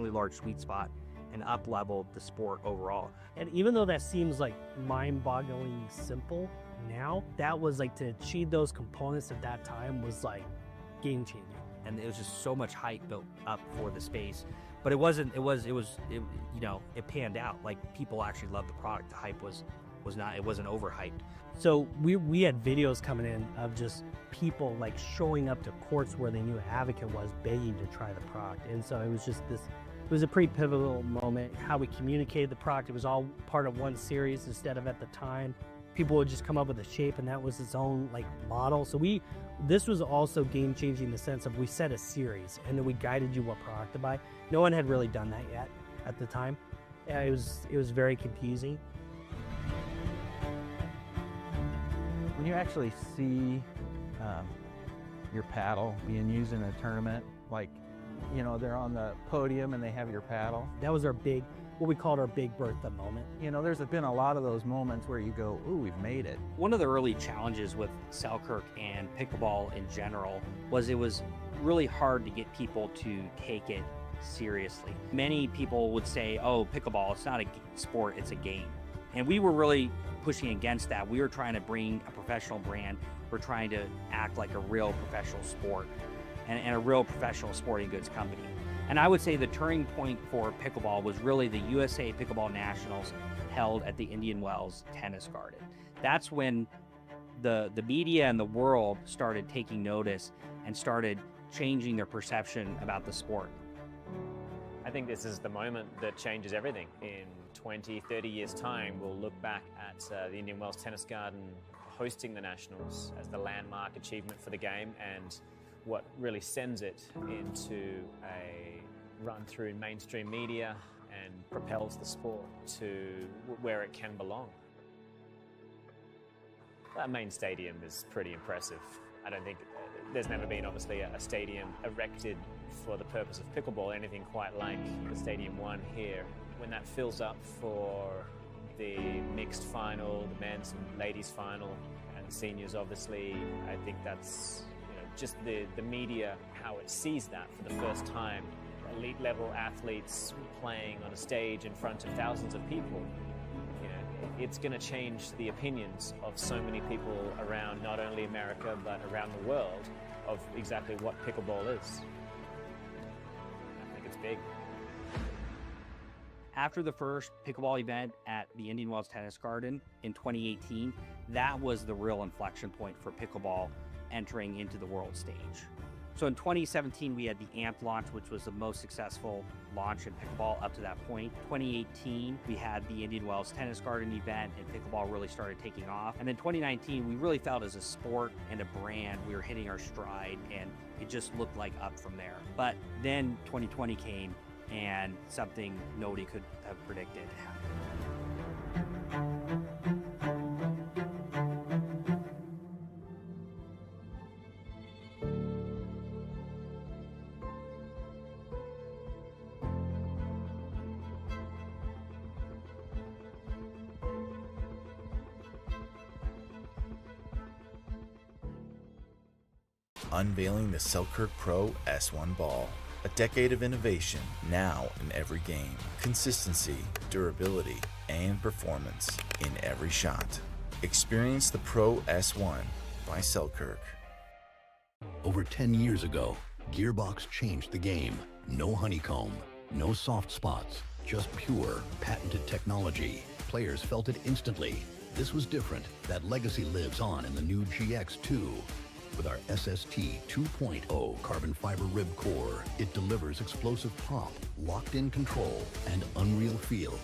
really large sweet spot and up-leveled the sport overall. And even though that seems like mind-bogglingly simple now, that was like, to achieve those components at that time was like game-changing. And it was just so much hype built up for the space. But it wasn't, you know, it panned out. Like, people actually loved the product. The hype was not, it wasn't overhyped. So we had videos coming in of just people like showing up to courts where they knew an advocate was, begging to try the product. And so it was just this, it was a pretty pivotal moment, how we communicated the product. It was all part of one series instead of at the time. People would just come up with a shape and that was its own like model. So this was also game changing in the sense of we set a series and then we guided you what product to buy. No one had really done that yet at the time. It was very confusing. When you actually see your paddle being used in a tournament, like, you know, they're on the podium and they have your paddle. That was our big, what we called our big Bertha moment. You know, there's been a lot of those moments where you go, ooh, we've made it. One of the early challenges with Selkirk and pickleball in general was it was really hard to get people to take it seriously. Many people would say, oh, pickleball, it's not a sport, it's a game. And we were really pushing against that. We were trying to bring a professional brand. We're trying to act like a real professional sport and a real professional sporting goods company. And I would say the turning point for pickleball was really the USA Pickleball Nationals held at the Indian Wells Tennis Garden. That's when the media and the world started taking notice and started changing their perception about the sport. I think this is the moment that changes everything. In 20, 30 years' time, we'll look back at the Indian Wells Tennis Garden hosting the Nationals as the landmark achievement for the game and what really sends it into a run through mainstream media and propels the sport to where it can belong. That main stadium is pretty impressive. I don't think there's never been, obviously, a stadium erected for the purpose of pickleball, anything quite like the Stadium 1 here. When that fills up for the mixed final, the men's and ladies final, and the seniors, obviously, I think that's, you know, just the media, how it sees that for the first time. Elite level athletes playing on a stage in front of thousands of people. You know, it's going to change the opinions of so many people around not only America but around the world of exactly what pickleball is. I think it's big. After the first pickleball event at the Indian Wells Tennis Garden in 2018, that was the real inflection point for pickleball entering into the world stage. So in 2017, we had the AMP launch, which was the most successful launch in pickleball up to that point. 2018, we had the Indian Wells Tennis Garden event, and pickleball really started taking off. And then 2019, we really felt as a sport and a brand, we were hitting our stride, and it just looked like up from there. But then 2020 came, and something nobody could have predicted happened. Unveiling the Selkirk Pro S1 ball. A decade of innovation, now in every game. Consistency, durability, and performance in every shot. Experience the Pro S1 by Selkirk. Over 10 years ago, Gearbox changed the game. No honeycomb, no soft spots, just pure, patented technology. Players felt it instantly. This was different. That legacy lives on in the new GX2. With our SST 2.0 carbon fiber rib core, it delivers explosive pop, locked-in control, and unreal feel.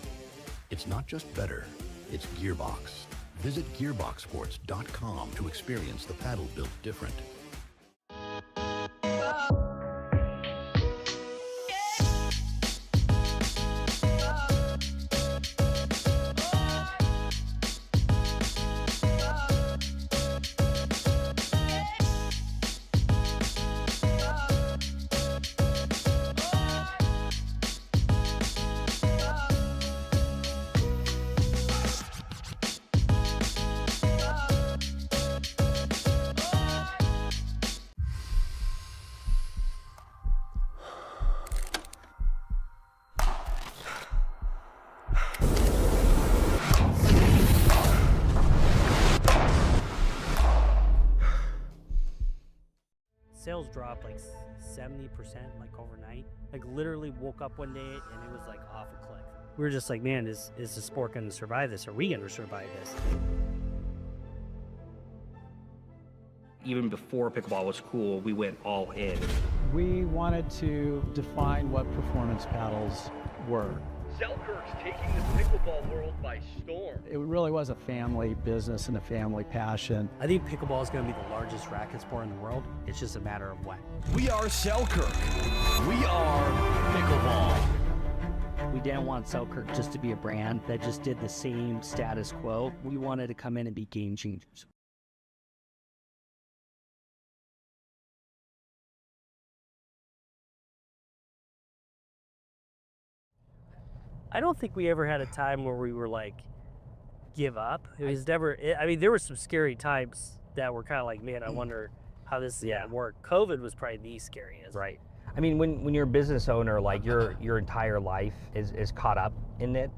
It's not just better, it's Gearbox. Visit gearboxsports.com to experience the paddle built different. dropped like 70% like overnight. Like literally woke up one day and it was like off a cliff. We were just like, man, is the sport going to survive this? Are we going to survive this? Even before pickleball was cool, we went all in. We wanted to define what performance paddles were. Selkirk's taking the pickleball world by storm. It really was a family business and a family passion. I think pickleball is going to be the largest racket sport in the world. It's just a matter of when. We are Selkirk. We are pickleball. We didn't want Selkirk just to be a brand that just did the same status quo. We wanted to come in and be game changers. I don't think we ever had a time where we were like, give up. It was never, I mean, there were some scary times that were kind of like, man, I wonder how this is going to work. COVID was probably the scariest. Right. I mean, when you're a business owner, like your entire life is caught up in it.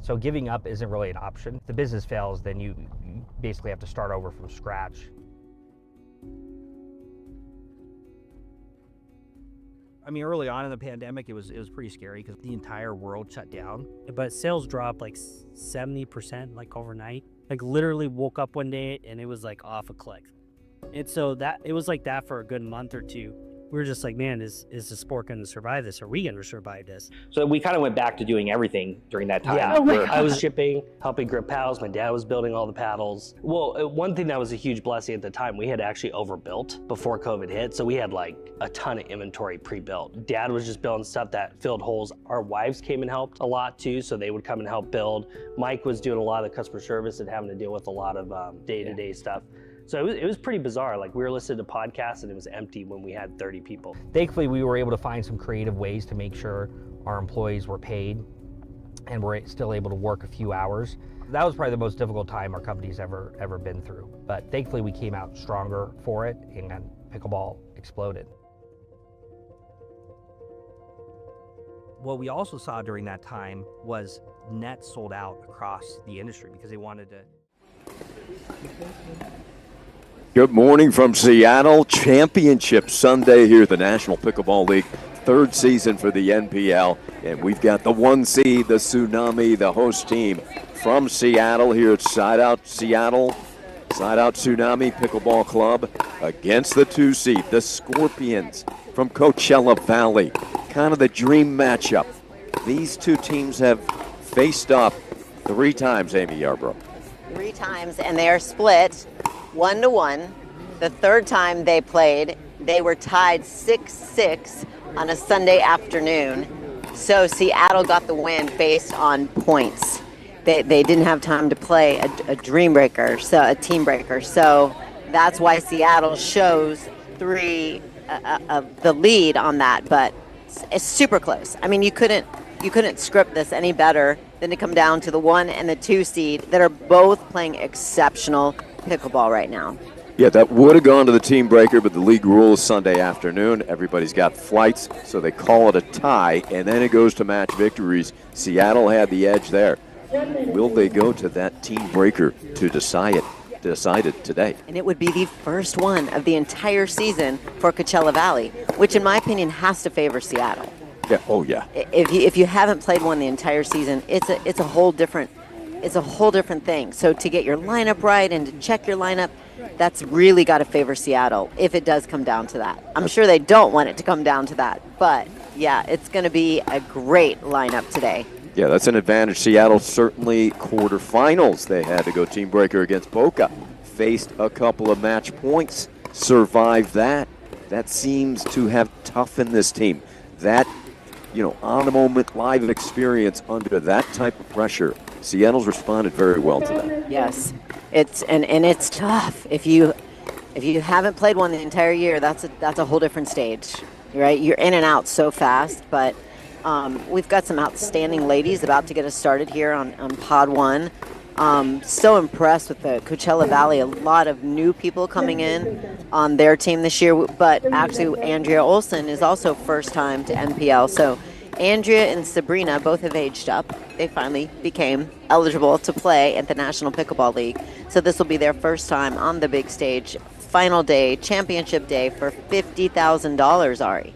So giving up isn't really an option. If the business fails, then you basically have to start over from scratch. I mean, early on in the pandemic, it was pretty scary because the entire world shut down. But sales dropped like 70% like overnight. Like literally woke up one day and it was like off a cliff. And so that it was like that for a good month or two. We were just like, man, is the sport going to survive this? Are we going to survive this? So we kind of went back to doing everything during that time. Yeah, I was shipping, helping grip paddles. My dad was building all the paddles. Well, one thing that was a huge blessing at the time, we had actually overbuilt before COVID hit. So we had like a ton of inventory pre-built. Dad was just building stuff that filled holes. Our wives came and helped a lot too, so they would come and help build. Mike was doing a lot of the customer service and having to deal with a lot of day-to-day stuff. So it was pretty bizarre. Like we were listening to podcasts and it was empty when we had 30 people. Thankfully, we were able to find some creative ways to make sure our employees were paid and were still able to work a few hours. That was probably the most difficult time our company's ever been through. But thankfully, we came out stronger for it and pickleball exploded. What we also saw during that time was nets sold out across the industry because they wanted to. Good morning from Seattle. Championship Sunday here at the National Pickleball League. Third season for the NPL. And we've got the 1 seed, the Tsunami, the host team from Seattle here at Side Out Seattle. Side Out Tsunami Pickleball Club against the 2 seed, the Scorpions from Coachella Valley. Kind of the dream matchup. These two teams have faced up 3 times, Amy Yarbrough. 3 times, and they are split 1-1. The third time they played, they were tied 6-6 on a Sunday afternoon. So Seattle got the win based on points. They didn't have time to play a dream breaker, so a team breaker. So that's why Seattle shows 3 of the lead on that. But it's super close. I mean, you couldn't script this any better than to come down to the 1 and the 2 seed that are both playing exceptional pickleball right now. Yeah, that would have gone to the team breaker, but the league rule is Sunday afternoon. Everybody's got flights, so they call it a tie, and then it goes to match victories. Seattle had the edge there. Will they go to that team breaker to decide it today? And it would be the first one of the entire season for Coachella Valley, which in my opinion has to favor Seattle. Yeah. Oh yeah. If you haven't played one the entire season, it's a whole different thing. So to get your lineup right and to check your lineup, that's really got to favor Seattle if it does come down to that. I'm sure they don't want it to come down to that, but yeah, it's going to be a great lineup today. Yeah, that's an advantage. Seattle certainly quarterfinals. They had to go team breaker against Boca. Faced a couple of match points, survived that. That seems to have toughened this team. That, on the moment live experience under that type of pressure, Seattle's responded very well to that. Yes, it's tough. If you haven't played one the entire year, that's a whole different stage, right? You're in and out so fast, but we've got some outstanding ladies about to get us started here on Pod 1. So impressed with the Coachella Valley. A lot of new people coming in on their team this year, but actually Andrea Olsen is also first time to NPL. So Andrea and Sabrina both have aged up. They finally became eligible to play at the National Pickleball League. So this will be their first time on the big stage final day, championship day, for $50,000, Ari.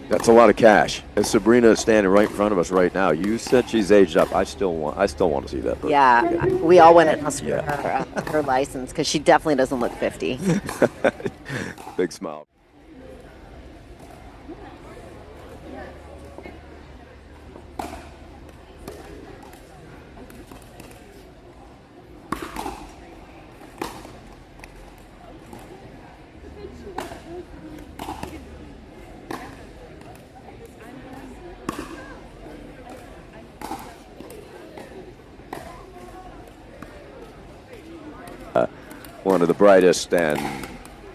That's a lot of cash. And Sabrina is standing right in front of us right now. You said she's aged up. I still want to see that. Yeah, we all went and asked her license because she definitely doesn't look 50. Big smile. One of the brightest and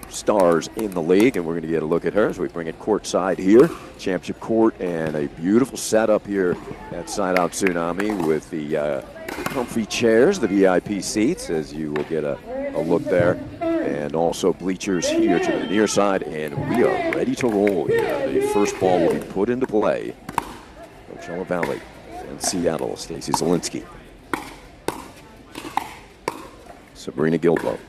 stars in the league, and we're going to get a look at her as we bring it courtside here. Championship court and a beautiful setup here at Side Out Tsunami with the comfy chairs, the VIP seats, as you will get a look there, and also bleachers here to the near side, and we are ready to roll here. The first ball will be put into play. Coachella Valley and Seattle, Stacy Zielinski. Sabrina Gilbo.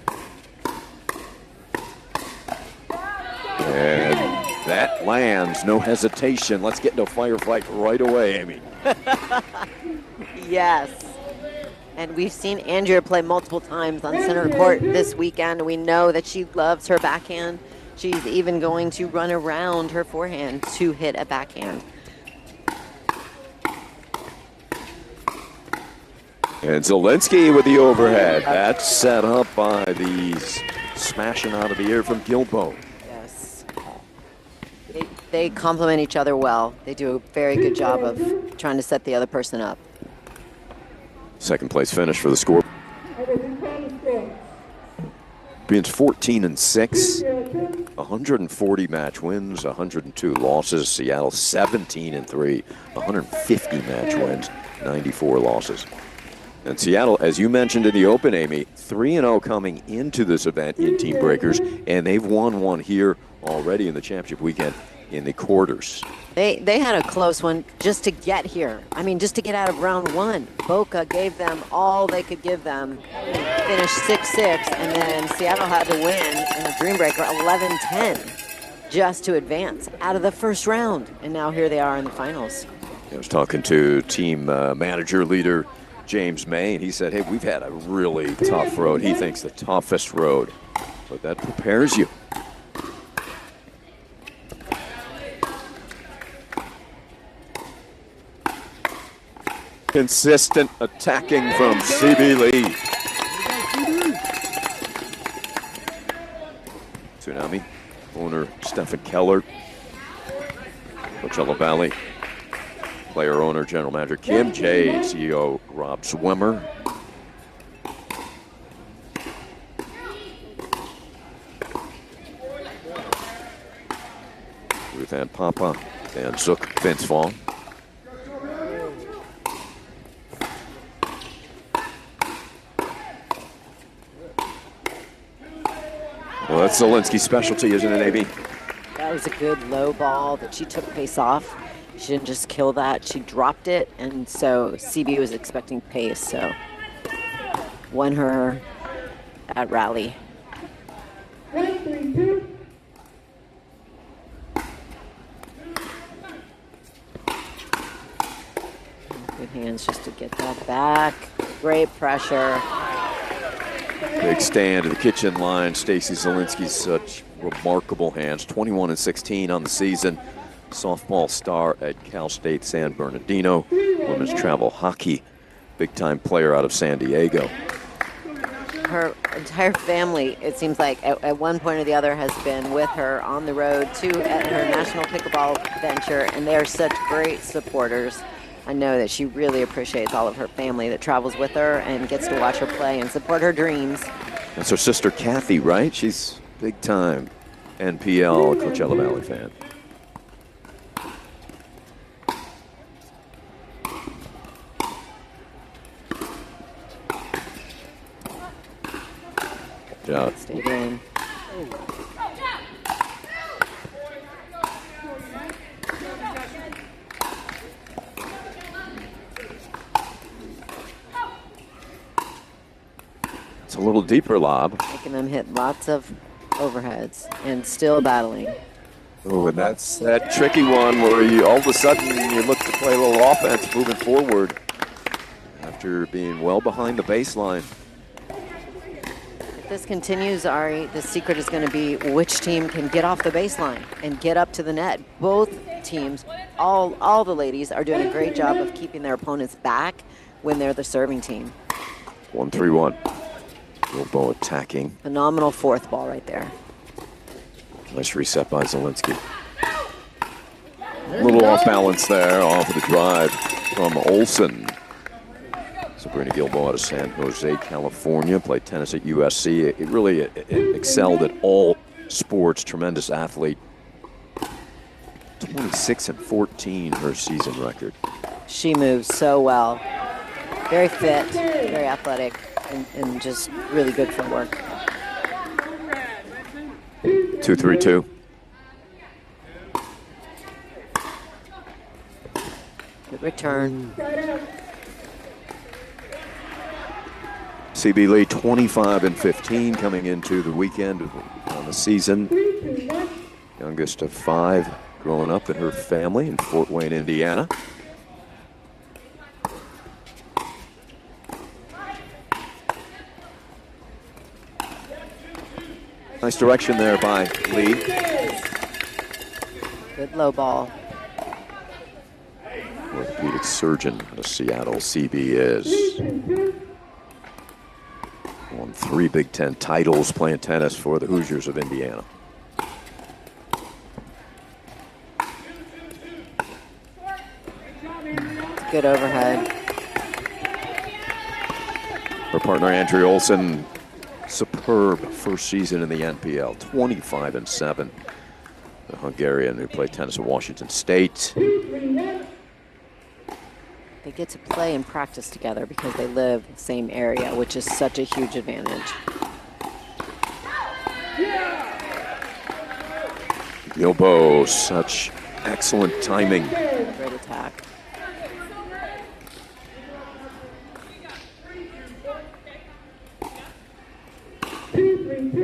And that lands, no hesitation. Let's get into a firefight right away, Amy. Yes. And we've seen Andrea play multiple times on center court this weekend. We know that she loves her backhand. She's even going to run around her forehand to hit a backhand. And Zielinski with the overhead. That's set up by these smashing out of the air from Gilbo. Yes. They complement each other well. They do a very good job of trying to set the other person up. Second place finish for the score. Being 14-6, 140 match wins, 102 losses. Seattle 17-3, 150 match wins, 94 losses. And Seattle, as you mentioned in the open, Amy, 3-0 coming into this event in Team Breakers, and they've won one here already in the championship weekend in the quarters. They had a close one just to get here. I mean, just to get out of round one. Boca gave them all they could give them. Finished 6-6, and then Seattle had to win in a Dream Breaker 11-10 just to advance out of the first round. And now here they are in the finals. I was talking to team manager leader James May, and he said, hey, we've had a really tough road. He thinks the toughest road, but that prepares you. Consistent attacking from CB Lee. Tsunami owner Stephen Keller. Coachella Valley player owner general manager Kim J, CEO Rob Swimmer. Ruth Ann Papa and Zook Finsfall. Well, that's Zielinski's specialty, isn't it, AB? That was a good low ball that she took pace off. She didn't just kill that, she dropped it, and so CB was expecting pace, so won her at rally. Good hands just to get that back. Great pressure. Big stand to the kitchen line. Stacy Zielinski's such remarkable hands. 21-16 on the season. Softball star at Cal State San Bernardino. Women's travel hockey. Big-time player out of San Diego. Her entire family, it seems like, at one point or the other has been with her on the road to at her national pickleball venture, and they are such great supporters. I know that she really appreciates all of her family that travels with her and gets to watch her play and support her dreams. That's her sister Kathy, right? She's big-time NPL Coachella Valley fan. Yeah. Stayed in. It's a little deeper lob. Making them hit lots of overheads and still battling. Oh, and that's that tricky one where you all of a sudden you look to play a little offense moving forward after being well behind the baseline. If this continues, Ari, the secret is going to be which team can get off the baseline and get up to the net. Both teams, all the ladies are doing a great job of keeping their opponents back when they're the serving team. 1-3-1. Gilbo attacking. Phenomenal fourth ball right there. Nice reset by Zielinski. A little off balance there, off of the drive from Olsen. Sabrina Gilbo out of San Jose, California, played tennis at USC. It really excelled at all sports, tremendous athlete. 26-14, her season record. She moves so well. Very fit, very athletic, and just really good footwork. 2-3-2. Good return. CB Lee 25-15 coming into the weekend on the season. Youngest of 5 growing up in her family in Fort Wayne, Indiana. Nice direction there by Lee. Good low ball. Orthopedic surgeon out of Seattle, CB is. Won 3 Big Ten titles playing tennis for the Hoosiers of Indiana. Good overhead. Her partner Andrea Olsen, superb first season in the NPL, 25-7. The Hungarian who played tennis at Washington State. They get to play and practice together because they live in the same area, which is such a huge advantage. Gilbo, such excellent timing. Great attack.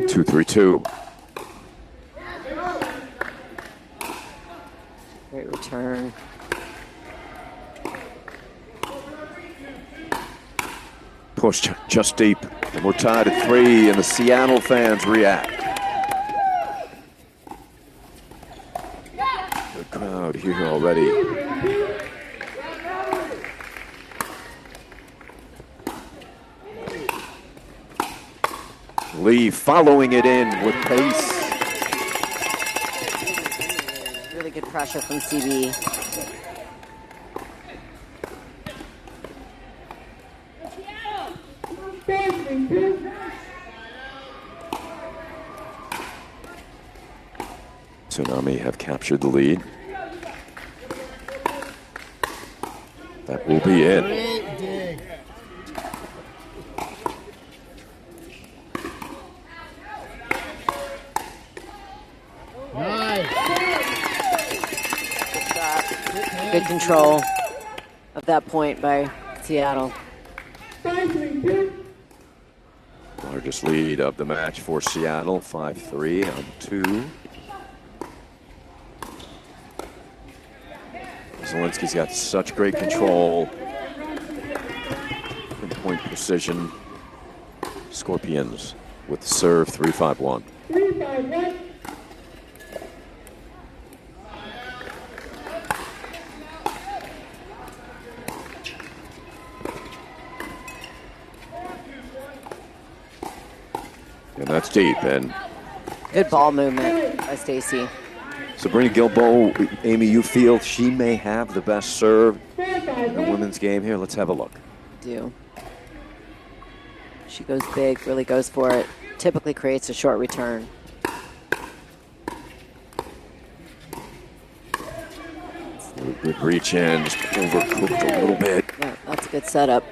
Two, 3-2. Great return. Pushed just deep, and we're tied at 3, and the Seattle fans react. The crowd here already. Lee following it in with pace. Really good pressure from CB. Tsunami have captured the lead. That will be it. Good control of that point by Seattle. Largest lead of the match for Seattle, 5-3 on 2. Zielinski's got such great control, pinpoint precision. Scorpions with the serve, 3-5-1. And that's deep, and good ball movement by Stacy. Sabrina Gilbo, Amy, you feel she may have the best serve in the women's game here? Let's have a look. Do. She goes big, really goes for it. Typically creates a short return. Good reach in, just overcooked a little bit. Yeah, that's a good setup.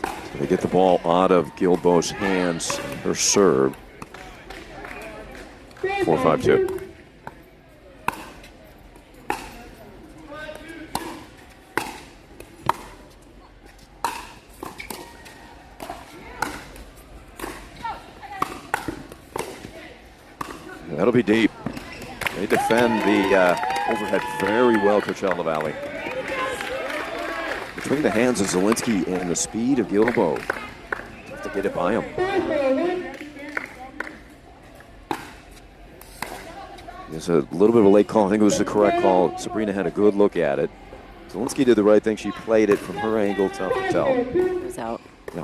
So they get the ball out of Gilbo's hands, her serve. 4-5-2. That'll be deep. They defend the overhead very well, Coachella Valley. Between the hands of Zielinski and the speed of Gilbo, have to get it by him. It's a little bit of a late call. I think it was the correct call. Sabrina had a good look at it. Zielinski did the right thing. She played it from her angle, tough to tell. It was out. Yeah.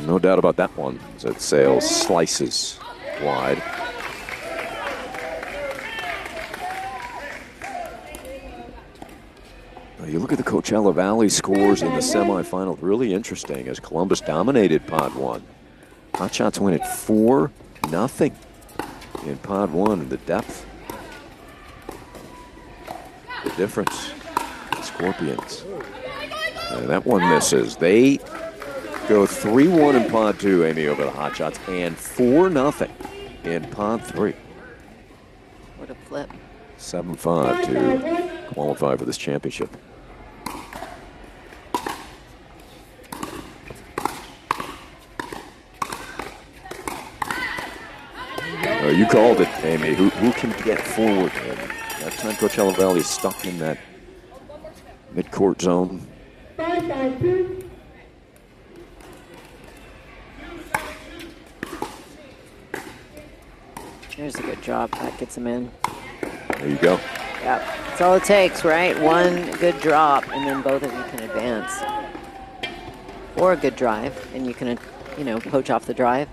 No doubt about that one. That Sales slices wide. Now you look at the Coachella Valley scores in the semifinal. Really interesting as Columbus dominated Pod 1. Hot Shots win it 4-0 in Pod 1. The depth, the difference. The Scorpions. And that one misses. They go 3-1 in Pod 2, Amy, over the Hot Shots, and 4-0 in Pod 3. What a flip. 7-5 to qualify for this championship. You called it, Amy. Who can get forward? And that time Coachella Valley is stuck in that mid-court zone. There's a good drop. That gets him in. There you go. Yep. That's all it takes, right? One good drop, and then both of you can advance. Or a good drive, and you can, poach off the drive.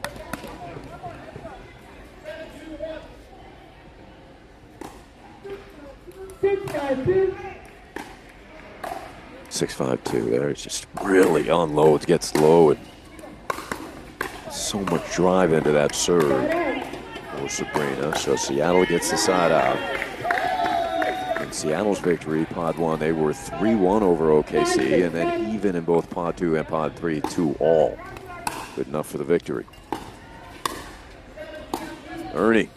6-5-2 there. It's just really unloads, gets low, and so much drive into that serve for Sabrina. So Seattle gets the side out. In Seattle's victory, Pod 1, they were 3-1 over OKC, and then even in both Pod 2 and Pod 3, 2-all. Good enough for the victory. Ernie.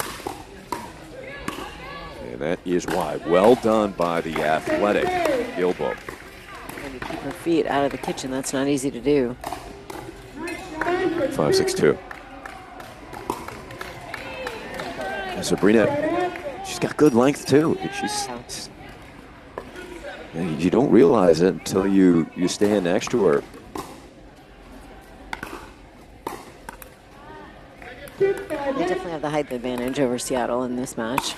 And that is wide. Well done by the athletic Gilbo. And to keep her feet out of the kitchen, that's not easy to do. 5-6-2. And Sabrina, she's got good length too. You don't realize it until you stand next to her. They definitely have the height advantage over Seattle in this match.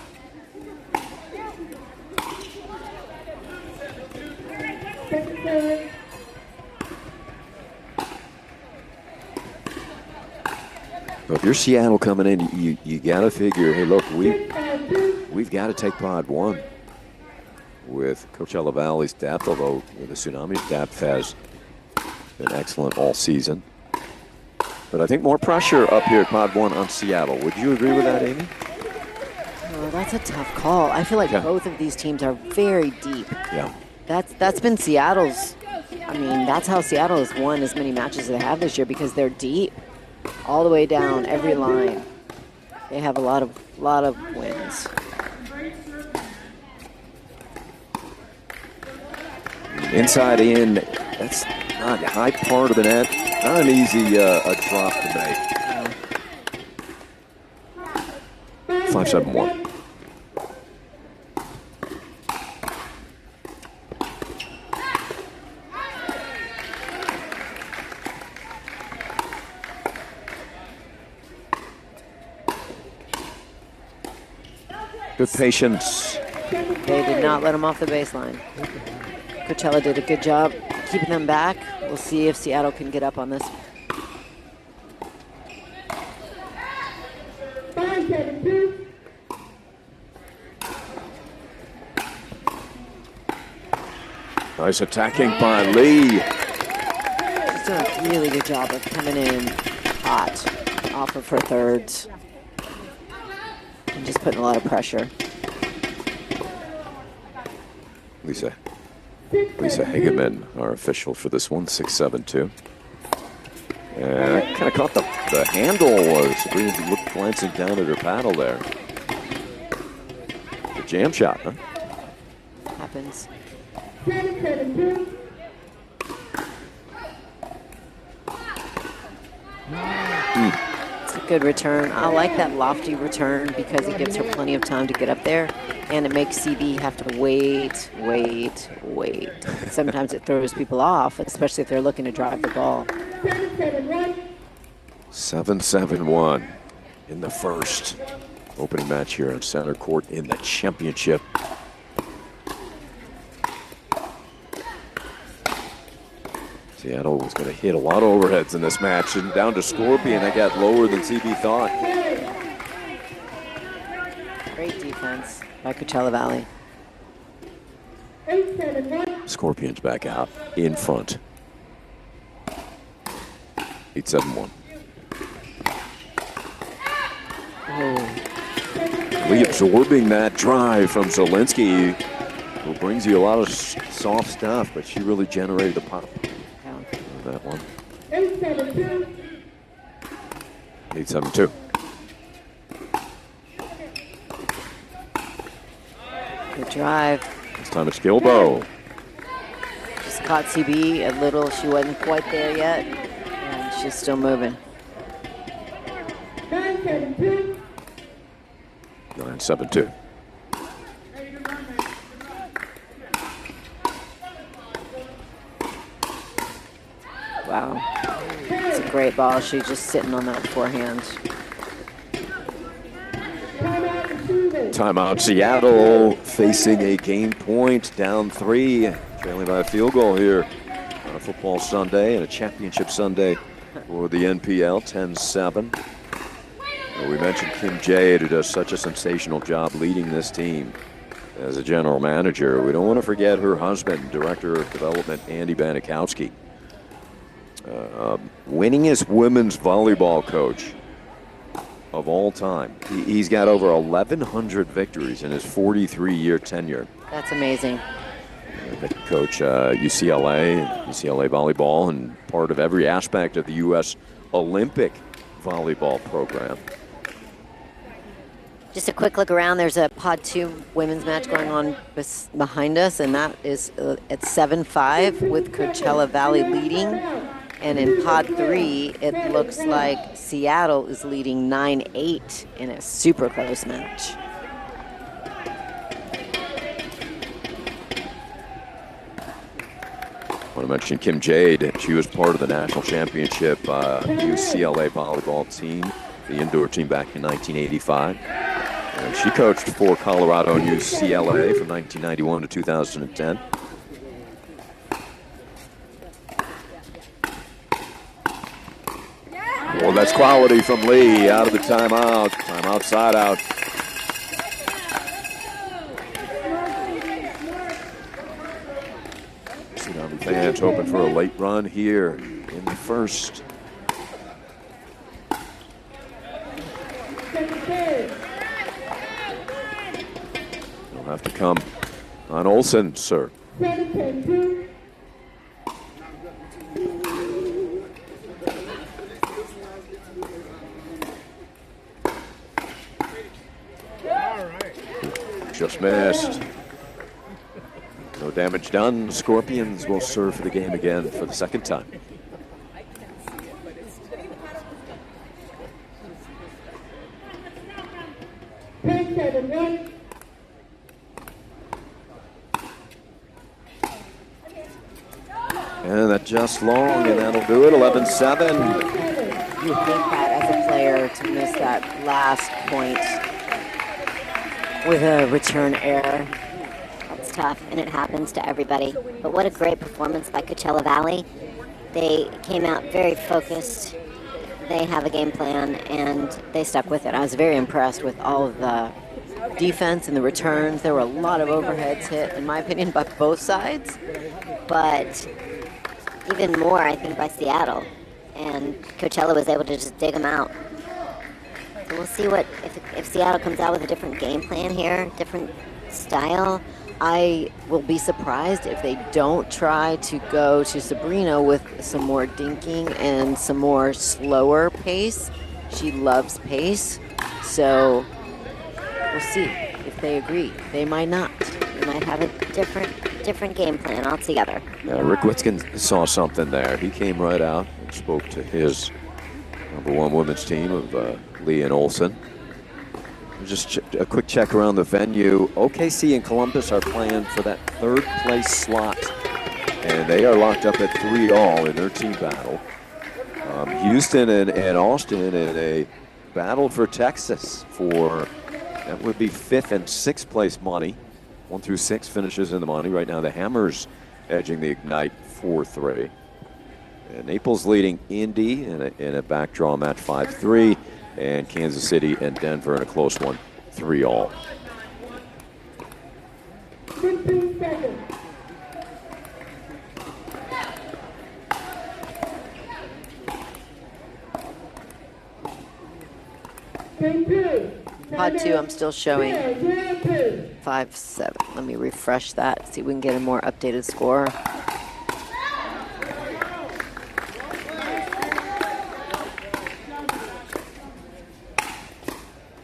So if you're Seattle coming in, you got to figure, hey, look, we've got to take Pod 1 with Coachella Valley's depth, although the Tsunami's depth has been excellent all season. But I think more pressure up here at Pod 1 on Seattle. Would you agree with that, Amy? Oh, that's a tough call. I feel like both of these teams are very deep. Yeah. That's been Seattle's. I mean, that's how Seattle has won as many matches as they have this year, because they're deep all the way down every line. They have a lot of wins. Inside in, that's not a high part of the net. Not an easy a drop to make. 5-7-1. Good patience. They did not let them off the baseline. Coachella did a good job keeping them back. We'll see if Seattle can get up on this. Nice attacking by Lee. She's doing a really good job of coming in hot off of her thirds. And just putting a lot of pressure. Lisa Hageman, our official for this one, 6-7-2. And I kind of caught the handle. Sabrina looked glancing down at her paddle there. The jam shot, huh? Happens. Good return. I like that lofty return because it gives her plenty of time to get up there, and it makes CB have to wait. Sometimes it throws people off, especially if they're looking to drive the ball. 7-7-1 in the first opening match here on center court in the championship. Seattle was going to hit a lot of overheads in this match, and down to Scorpion, that got lower than CB thought. Great defense by Coachella Valley. Scorpions back out in front. 8-7-1. Really absorbing that drive from Zielinski, who brings you a lot of soft stuff, but she really generated the pop. That one. 8-7-2. Good drive. This time it's Gilbo. Just caught CB a little. She wasn't quite there yet, and she's still moving. 9-7-2. Wow. It's a great ball. She's just sitting on that forehand. Timeout Seattle, facing a game point, down 3, trailing by a field goal here on a football Sunday and a championship Sunday for the NPL, 10-7. We mentioned Kim Jade, who does such a sensational job leading this team as a general manager. We don't want to forget her husband, Director of Development, Andy Banikowski. Winningest women's volleyball coach of all time. He's got over 1,100 victories in his 43-year tenure. That's amazing. Coach UCLA volleyball, and part of every aspect of the U.S. Olympic volleyball program. Just a quick look around. There's a Pod 2 women's match going on behind us, and that is at 7-5 with Coachella Valley leading. And in Pod 3, it looks like Seattle is leading 9-8 in a super close match. I want to mention Kim Jade. She was part of the national championship UCLA volleyball team, the indoor team back in 1985. And she coached for Colorado and UCLA from 1991 to 2010. Well, that's quality from Lee out of the timeout. Timeout, side out. Tsunami fans hoping for a late run here in the first. It'll have to come on Olsen, sir. Just missed. No damage done. Scorpions will serve for the game again for the second time. And that just long, and that'll do it. 11-7. You think that as a player to miss that last point with a return error. That's tough, and it happens to everybody. But what a great performance by Coachella Valley. They came out very focused. They have a game plan, and they stuck with it. I was very impressed with all of the defense and the returns. There were a lot of overheads hit, in my opinion, by both sides. But even more, I think, by Seattle. And Coachella was able to just dig them out. So we'll see what if Seattle comes out with a different game plan here, different style. I will be surprised if they don't try to go to Sabrina with some more dinking and some more slower pace. She loves pace, so we'll see if they agree. They might not. They might have a different game plan altogether. Rick Witzkin saw something there. He came right out and spoke to his #1 women's team of Lee and Olsen. Just a quick check around the venue. OKC and Columbus are playing for that 3rd place slot, and they are locked up at 3-all in their team battle. Houston and Austin in a battle for Texas for, that would be 5th and 6th place money. 1 through 6 finishes in the money. Right now the Hammers edging the Ignite 4-3. And Naples leading Indy in a back draw match 5-3. And Kansas City and Denver in a close one, 3-all. 15 seconds. Pod 2, I'm still showing 5-7. Let me refresh that, see if we can get a more updated score.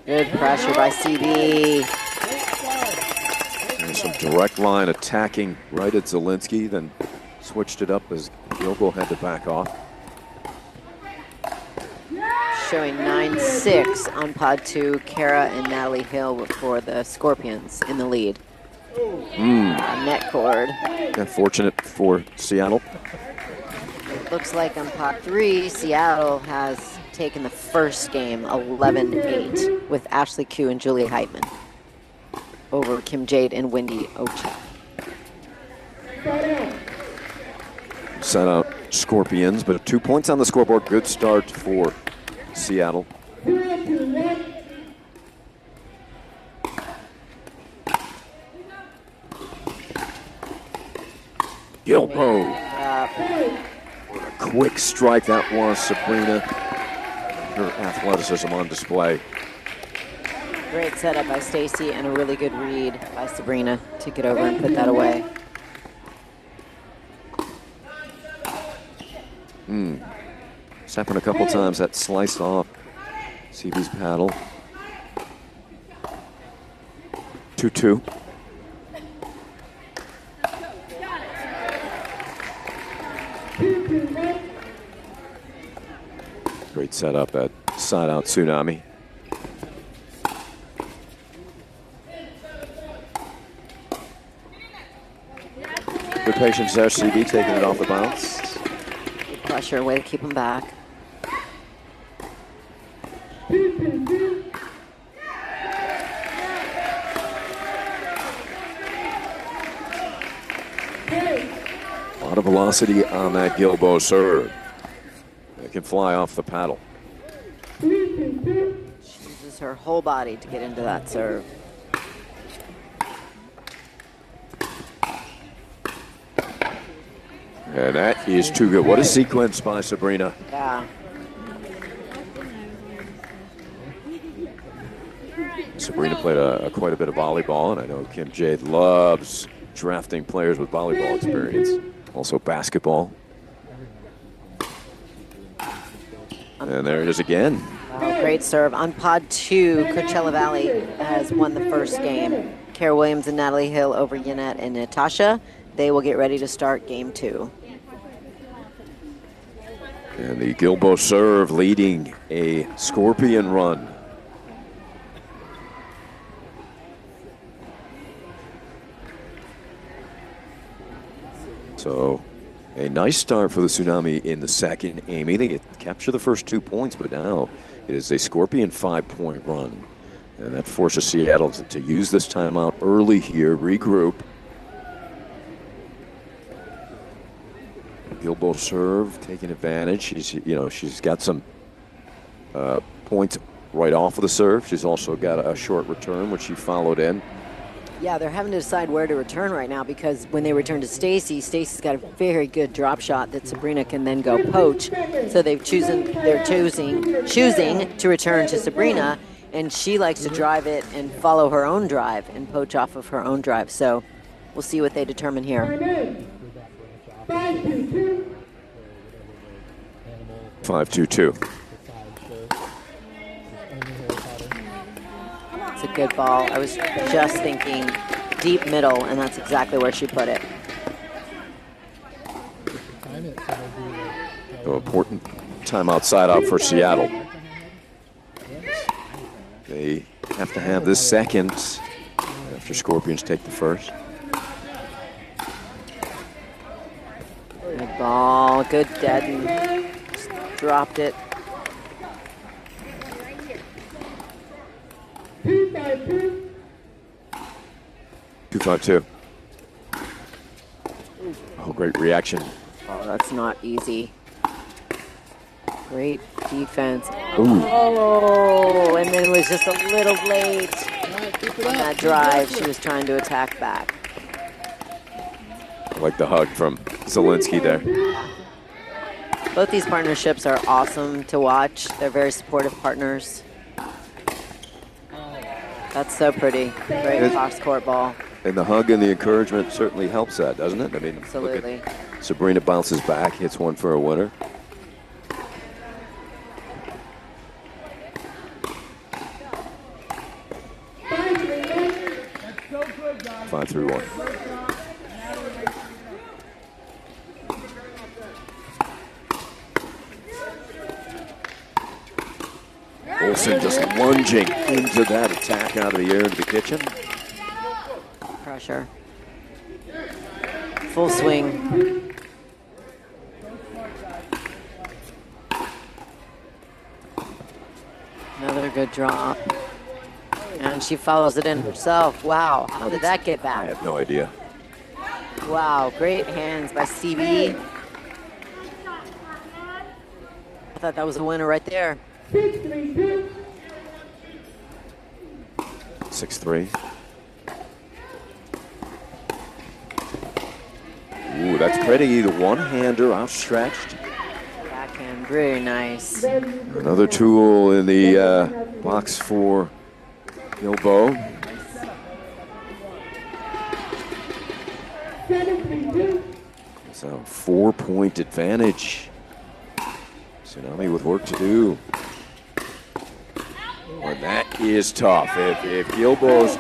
Good pressure by CB. And some direct line attacking right at Zielinski, then switched it up as Gilbo had to back off. Showing 9-6 on Pod 2, Kara and Natalie Hill for the Scorpions in the lead. Net cord. Unfortunate for Seattle. Looks like on Pod 3, Seattle has taken the first game 11-8 with Ashley Koo and Julie Heitman over Kim Jade and Wendy Ocha. Set out Scorpions, but 2 points on the scoreboard. Good start for Seattle. Gilbo. What a quick strike that was, Sabrina. Her athleticism on display. Great setup by Stacy and a really good read by Sabrina to get over and put that away. It's happened a couple times, that slice off CB's paddle. 2-2. Great setup at side out Tsunami. Good patience there, CB taking it off the bounce. Good pressure, way to keep them back. A lot of velocity on that Gilbo serve. It can fly off the paddle. She uses her whole body to get into that serve. And that is too good. What a sequence by Sabrina. Yeah. Sabrina played quite a bit of volleyball, and I know Kim Jade loves drafting players with volleyball experience. Also basketball. And there it is again. Wow, great serve. On Pod 2, Coachella Valley has won the first game. Kara Williams and Natalie Hill over Yannette and Natasha. They will get ready to start game 2. And the Gilbo serve leading a Scorpion run. So a nice start for the Tsunami in the second. Amy, they capture the first 2 points, but now it is a Scorpion 5-point run. And that forces Seattle to use this timeout early here, regroup. Gilbo serve, taking advantage. She's got some points right off of the serve. She's also got a short return, which she followed in. Yeah, they're having to decide where to return right now because when they return to Stacy, Stacy's got a very good drop shot that Sabrina can then go poach. So they're choosing to return to Sabrina, and she likes to drive it and follow her own drive and poach off of her own drive. So we'll see what they determine here. 5-2-2. It's a good ball. I was just thinking deep middle, and that's exactly where she put it. An important timeout side out for Seattle. They have to have this second after Scorpions take the first. Good ball, good deaden. Just dropped it. 2-5-2. Oh, great reaction. Oh, that's not easy. Great defense. Ooh. Oh, and then was just a little late on that drive. She was trying to attack back. I like the hug from Zielinski there. Both these partnerships are awesome to watch. They're very supportive partners. That's so pretty. Great cross-court ball. And the hug and the encouragement certainly helps that, doesn't it? I mean, Absolutely. Look at Sabrina bounces back, hits one for a winner. Five through one. Olsen just lunging into that attack out of the air into the kitchen. Pressure. Full swing. Another good drop. And she follows it in herself. Wow, how did that get I back? have no idea. Wow, great hands by Stevie. I thought that was a winner right there. 6-3. Ooh, that's pretty. The one-hander outstretched. Backhand, very nice. Another tool in the box for Gilbo. It's a 4-point advantage. Tsunami with work to do. And that is tough. If Gilbo's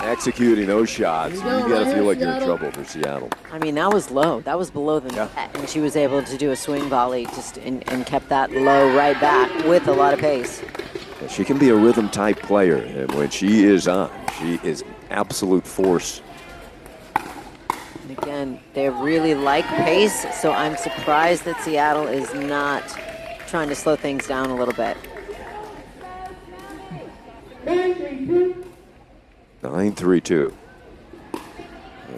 executing those shots, you got to feel like you're in trouble for Seattle. I mean, that was low. That was below the net. And she was able to do a swing volley just and kept that low right back with a lot of pace. She can be a rhythm type player, and when she is on, she is absolute force. And again, they really like pace, so I'm surprised that Seattle is not trying to slow things down a little bit. 9-3-2.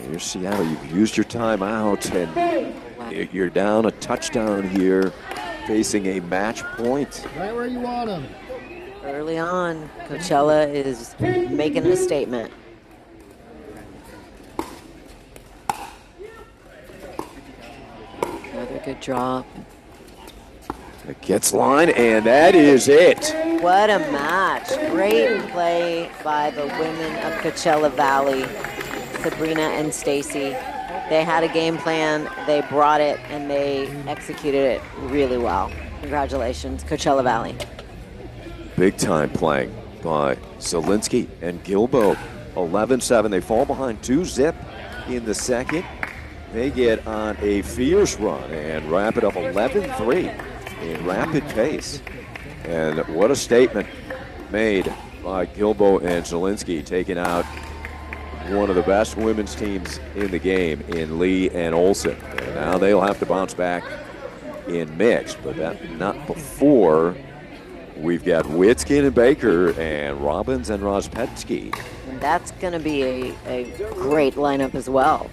Here's Seattle. You've used your timeout, and you're down a touchdown here, facing a match point. Right where you want them. Early on, Coachella is making a statement. Another good drop. It gets line, and that is it. What a match. Great play by the women of Coachella Valley, Sabrina and Stacy. They had a game plan, they brought it, and they executed it really well. Congratulations, Coachella Valley. Big time playing by Zielinski and Gilbo. 11-7. They fall behind 2-zip in the second. They get on a fierce run and wrap it up 11-3 in rapid pace. And what a statement made by Gilbo and Zielinski, taking out one of the best women's teams in the game in Lee and Olsen. And now they'll have to bounce back in mixed, but that not before. We've got Witzkin and Baker and Robbins and Rozpetsky. And that's going to be a great lineup as well.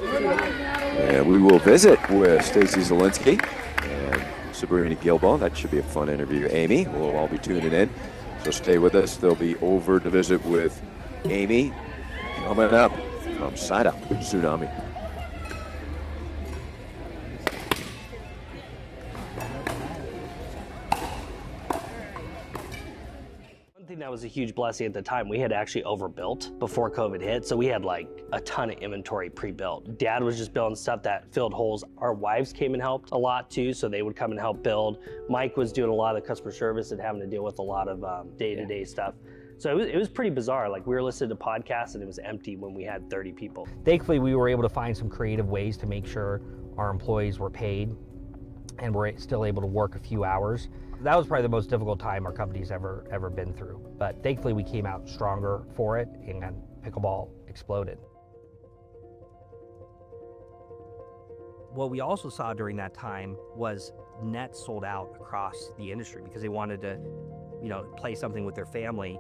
And we will visit with Stacy Zielinski and Sabrina Gilbo. That should be a fun interview. Amy, we'll all be tuning in, so stay with us. They'll be over to visit with Amy coming up from Side Out with Tsunami. That was a huge blessing at the time. We had actually overbuilt before COVID hit, so we had like a ton of inventory pre-built. Dad was just building stuff that filled holes. Our wives came and helped a lot too, so they would come and help build. Mike was doing a lot of the customer service and having to deal with a lot of day-to-day stuff. So it was pretty bizarre. Like, we were listening to podcasts and it was empty when we had 30 people. Thankfully, we were able to find some creative ways to make sure our employees were paid and we're still able to work a few hours. That was probably the most difficult time our company's ever been through. But thankfully we came out stronger for it, and pickleball exploded. What we also saw during that time was nets sold out across the industry because they wanted to, play something with their family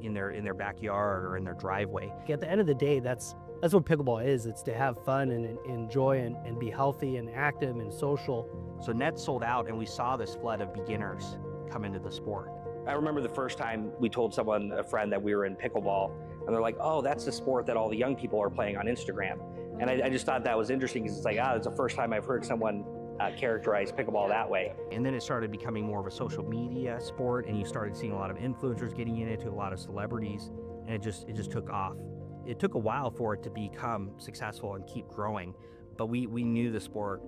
in their backyard or in their driveway. At the end of the day, that's what pickleball is. It's to have fun and enjoy and be healthy and active and social. So nets sold out, and we saw this flood of beginners come into the sport. I remember the first time we told a friend that we were in pickleball, and they're like, oh, that's the sport that all the young people are playing on Instagram. And I just thought that was interesting because it's like, it's the first time I've heard someone characterize pickleball that way. And then it started becoming more of a social media sport, and you started seeing a lot of influencers getting in it, to a lot of celebrities, and it just took off. It took a while for it to become successful and keep growing, but we knew the sport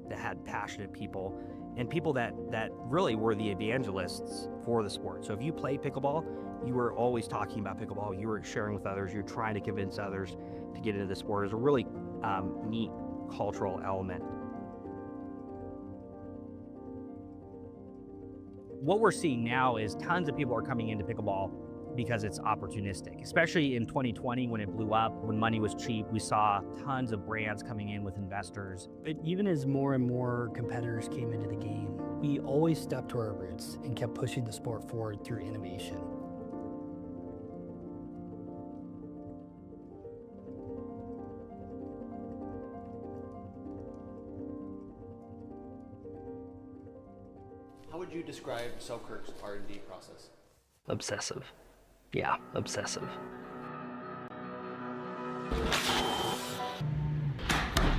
that had passionate people and people that really were the evangelists for the sport. So if you play pickleball, you were always talking about pickleball, you were sharing with others, you're trying to convince others to get into the sport. It's a really neat cultural element. What we're seeing now is tons of people are coming into pickleball because it's opportunistic, especially in 2020 when it blew up, when money was cheap. We saw tons of brands coming in with investors. But even as more and more competitors came into the game, we always stuck to our roots and kept pushing the sport forward through innovation. How would you describe Selkirk's R&D process? Obsessive. Yeah, obsessive.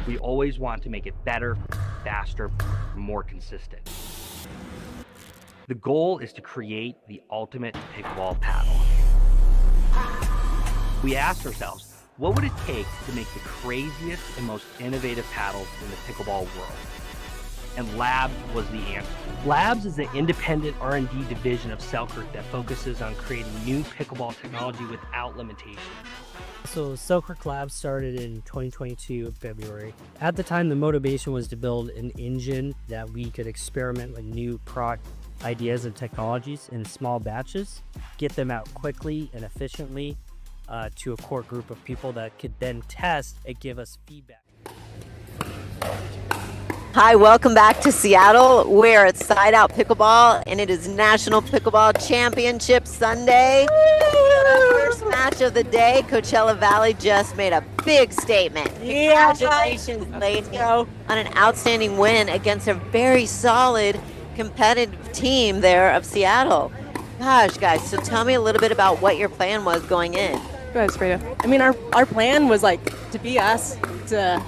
We always want to make it better, faster, more consistent. The goal is to create the ultimate pickleball paddle. We asked ourselves, what would it take to make the craziest and most innovative paddles in the pickleball world? And Labs was the answer. Labs is an independent R&D division of Selkirk that focuses on creating new pickleball technology without limitation. So Selkirk Labs started in 2022 in February. At the time, the motivation was to build an engine that we could experiment with new product ideas and technologies in small batches, get them out quickly and efficiently to a core group of people that could then test and give us feedback. Hi, welcome back to Seattle. We're at Side Out Pickleball, and it is National Pickleball Championship Sunday. The first match of the day, Coachella Valley just made a big statement. Congratulations, ladies, on an outstanding win against a very solid competitive team there of Seattle. Gosh, guys, so tell me a little bit about what your plan was going in. Go ahead, Sprita. I mean, our plan was to be us, to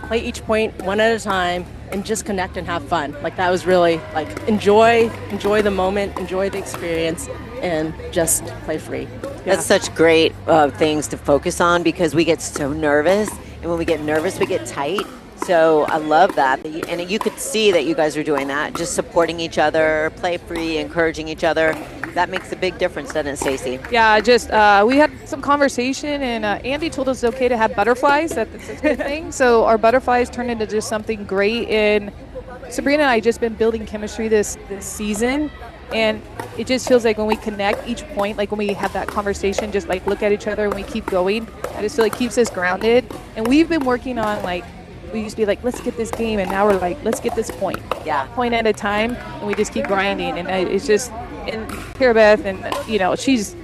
play each point one at a time and just connect and have fun. That was really enjoy the moment, enjoy the experience, and just play free. Yeah. That's such great things to focus on because we get so nervous, and when we get nervous, we get tight. So I love that. And you could see that you guys are doing that, just supporting each other, play free, encouraging each other. That makes a big difference, doesn't it, Stacey? Yeah, just we had some conversation, and Andy told us it's okay to have butterflies. That's a good thing. So our butterflies turned into just something great. And Sabrina and I just been building chemistry this season, and it just feels like when we connect each point, when we have that conversation, just look at each other and we keep going, I just feel keeps us grounded. And we've been working on we used to be let's get this game, and now we're let's get this point. Yeah. Point at a time, and we just keep grinding. And it's just, and Kirabeth, and she's,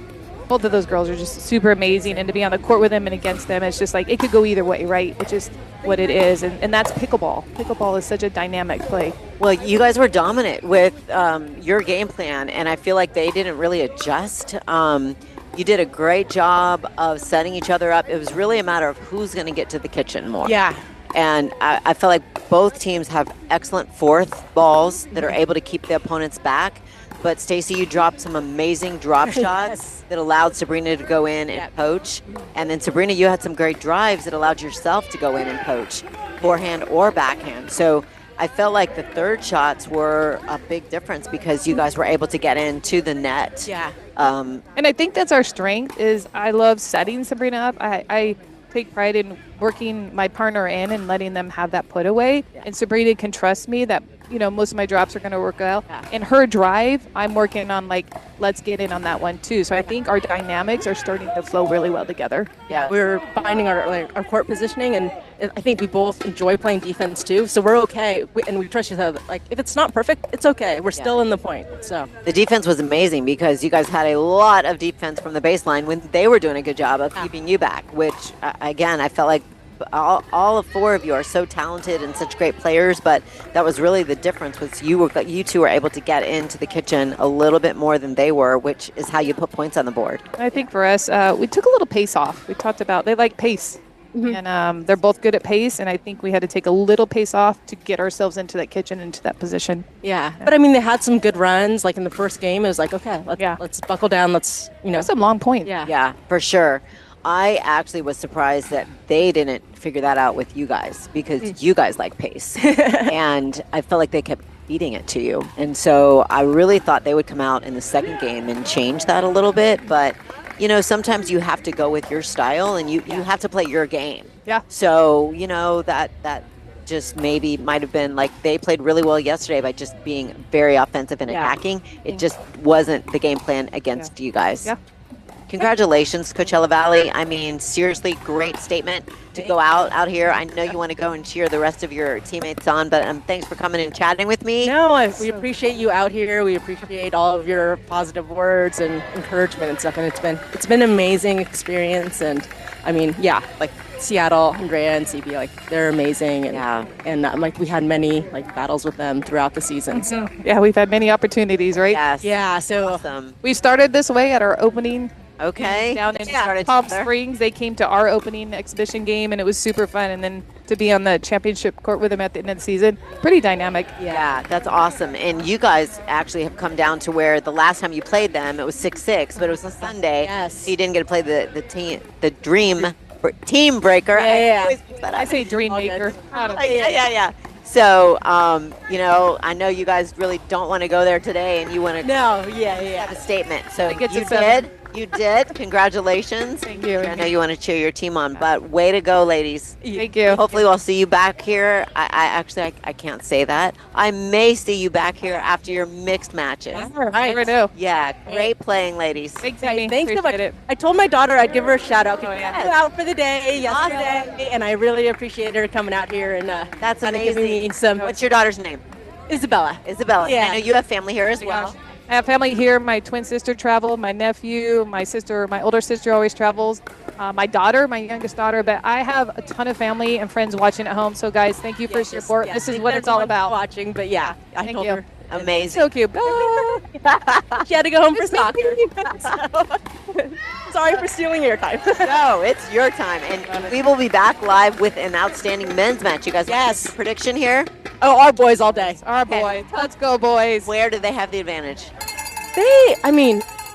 both of those girls are just super amazing. And to be on the court with them and against them, it's just it could go either way, right? It's just what it is. And that's pickleball. Pickleball is such a dynamic play. Well, you guys were dominant with your game plan, and I feel like they didn't really adjust. You did a great job of setting each other up. It was really a matter of who's going to get to the kitchen more. Yeah. And I feel like both teams have excellent fourth balls that are able to keep the opponents back. But Stacey, you dropped some amazing drop shots that allowed Sabrina to go in and poach. And then Sabrina, you had some great drives that allowed yourself to go in and poach, forehand or backhand. So I felt like the third shots were a big difference because you guys were able to get into the net. Yeah. And I think that's our strength is I love setting Sabrina up. take pride in working my partner in and letting them have that put away. And Sabrina can trust me that, most of my drops are going to work out. And her drive, I'm working on let's get in on that one too. So I think our dynamics are starting to flow really well together. Yeah, we're finding our court positioning, and I think we both enjoy playing defense too. So we're okay, and we trust each other. Like, if it's not perfect, it's okay. We're still in the point. So the defense was amazing because you guys had a lot of defense from the baseline when they were doing a good job of keeping you back. Which again, I felt like all 4 of you are so talented and such great players, but that was really the difference. Was you two were able to get into the kitchen a little bit more than they were, which is how you put points on the board. I think for us, we took a little pace off. We talked about they like pace. And they're both good at pace, and I think we had to take a little pace off to get ourselves into that kitchen, into that position. Yeah, but I mean, they had some good runs. Like in the first game, it was like, okay, let's buckle down. Let's, some long points. Yeah, for sure. I actually was surprised that they didn't figure that out with you guys because you guys like pace, and I felt like they kept feeding it to you, and so I really thought they would come out in the second game and change that a little bit, but. Sometimes you have to go with your style and you have to play your game. Yeah. So, that just maybe might have been like they played really well yesterday by just being very offensive and attacking. It just wasn't the game plan against you guys. Yeah. Congratulations, Coachella Valley. I mean, seriously, great statement to go out here. I know you want to go and cheer the rest of your teammates on, but thanks for coming and chatting with me. No, we appreciate you out here. We appreciate all of your positive words and encouragement and stuff. And it's been an amazing experience. And I mean, like Seattle, Andrea, and CB, they're amazing. And we had many battles with them throughout the season. So yeah, we've had many opportunities, right? Yes. Yeah. So awesome. We started this way at our opening. Okay. Down in Palm Springs, they came to our opening exhibition game, and it was super fun. And then to be on the championship court with them at the end of the season, pretty dynamic. Yeah, that's awesome. And you guys actually have come down to where the last time you played them, it was 6-6, but it was a Sunday. Yes. So you didn't get to play the dream team breaker. Yeah. I say dream maker. Yeah. So, I know you guys really don't want to go there today, and you want to have a statement. So you did. You did. Congratulations. Thank you. I know you want to cheer your team on, but way to go, ladies. Thank you. Hopefully we'll see you back here. I can't say that. I may see you back here after your mixed matches. Right. Never know. Yeah, great playing, ladies. Thanks, Amy. Thanks so much. I told my daughter I'd give her a shout out. Out for the day yesterday, and I really appreciate her coming out here and that's amazing. Giving me some. What's your daughter's name? Isabella. Yeah. I know you have family here as well. I have family here. My twin sister traveled. My nephew, my older sister always travels. My daughter, my youngest daughter. But I have a ton of family and friends watching at home. So, guys, thank you for your support. This is what it's all about. Watching, but I told her. Amazing. So cute. She had to go home for soccer. Sorry for stealing your time. No, it's your time. And we will be back live with an outstanding men's match. You guys have a prediction here? Oh, our boys all day. Our boys. Let's go, boys. Where do they have the advantage?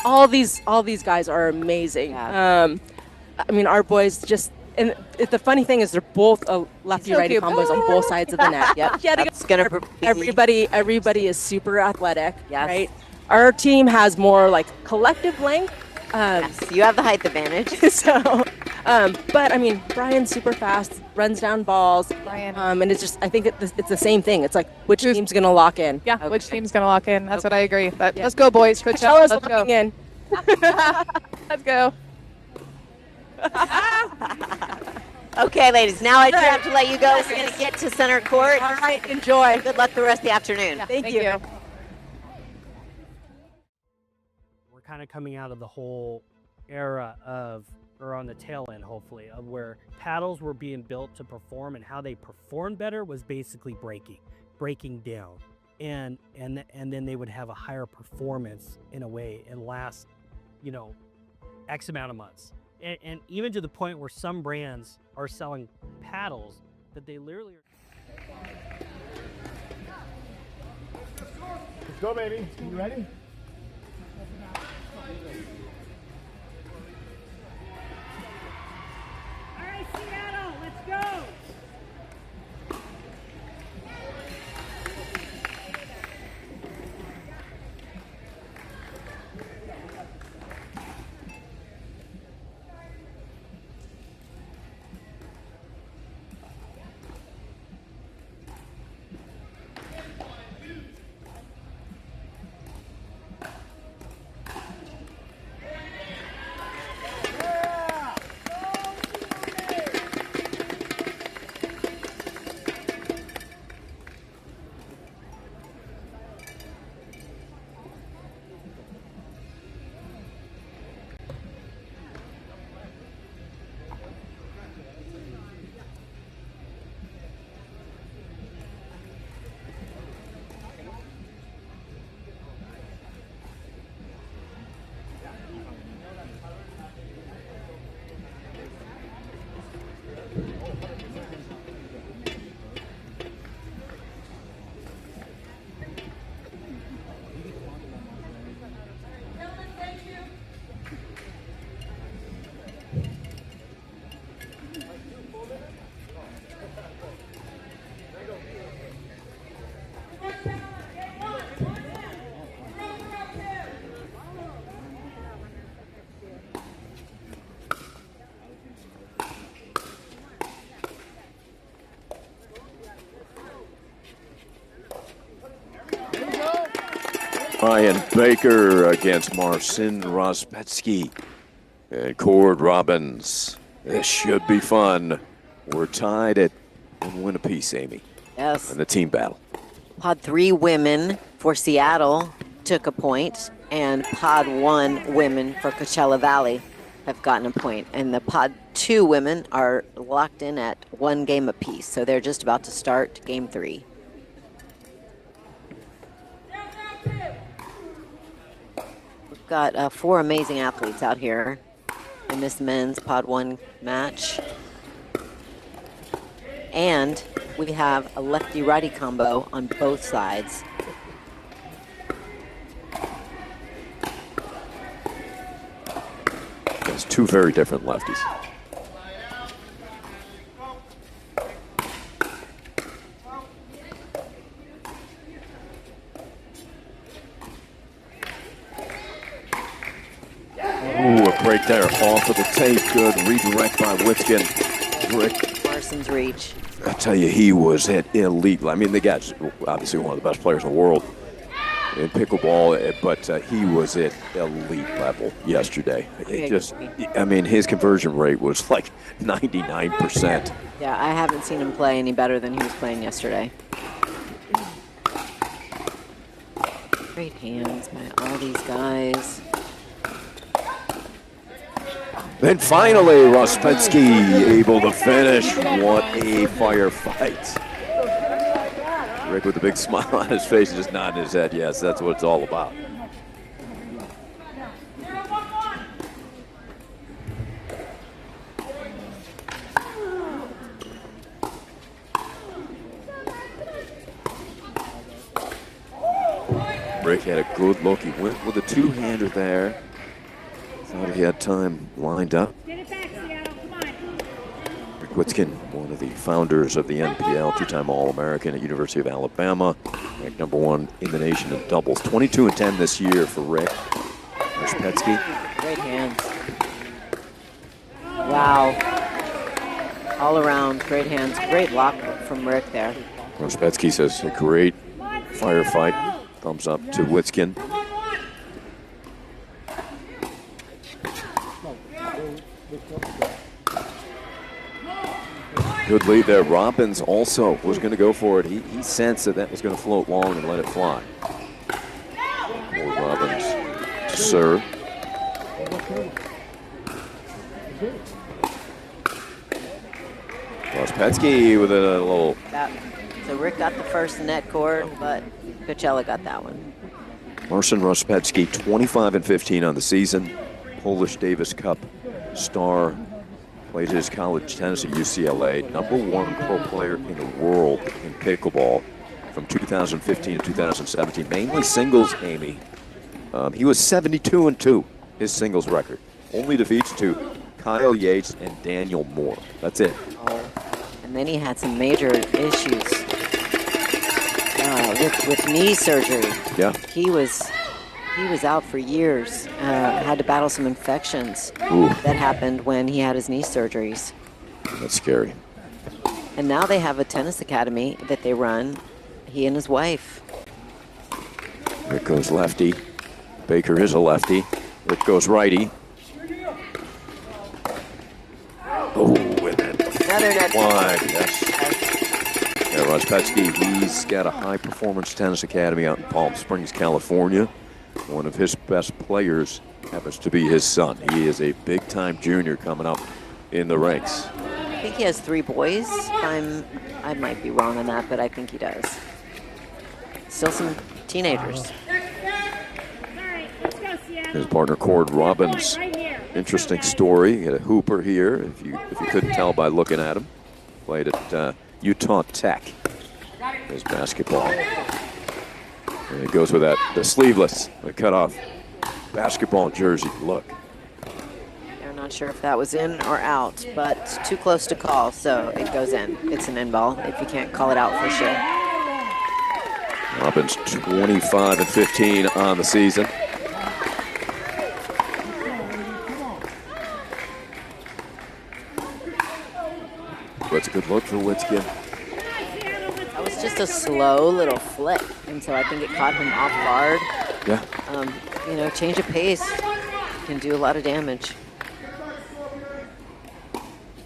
All these guys are amazing. Our boys just, and the funny thing is they're both lefty-righty combos on both sides of the net. Yep. That's gonna everybody is super athletic. Yes. Right. Our team has more collective length. Yes, you have the height advantage. But Brian's super fast, runs down balls. Brian. And it's just, I think it's the same thing. It's which team's gonna lock in? Yeah, okay. Which team's gonna lock in? That's what I agree. But let's go, boys. Coachella's let's locking in. Let's go. Okay, ladies. Now I do have to let you go. We're gonna get to center court. All right. Enjoy. Good luck the rest of the afternoon. Thank you. We're kind of coming out of the whole era or on the tail end, hopefully, of where paddles were being built to perform, and how they performed better was basically breaking down, and then they would have a higher performance in a way and last, X amount of months, and even to the point where some brands are selling paddles that they literally are. Let's go, baby. You ready? All right, Seattle, let's go. Ryan Baker against Marcin Rozpetsky and Cord Robbins. This should be fun. We're tied at 1 win apiece, Amy. Yes. In the team battle. Pod 3 women for Seattle took a point, and Pod 1 women for Coachella Valley have gotten a point. And the Pod 2 women are locked in at 1 game apiece, so they're just about to start game 3. We've got 4 amazing athletes out here in this men's Pod 1 match. And we have a lefty-righty combo on both sides. It's 2 very different lefties. Ooh, a break there off of the tape. Good redirect by Witskin. Rick Parsons reach. I tell you, he was at elite. I mean, the guy's obviously one of the best players in the world in pickleball, but he was at elite level yesterday. It just, I mean, his conversion rate was like 99%. Yeah, I haven't seen him play any better than he was playing yesterday. Great hands by all these guys. Then finally, Rozpetsky able to finish. What a firefight. Rick with a big smile on his face, just nodding his head. Yes, that's what it's all about. Rick had a good look. He went with a two-hander there. Thought he had time lined up. Rick Witskin, one of the founders of the NPL, two-time All-American at University of Alabama, ranked #1 in the nation in doubles. 22-10 this year for Rick. Rozpetsky. Great hands. Wow. All around, great hands. Great block from Rick there. Rozpetsky says a great firefight. Thumbs up to Witskin. Good lead there. Robbins also was going to go for it. He sensed that was going to float long and let it fly. Robbins to serve. Rozpetsky with a little. So Rick got the first net cord, but Coachella got that one. Marcin Rozpetsky, 25-15 on the season. Polish Davis Cup star. Played his college tennis at UCLA. #1 pro player in the world in pickleball from 2015 to 2017. Mainly singles, Amy. He was 72-2, his singles record. Only defeats to Kyle Yates and Daniel Moore. That's it. Oh, and then he had some major issues with knee surgery. Yeah. He was out for years. Had to battle some infections. Ooh. That happened when he had his knee surgeries. That's scary. And now they have a tennis academy that they run, he and his wife. Rick goes lefty. Baker is a lefty. Rick goes righty. Oh, and then another net wide, yes. Yeah, Rozpetsky, he's got a high-performance tennis academy out in Palm Springs, California. One of his best players happens to be his son. He is a big-time junior coming up in the ranks. I think he has 3 boys. I might be wrong on that, but I think he does. Still some teenagers. His partner Cord Robbins. Interesting story. He had a hooper here, if you couldn't tell by looking at him. Played at Utah Tech. His basketball. And it goes with that, the sleeveless, the cut-off basketball jersey look. I'm not sure if that was in or out, but too close to call, so it goes in. It's an in ball if you can't call it out for sure. Robbins 25-15 on the season. That's a good look for Witskin. That was just a slow little flick, and so I think it caught him off guard. Yeah. You know, change of pace can do a lot of damage.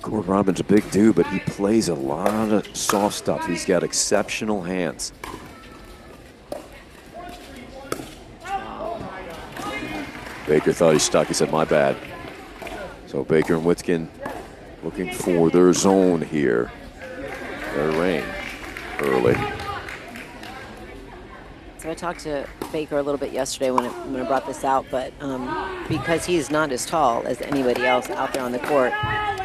Gord Robin's a big dude, but he plays a lot of soft stuff. He's got exceptional hands. Baker thought he stuck. He said, my bad. So Baker and Witkin looking for their zone here. Their range early. So I talked to Baker a little bit yesterday when I brought this out, but because he's not as tall as anybody else out there on the court,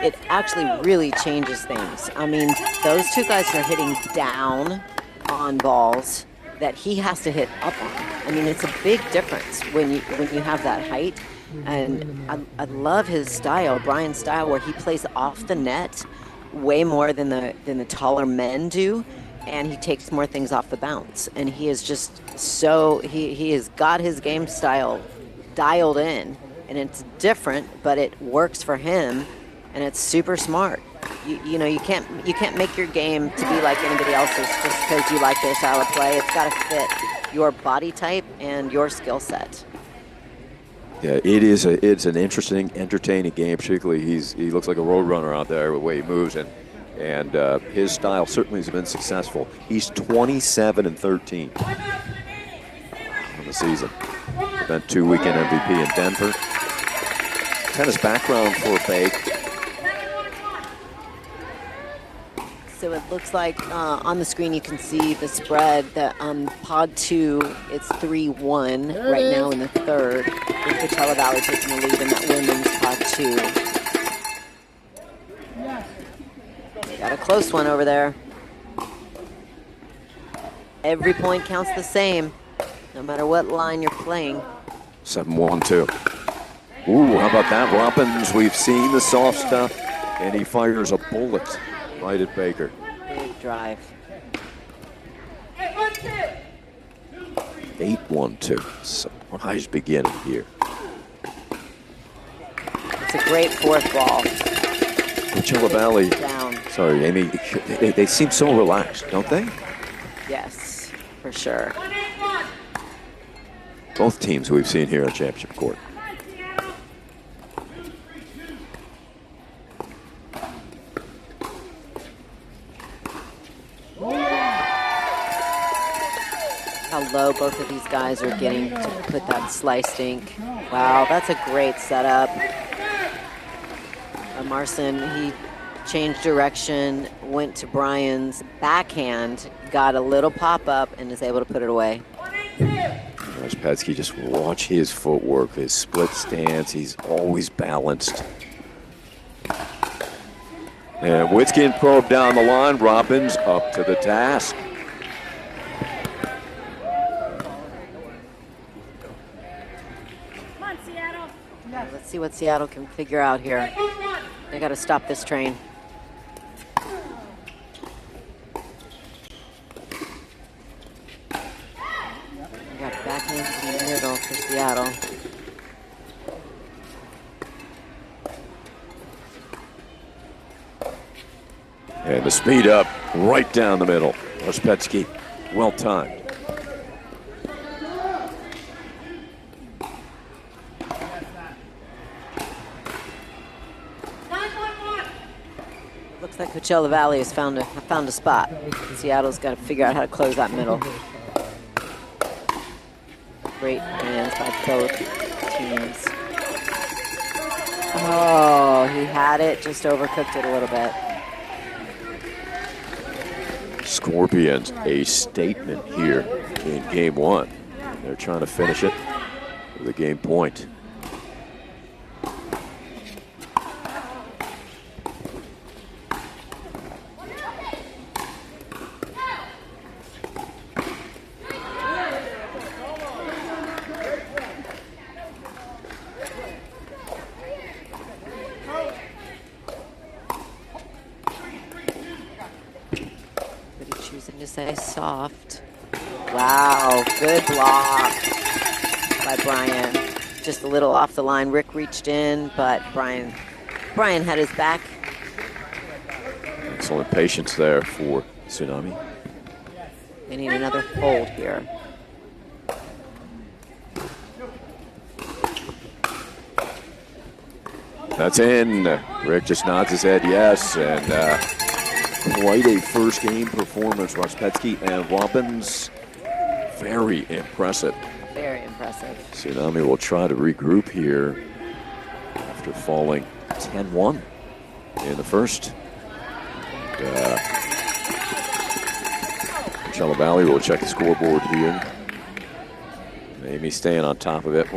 it actually really changes things. I mean, those two guys are hitting down on balls that he has to hit up on. I mean, it's a big difference when you have that height. And I love his style, Brian's style, where he plays off the net way more than the taller men do, and he takes more things off the bounce. And he is just so he has got his game style dialed in, and it's different, but it works for him, and it's super smart. You know, you can't make your game to be like anybody else's just because you like their style of play. It's got to fit your body type and your skill set. Yeah, it's an interesting, entertaining game. Particularly, he looks like a road runner out there with the way he moves, and his style certainly has been successful. He's 27-13 on the season. Event 2 weekend MVP in Denver. Tennis background for Bake. So it looks like on the screen you can see the spread that Pod 2, it's 3-1 right now in the third, with Coachella Valley taking the lead in that women's Pod 2. Got a close one over there. Every point counts the same, no matter what line you're playing. 7-1-2. Ooh, how about that? Robbins, we've seen the soft stuff, and he fires a bullet right at Baker. Big drive. 8-1-2. Surprise beginning here. It's a great fourth ball. Coachella Valley. Down. Sorry, Amy. They seem so relaxed, don't they? Yes, for sure. Both teams we've seen here on Championship Court. How low both of these guys are getting to put that slice dink. Wow, that's a great setup. Marcin, he changed direction, went to Brian's backhand, got a little pop-up, and is able to put it away. Petsky, just watch his footwork, his split stance. He's always balanced. And Witkin probed down the line. Robbins up to the task. Come on, Seattle. Let's see what Seattle can figure out here. They got to stop this train. We got backhand in the middle for Seattle. And the speed up right down the middle. Ospetsky, well timed. Looks like Coachella Valley has found a spot. Seattle's got to figure out how to close that middle. Great hands by both teams. Oh, he had it, just overcooked it a little bit. Scorpions, a statement here in game one. They're trying to finish it with a game point. Say soft. Wow, good block by Brian. Just a little off the line. Rick reached in, but Brian had his back. Excellent patience there for Tsunami. They need another hold here. That's in. Rick just nods his head yes, and quite a first game performance. Rospetsky and Robbins, very impressive. Very impressive. Tsunami will try to regroup here after falling 10-1 in the first. And, Coachella Valley will check the scoreboard here. Amy staying on top of it.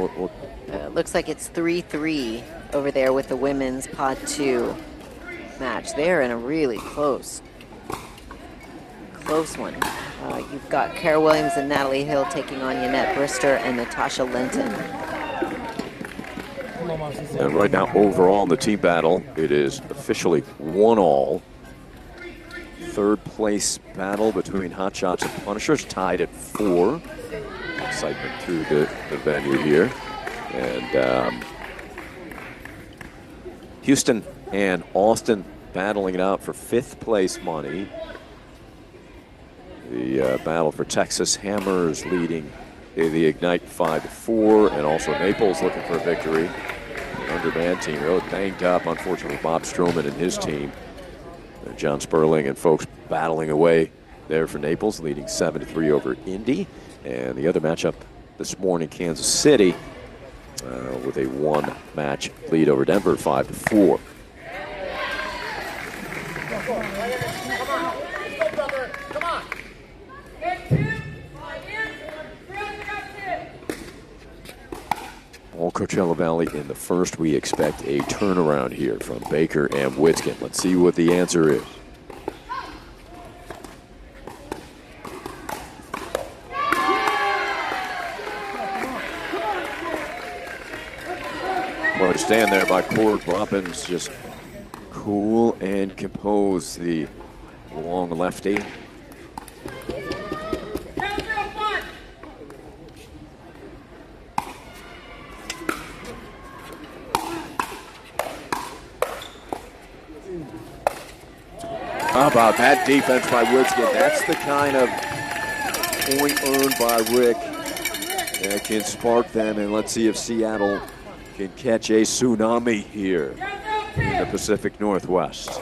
Looks like it's 3-3 over there with the women's Pod 2 match. They're in a really close one. You've got Kara Williams and Natalie Hill taking on Yannette Brister and Natasha Linton. And right now, overall in the team battle, it is officially 1-1. Third place battle between Hot Shots and Punishers, tied at 4. Excitement through the venue here. And Houston and Austin battling it out for 5th place money. The battle for Texas Hammers leading the Ignite 5-4, and also Naples looking for a victory. The undermanned team really banged up, unfortunately, Bob Stroman and his team. John Sperling and folks battling away there for Naples, leading 7-3 over Indy. And the other matchup this morning, Kansas City, with a 1-match lead over Denver, 5-4. All Coachella Valley in the first. We expect a turnaround here from Baker and Witskin. Let's see what the answer is. Well, to stand there by Cord Robbins, just cool and compose the long lefty. How about that defense by Woodskin? That's the kind of point earned by Rick that can spark them. And let's see if Seattle can catch a tsunami here in the Pacific Northwest.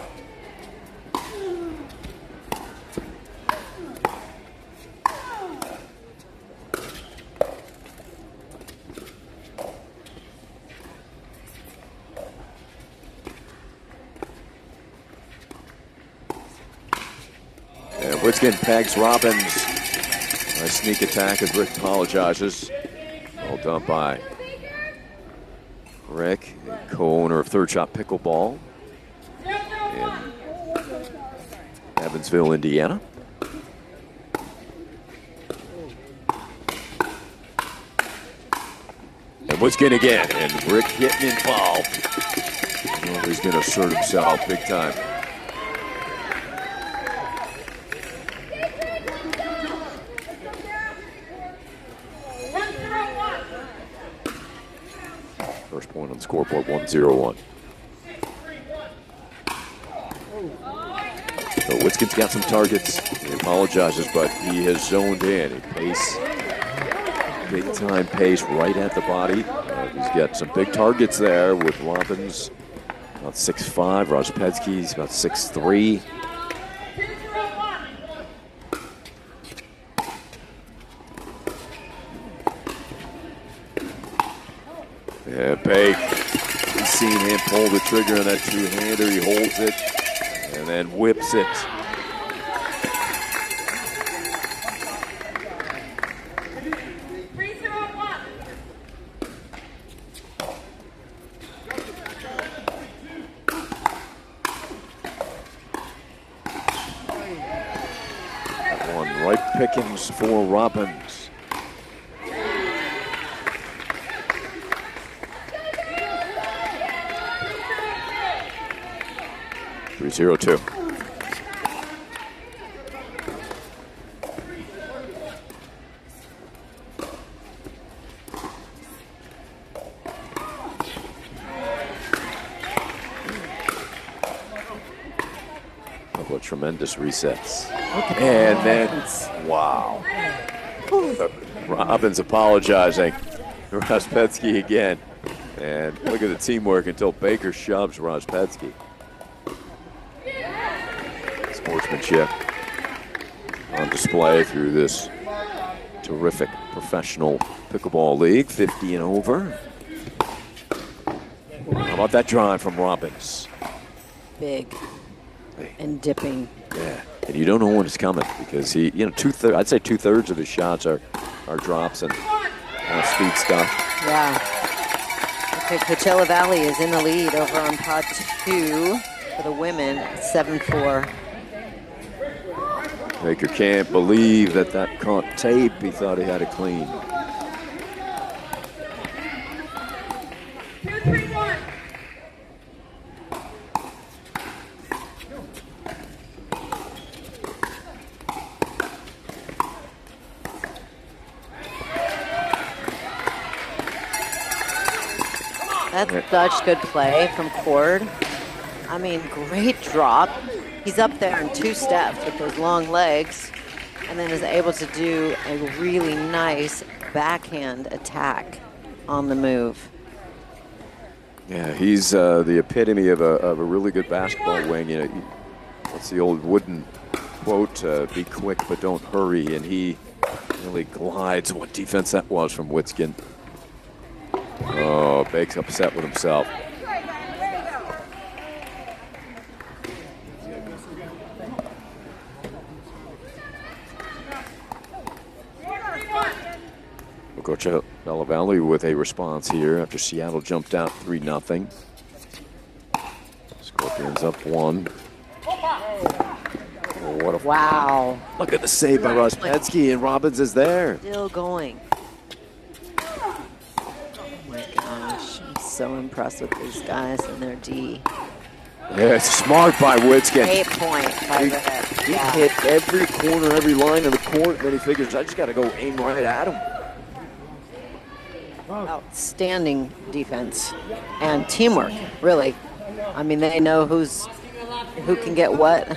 Witskin pegs Robbins. Nice sneak attack as Rick apologizes. Well done by Rick, co-owner of Third Shot Pickleball in Evansville, Indiana. And Witskin again, and Rick getting involved. Oh, he's going to assert himself big time. First point on the scoreboard, 1-0-1. So Witskin's got some targets. He apologizes, but he has zoned in. A pace, big time pace right at the body. He's got some big targets there with Robbins, about 6'5". Rospetsky's about 6'3". Yeah, Bake. He's seen him pull the trigger on that two-hander. He holds it and then whips it. That one right pickings for Robbins. 3-0-2. Couple of tremendous resets. And then, wow. Robbins apologizing. Rospetsky again. And look at the teamwork until Baker shoves Rozpetsky. Sportsmanship on display through this terrific professional pickleball league, 50 and over. How about that drive from Robbins? Big and dipping. Yeah, and you don't know when it's coming because he, you know, I'd say 2/3 of his shots are drops and speed stuff. Yeah. Okay, Coachella Valley is in the lead over on pod 2 for the women, 7-4. Baker can't believe that caught tape. He thought he had it clean. That's such good play from Cord. I mean, great drop. He's up there in 2 steps with those long legs and then is able to do a really nice backhand attack on the move. Yeah, he's the epitome of a really good basketball wing. You know, what's the old wooden quote? Be quick, but don't hurry. And he really glides. What defense that was from Witskin. Oh, Bake's upset with himself. Coachella Valley with a response here after Seattle jumped out 3-0. Scorpions up 1. Oh, what a wow. Look at the save by Rozpetsky, and Robbins is there. Still going. Oh my gosh, I'm so impressed with these guys and their D. Yeah, it's smart by Witskin. 8 point by Rick. He hit every corner, every line of the court, and then he figures, I just got to go aim right at him. Outstanding defense and teamwork, really. I mean, they know who can get what. I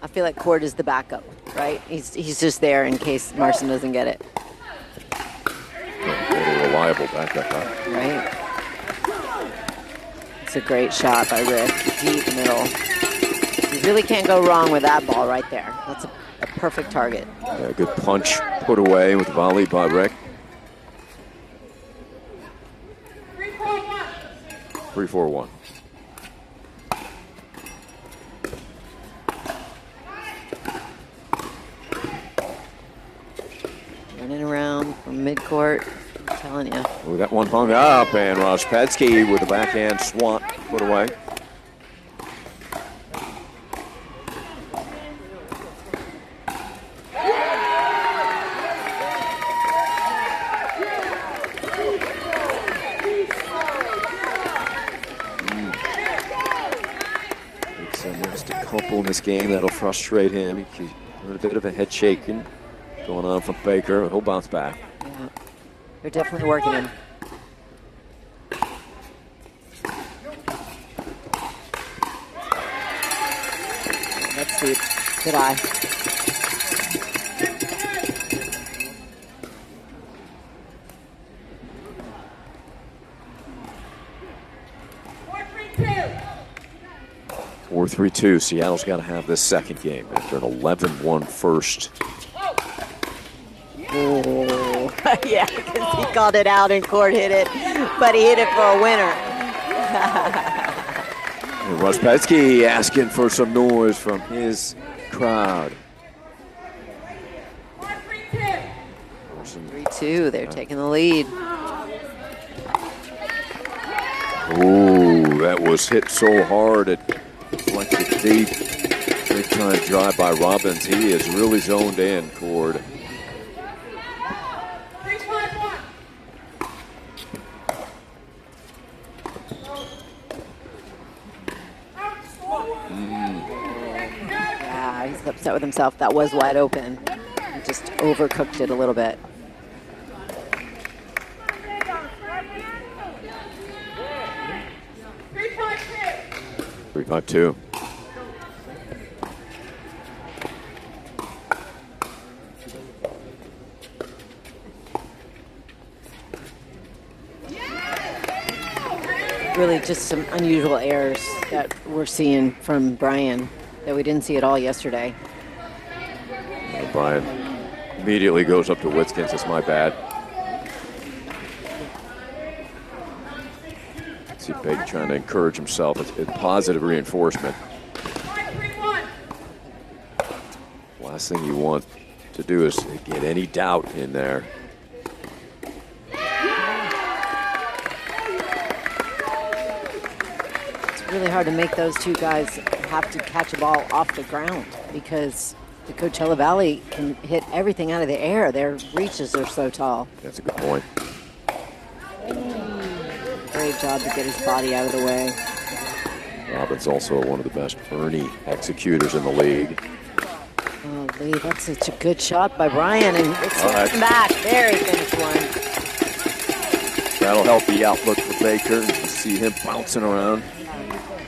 feel like Cord is the backup, right? He's just there in case Marson doesn't get it. A reliable backup, huh? Right. It's a great shot by Rick, deep middle. You really can't go wrong with that ball right there. That's a perfect target. Yeah, good punch put away with volley by Rick. 3-4-1. Running around from midcourt, I'm telling you. We got one hung up, and Rozpetsky with a backhand swat put away. In this game that'll frustrate him. He's a bit of a head shaking going on from Baker. He'll bounce back. Yeah. They're definitely working him. That's deep. Good eye. Or 3-2. Seattle's got to have this second game after an 11-1 first. Oh, yeah, because he called it out and Cord hit it, but he hit it for a winner. Rozpetsky asking for some noise from his crowd. 3-2, they're taking the lead. Oh, that was hit so hard it deflected deep. Big time drive by Robbins. He is really zoned in, Cord. Yeah, he's upset with himself. That was wide open. He just overcooked it a little bit. Three, 5-2. really just some unusual errors that we're seeing from Brian that we didn't see at all yesterday. Brian immediately goes up to Whitskins. It's my bad. See Big trying to encourage himself. It's positive reinforcement. Last thing you want to do is get any doubt in there. It's really hard to make those two guys have to catch a ball off the ground because the Coachella Valley can hit everything out of the air. Their reaches are so tall. That's a good point. Great job to get his body out of the way. Robin's also one of the best Ernie executors in the league. Oh, Lee, that's such a good shot by Brian, and it's back. There he finished one. That'll help the outlook for Baker. You see him bouncing around.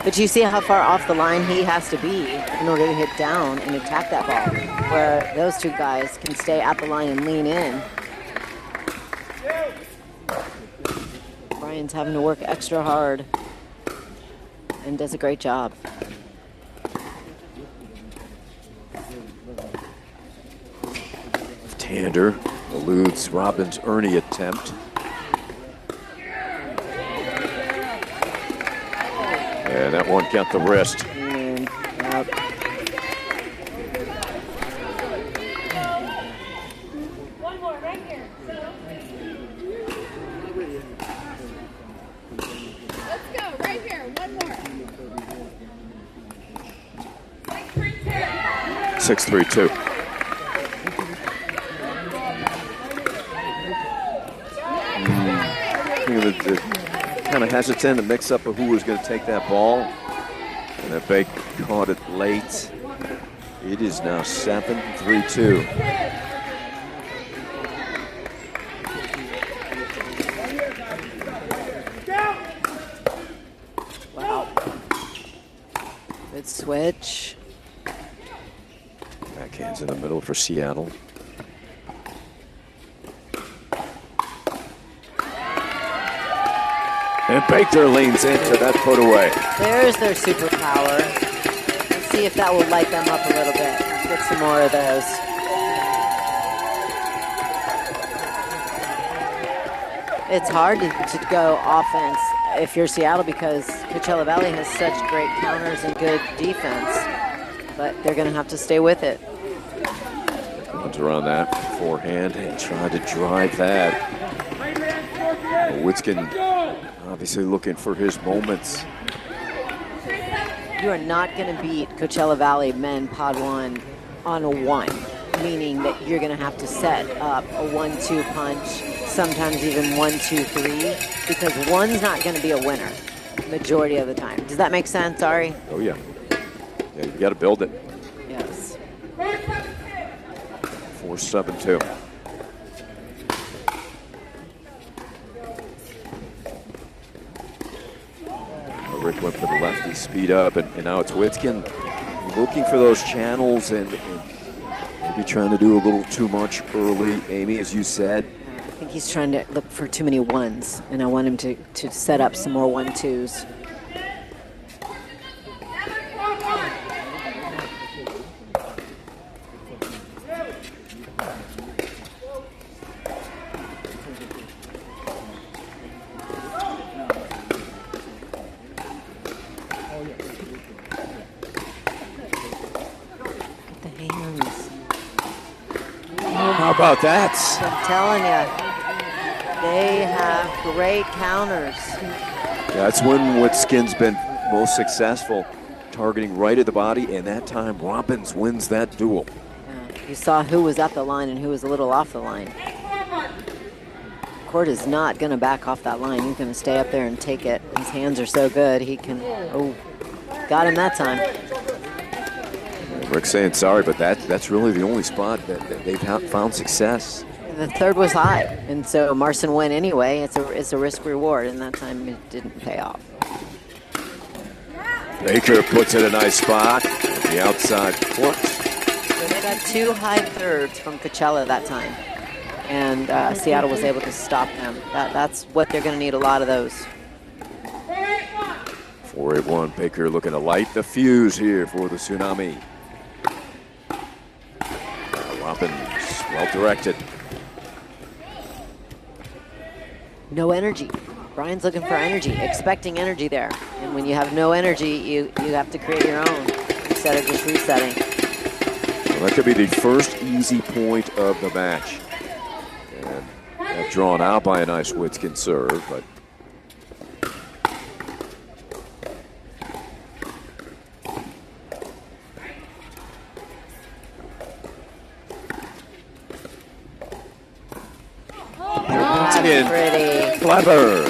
But you see how far off the line he has to be in order to hit down and attack that ball, where those two guys can stay at the line and lean in. Brian's having to work extra hard and does a great job. Tander eludes Robin's Ernie attempt. And that one got the wrist. Yep. One more right here. Let's go, right here. One more. 6-3-2. Kind of hesitant to mix up of who was going to take that ball. And that Bake caught it late. It is now 7-3-2. Wow. Good switch. Backhands in the middle for Seattle. And Baker leans into that put away. There's their superpower. Let's see if that will light them up a little bit. Let's get some more of those. It's hard to go offense if you're Seattle because Coachella Valley has such great counters and good defense. But they're going to have to stay with it. Comes around that forehand and tried to drive that. Whitskin obviously looking for his moments. You are not going to beat Coachella Valley men Pod 1 on a 1, meaning that you're going to have to set up a 1-2 punch, sometimes even 1-2-3, because 1's not going to be a winner majority of the time. Does that make sense, Ari? Oh, yeah. Yeah, you got to build it. Yes. 4-7-2. Rick went for the lefty, speed up, and now it's Whitskin looking for those channels and maybe trying to do a little too much early, Amy, as you said. I think he's trying to look for too many 1s, and I want him to set up some more 1-2s. How about that? I'm telling you, they have great counters. That's when Whitskin's been most successful, targeting right at the body, and that time Robbins wins that duel. You saw who was at the line and who was a little off the line. Court is not going to back off that line. He's going to stay up there and take it. His hands are so good, he can, oh, got him that time. Rick's saying sorry, but that's really the only spot that they've found success. The third was high, and so Marson went anyway. It's a risk reward, and that time it didn't pay off. Baker puts it in a nice spot, the outside court. So they got 2 high thirds from Coachella that time, and Seattle was able to stop them. That's what they're going to need, a lot of those. 4-8-1. Baker looking to light the fuse here for the Tsunami. Robbins, well directed. No energy. Brian's looking for energy, expecting energy there. And when you have no energy, you have to create your own instead of just resetting. Well, that could be the first easy point of the match. And that drawn out by a nice Witskin serve, but That's pretty. Clever.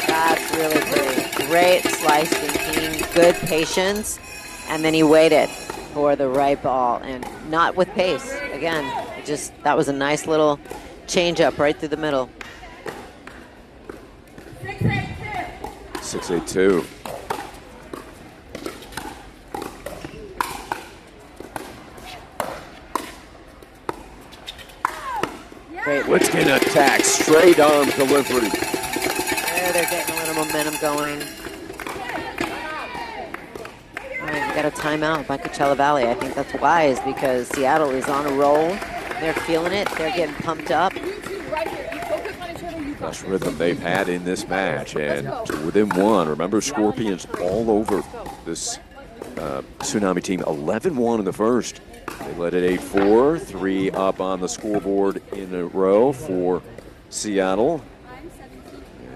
That's really pretty. Great slice thinking, good patience, and then he waited for the right ball and not with pace. Again, that was a nice little change up right through the middle. 6-8-2. Great. Witskin attack, straight arm delivery. There, they're getting a little momentum going. All right, we got a timeout by Coachella Valley. I think that's wise because Seattle is on a roll. They're feeling it. They're getting pumped up. Best rhythm they've had in this match, and within one. Remember, Scorpions all over this Tsunami team. 11-1 in the first. They led it 8-4, 3 up on the scoreboard in a row for Seattle.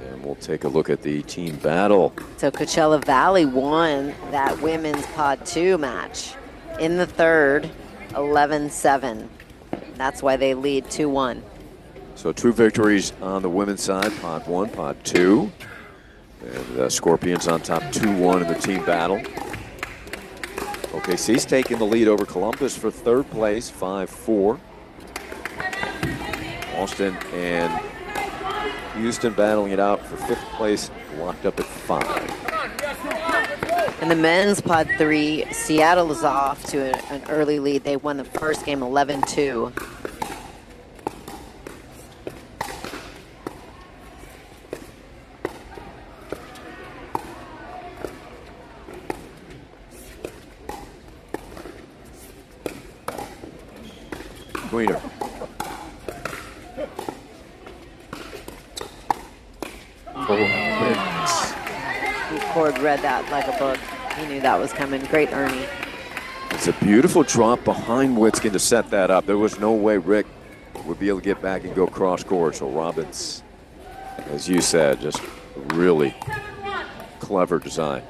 And we'll take a look at the team battle. So Coachella Valley won that women's Pod 2 match in the third, 11-7. That's why they lead 2-1. So 2 victories on the women's side, Pod 1, Pod 2. And the Scorpions on top 2-1 in the team battle. OKC's taking the lead over Columbus for third place, 5-4. Austin and Houston battling it out for fifth place, locked up at 5. In the men's Pod 3, Seattle is off to an early lead. They won the first game 11-2. Queener. Cord read that like a book. He knew that was coming. Great Ernie. It's a beautiful drop behind Witskin to set that up. There was no way Rick would be able to get back and go cross court. So Robbins, as you said, just really clever design.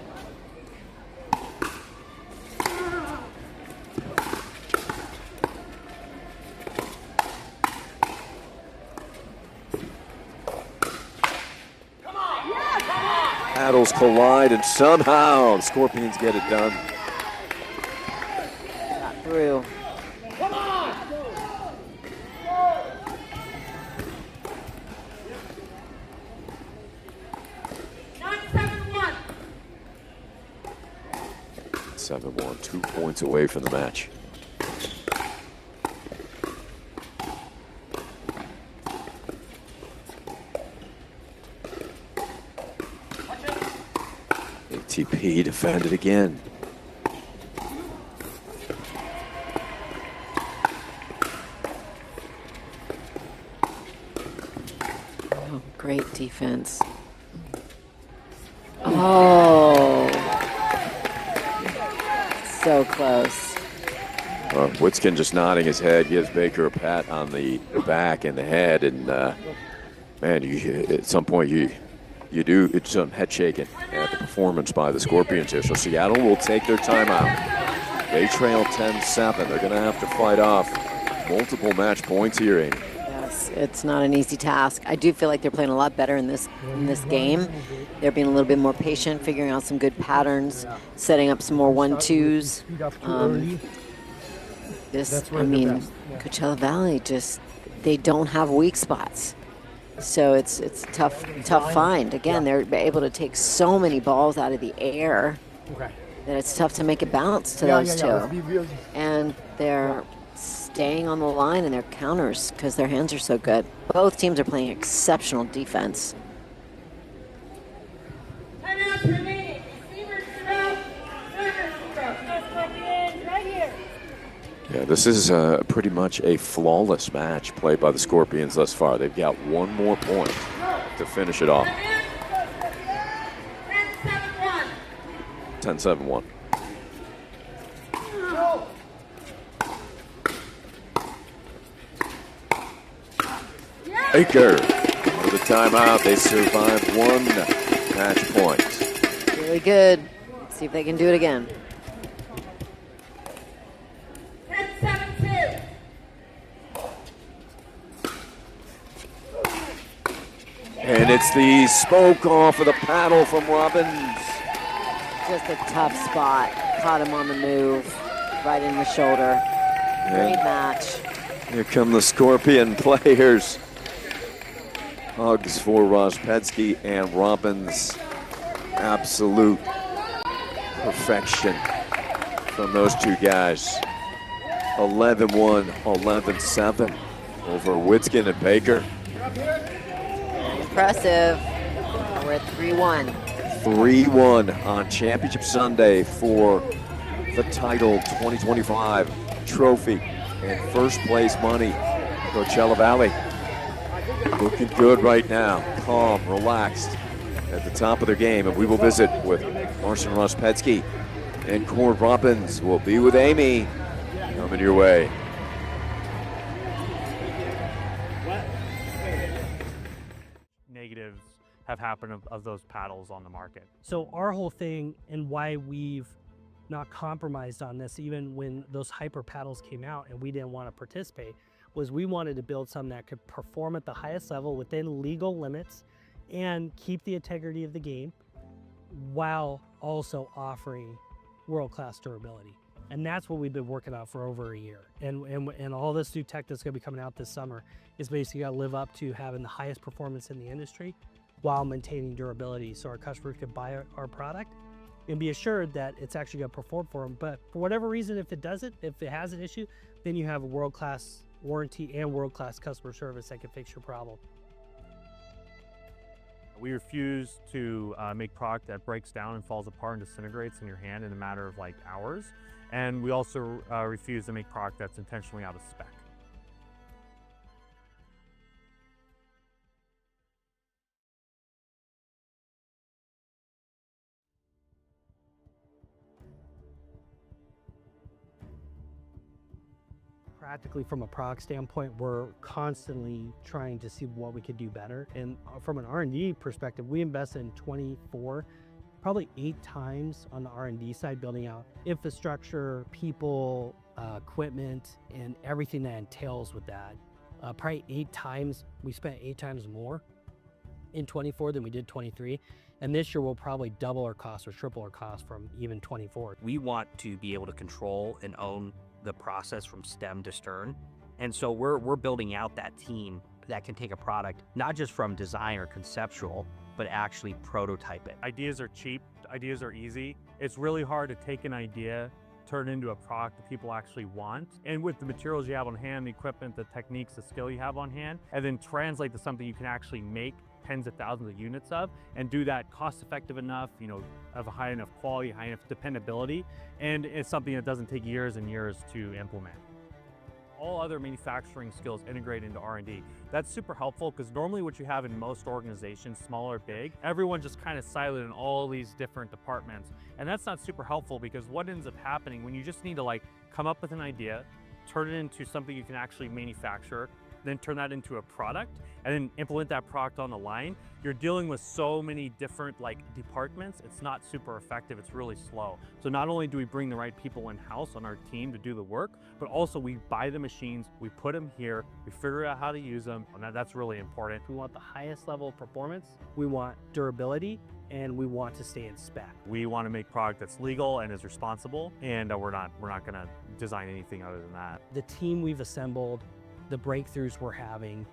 Paddles collide, and somehow the Scorpions get it done. Got through. Come on! 7-1, 2 points away from the match. ATP defended again. Oh, great defense. Oh, so close. Witskin just nodding his head, gives Baker a pat on the back and the head, and man, at some point you do, it's some head shaking at the performance by the Scorpions here. So Seattle will take their timeout. They trail 10-7. They're going to have to fight off multiple match points here, Amy. Yes, it's not an easy task. I do feel like they're playing a lot better in this game. They're being a little bit more patient, figuring out some good patterns, setting up some more 1-2s. Coachella Valley they don't have weak spots. So it's tough find. Again, they're able to take so many balls out of the air that it's tough to make it bounce to those two. And they're staying on the line in their counters because their hands are so good. Both teams are playing exceptional defense. Timeouts remaining. Receivers Yeah, this is pretty much a flawless match played by the Scorpions thus far. They've got one more point to finish it off. 10-7-1. Baker with a timeout. They survived one match point. Really good. Let's see if they can do it again. 10-7-2. And it's the spoke off of the paddle from Robbins. Just a tough spot. Caught him on the move, right in the shoulder. Great match. Here come the Scorpion players. Hugs for Rospetsky and Robbins. Absolute perfection from those two guys. 11-1, 11-7 over Witzkin and Baker. Impressive. We're at 3-1. 3-1 on Championship Sunday for the title 2025 trophy and first place money. Coachella Valley looking good right now, calm, relaxed at the top of their game. And we will visit with Marcin Rospetsky and Cord Robbins. We'll be with Amy coming your way. Negatives have happened of those paddles on the market. So our whole thing and why we've not compromised on this, even when those hyper paddles came out and we didn't want to participate, was we wanted to build something that could perform at the highest level within legal limits and keep the integrity of the game while also offering world-class durability. And that's what we've been working on for over a year. And all this new tech that's gonna be coming out this summer is basically gonna live up to having the highest performance in the industry while maintaining durability, so our customers can buy our product and be assured that it's actually gonna perform for them. But for whatever reason, if it doesn't, if it has an issue, then you have a world-class warranty and world-class customer service that can fix your problem. We refuse to make product that breaks down and falls apart and disintegrates in your hand in a matter of like hours. And we also refuse to make product that's intentionally out of spec. Practically from a product standpoint, we're constantly trying to see what we could do better. And from an R&D perspective, we invested in 24, probably 8 times on the R&D side, building out infrastructure, people, equipment, and everything that entails with that. Probably 8 times, we spent 8 times more in 24 than we did 23. And this year we'll probably double our cost or triple our cost from even 24. We want to be able to control and own the process from stem to stern. And so we're building out that team that can take a product, not just from design or conceptual, but actually prototype it. Ideas are cheap, ideas are easy. It's really hard to take an idea, turn it into a product that people actually want. And with the materials you have on hand, the equipment, the techniques, the skill you have on hand, and then translate to something you can actually make tens of thousands of units of, and do that cost effective enough, of a high enough quality, high enough dependability, and it's something that doesn't take years and years to implement. All other manufacturing skills integrate into R&D. That's super helpful because normally what you have in most organizations, small or big, everyone just kind of siloed in all these different departments. And that's not super helpful because what ends up happening when you just need to come up with an idea, turn it into something you can actually manufacture, then turn that into a product, and then implement that product on the line, you're dealing with so many different departments, it's not super effective, it's really slow. So not only do we bring the right people in-house on our team to do the work, but also we buy the machines, we put them here, we figure out how to use them, and that's really important. We want the highest level of performance, we want durability, and we want to stay in spec. We want to make product that's legal and is responsible, and we're not gonna design anything other than that. The team we've assembled, the breakthroughs we're having,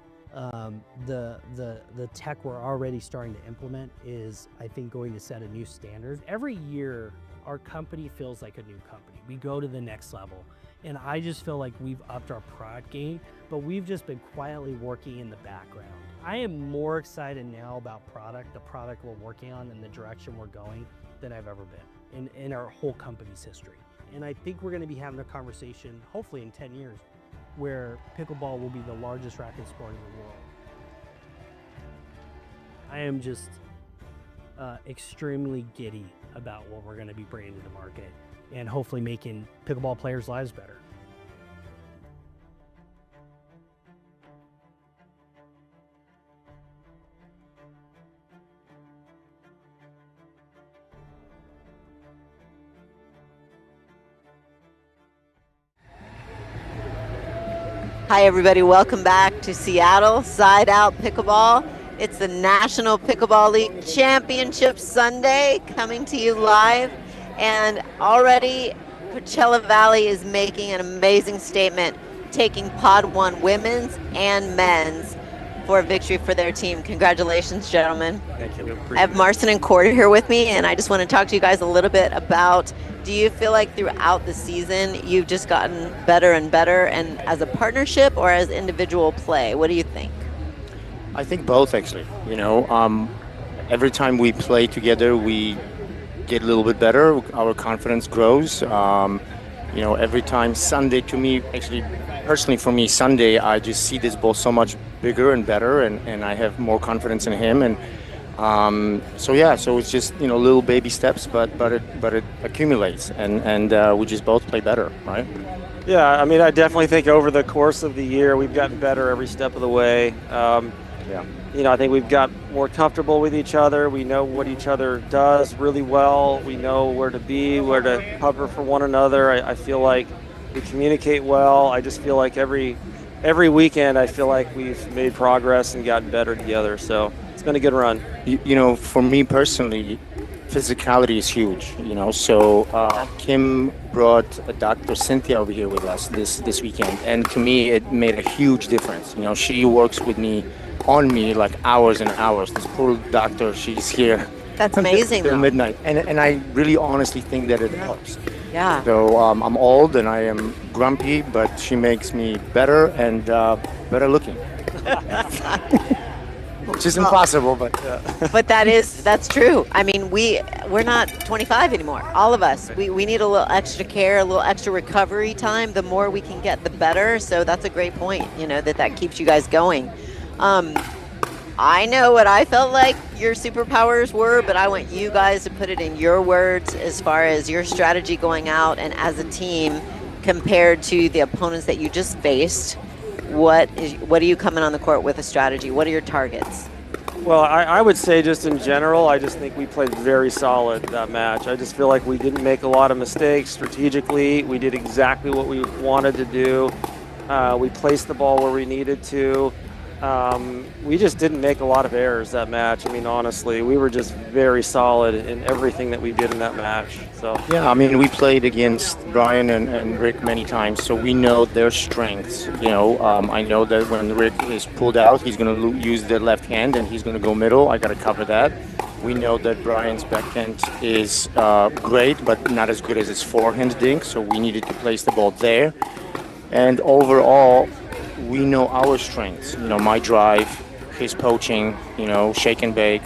the tech we're already starting to implement is, I think, going to set a new standard. Every year, our company feels like a new company. We go to the next level. And I just feel like we've upped our product game, but we've just been quietly working in the background. I am more excited now about the product we're working on and the direction we're going than I've ever been in our whole company's history. And I think we're going to be having a conversation, hopefully in 10 years, where pickleball will be the largest racket sport in the world. I am just extremely giddy about what we're going to be bringing to the market and hopefully making pickleball players' lives better. Hi everybody, welcome back to Seattle, Side Out Pickleball. It's the National Pickleball League Championship Sunday coming to you live. And already Coachella Valley is making an amazing statement, taking Pod 1 women's and men's for a victory for their team. Congratulations, gentlemen. Thank you. I have Marcin and Corey here with me, and I just want to talk to you guys a little bit about, do you feel like throughout the season you've just gotten better and better, and as a partnership or as individual play? What do you think? I think both, actually. You know, every time we play together, we get a little bit better. Our confidence grows. You know, every time Sunday, to me, actually, personally for me, Sunday, I just see this ball so much bigger and better, and I have more confidence in him. And so yeah, so it's just, you know, little baby steps, but it accumulates, and we just both play better, right? Yeah, I mean, I definitely think over the course of the year we've gotten better every step of the way. Yeah. You know, I think we've got more comfortable with each other. We know what each other does really well. We know where to be, where to cover for one another. I feel like we communicate well. I just feel like every weekend I feel like we've made progress and gotten better together. So it's been a good run. You know, for me personally, physicality is huge. You know, so Kim brought Dr. Cynthia over here with us this weekend, and to me it made a huge difference. You know, she works with me, on me, like hours and hours. This poor doctor, she's here. That's amazing, till though. midnight, and I really honestly think that it helps. Yeah. So I'm old and I am grumpy, but she makes me better and better looking. Which is impossible, but But that's true. I mean, we're not 25 anymore. All of us. We need a little extra care, a little extra recovery time. The more we can get, the better. So that's a great point, you know, that keeps you guys going. I know what I felt like your superpowers were, but I want you guys to put it in your words as far as your strategy going out and as a team compared to the opponents that you just faced. What are you coming on the court with a strategy? What are your targets? Well, I would say just in general, I just think we played very solid that match. I just feel like we didn't make a lot of mistakes strategically. We did exactly what we wanted to do. We placed the ball where we needed to. We just didn't make a lot of errors that match. I mean, honestly, we were just very solid in everything that we did in that match. So yeah, I mean, we played against Brian and Rick many times, so we know their strengths. You know, I know that when Rick is pulled out, he's going to use the left hand and he's going to go middle. I got to cover that. We know that Brian's backhand is great, but not as good as his forehand dink, so we needed to place the ball there. And overall, we know our strengths. You know, my drive, his poaching, you know, shake and bake.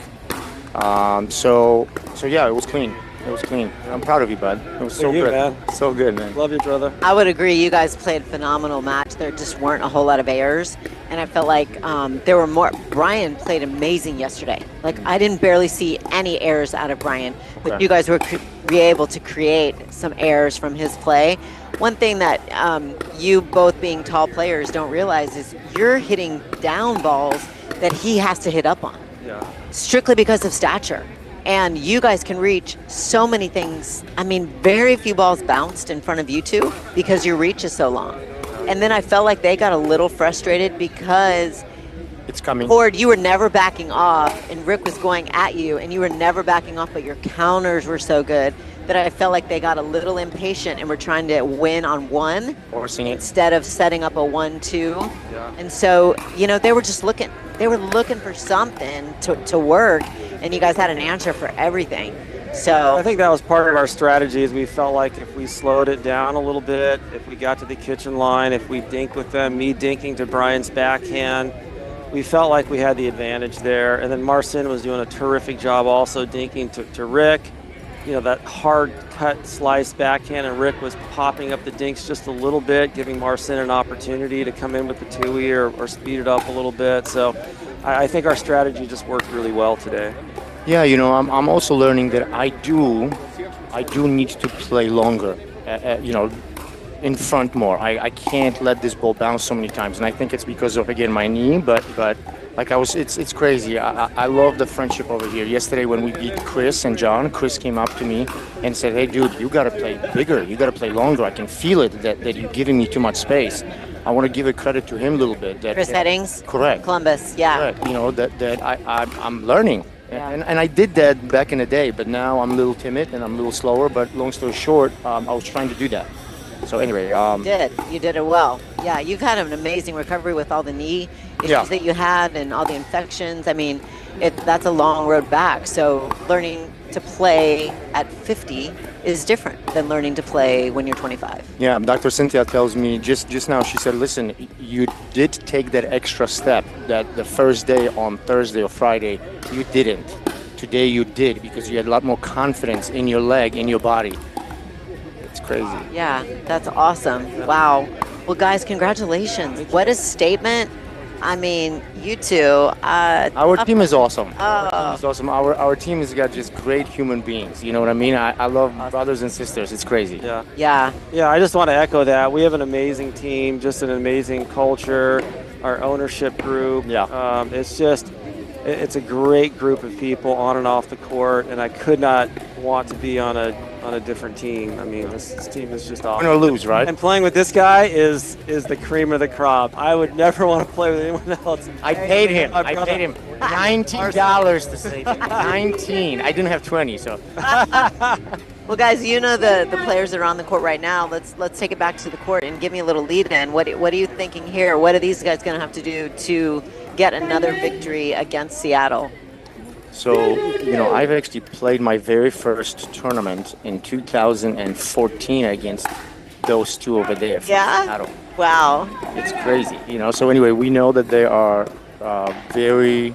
So yeah, it was clean. It was clean. I'm proud of you, bud. It was so good, man. So good, man. Love you, brother. I would agree. You guys played a phenomenal match. There just weren't a whole lot of errors, and I felt like there were more. Brian played amazing yesterday. Like, I didn't barely see any errors out of Brian, but Okay. you guys were able to create some errors from his play. One thing that you both being tall players don't realize is you're hitting down balls that he has to hit up on. Yeah. Strictly because of stature. And you guys can reach so many things. I mean, very few balls bounced in front of you two because your reach is so long. And then I felt like they got a little frustrated because it's coming. Ford, you were never backing off, and Rick was going at you, and you were never backing off, but your counters were so good that I felt like they got a little impatient and were trying to win on one Forcing it. instead of setting up a 1-2. Yeah. And so, you know, they were just looking. They were looking for something to work, and you guys had an answer for everything. So I think that was part of our strategy. Is we felt like if we slowed it down a little bit, if we got to the kitchen line, if we dinked with them, me dinking to Brian's backhand, we felt like we had the advantage there. And then Marcin was doing a terrific job also dinking to Rick. that hard cut slice backhand, and Rick was popping up the dinks just a little bit, giving Marcin an opportunity to come in with the two-way or speed it up a little bit. So I think our strategy just worked really well today. Yeah, I'm also learning that I do need to play longer, in front more. I can't let this ball bounce so many times, and I think it's because of, again, my knee, but like it's crazy. I love the friendship over here. Yesterday when we beat Chris and John, Chris came up to me and said, "Hey dude, you gotta play bigger, you gotta play longer. I can feel it that you're giving me too much space." I want to give a credit to him a little bit. Chris Headings? Correct. Columbus, yeah. Correct. That I'm learning. Yeah. And I did that back in the day, but now I'm a little timid and I'm a little slower, but long story short, I was trying to do that. So anyway. You did it well. Yeah, you've had an amazing recovery with all the knee issues that you had and all the infections. I mean, that's a long road back. So learning to play at 50 is different than learning to play when you're 25. Yeah, Dr. Cynthia tells me just now, she said, listen, you did take that extra step that the first day on Thursday or Friday, you didn't. Today you did, because you had a lot more confidence in your leg, in your body. It's crazy. Yeah, that's awesome. Wow. Well, guys, congratulations. What a statement. I mean, you two. Our team is awesome. Oh. Our team has got just great human beings. You know what I mean? I love brothers and sisters. It's crazy. Yeah. Yeah. Yeah, I just want to echo that. We have an amazing team, just an amazing culture, our ownership group. Yeah. It's a great group of people on and off the court, and I could not want to be on a different team. I mean, this team is just awesome. Win or lose, right? And playing with this guy is the cream of the crop. I would never want to play with anyone else. I paid him $19 to say that. 19. I didn't have 20, so. Well, guys, the players that are on the court right now. Let's take it back to the court and give me a little lead-in. What are you thinking here? What are these guys going to have to do to get another victory against Seattle? So, I've actually played my very first tournament in 2014 against those two over there. Yeah? Seattle. Wow. It's crazy, So anyway, we know that they are very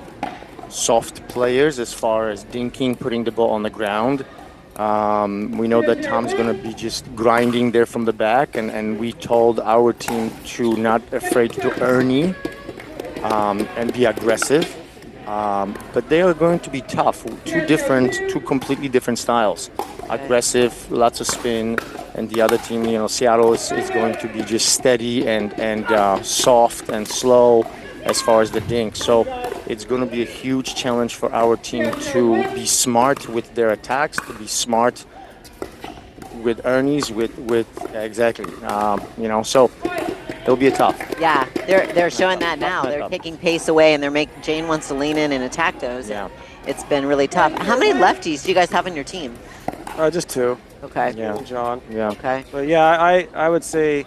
soft players as far as dinking, putting the ball on the ground. We know that Tom's going to be just grinding there from the back, and we told our team to not afraid to Ernie and be aggressive. But they are going to be tough. Two completely different styles. Aggressive, lots of spin, and the other team, Seattle is going to be just steady and soft and slow as far as the dink. So it's going to be a huge challenge for our team to be smart with their attacks, to be smart with Ernie's, exactly. So it'll be a tough. Yeah, they're showing that now. They're taking pace away, and Jane wants to lean in and attack those. Yeah. It's been really tough. How many lefties do you guys have on your team? Just two. Okay. Yeah. John. Yeah. Okay. But yeah, I would say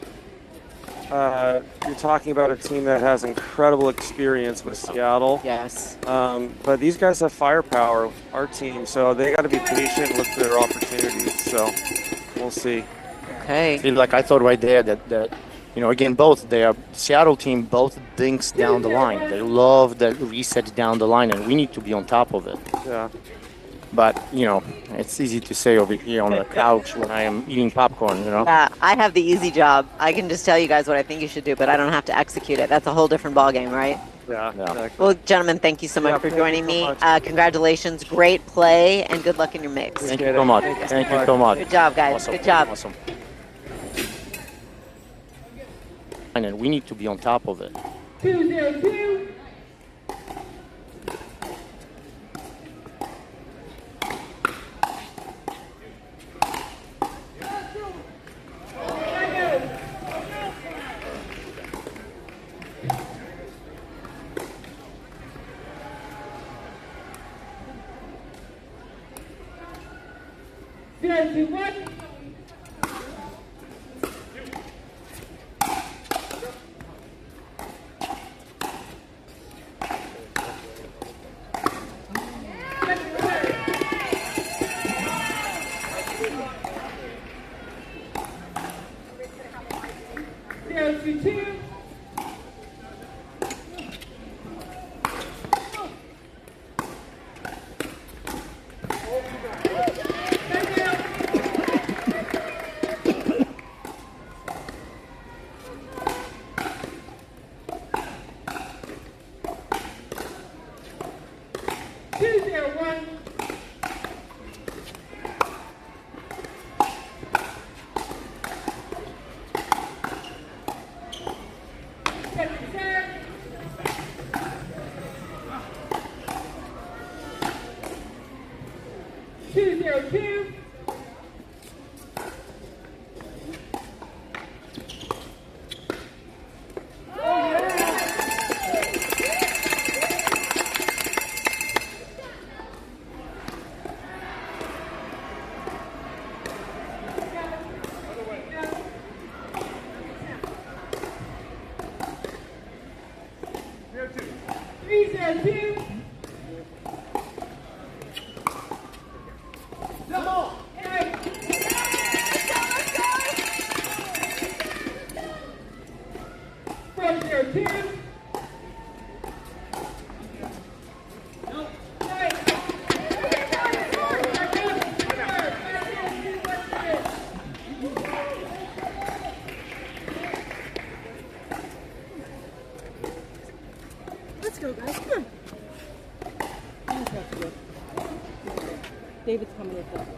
you're talking about a team that has incredible experience with Seattle. Yes. But these guys have firepower, our team, so they got to be patient and look for their opportunities. So we'll see. Okay. See, like I thought right there that again, Seattle team both dinks down the line. They love that reset down the line, and we need to be on top of it. Yeah. But, it's easy to say over here on the couch when I am eating popcorn, Yeah, I have the easy job. I can just tell you guys what I think you should do, but I don't have to execute it. That's a whole different ballgame, right? Yeah. Exactly. Well, gentlemen, thank you so much for joining me. Congratulations. Great play, and good luck in your mix. Thank you so much. Thank you so much. Good job, guys. Awesome. Good job. Awesome. And we need to be on top of it. 202.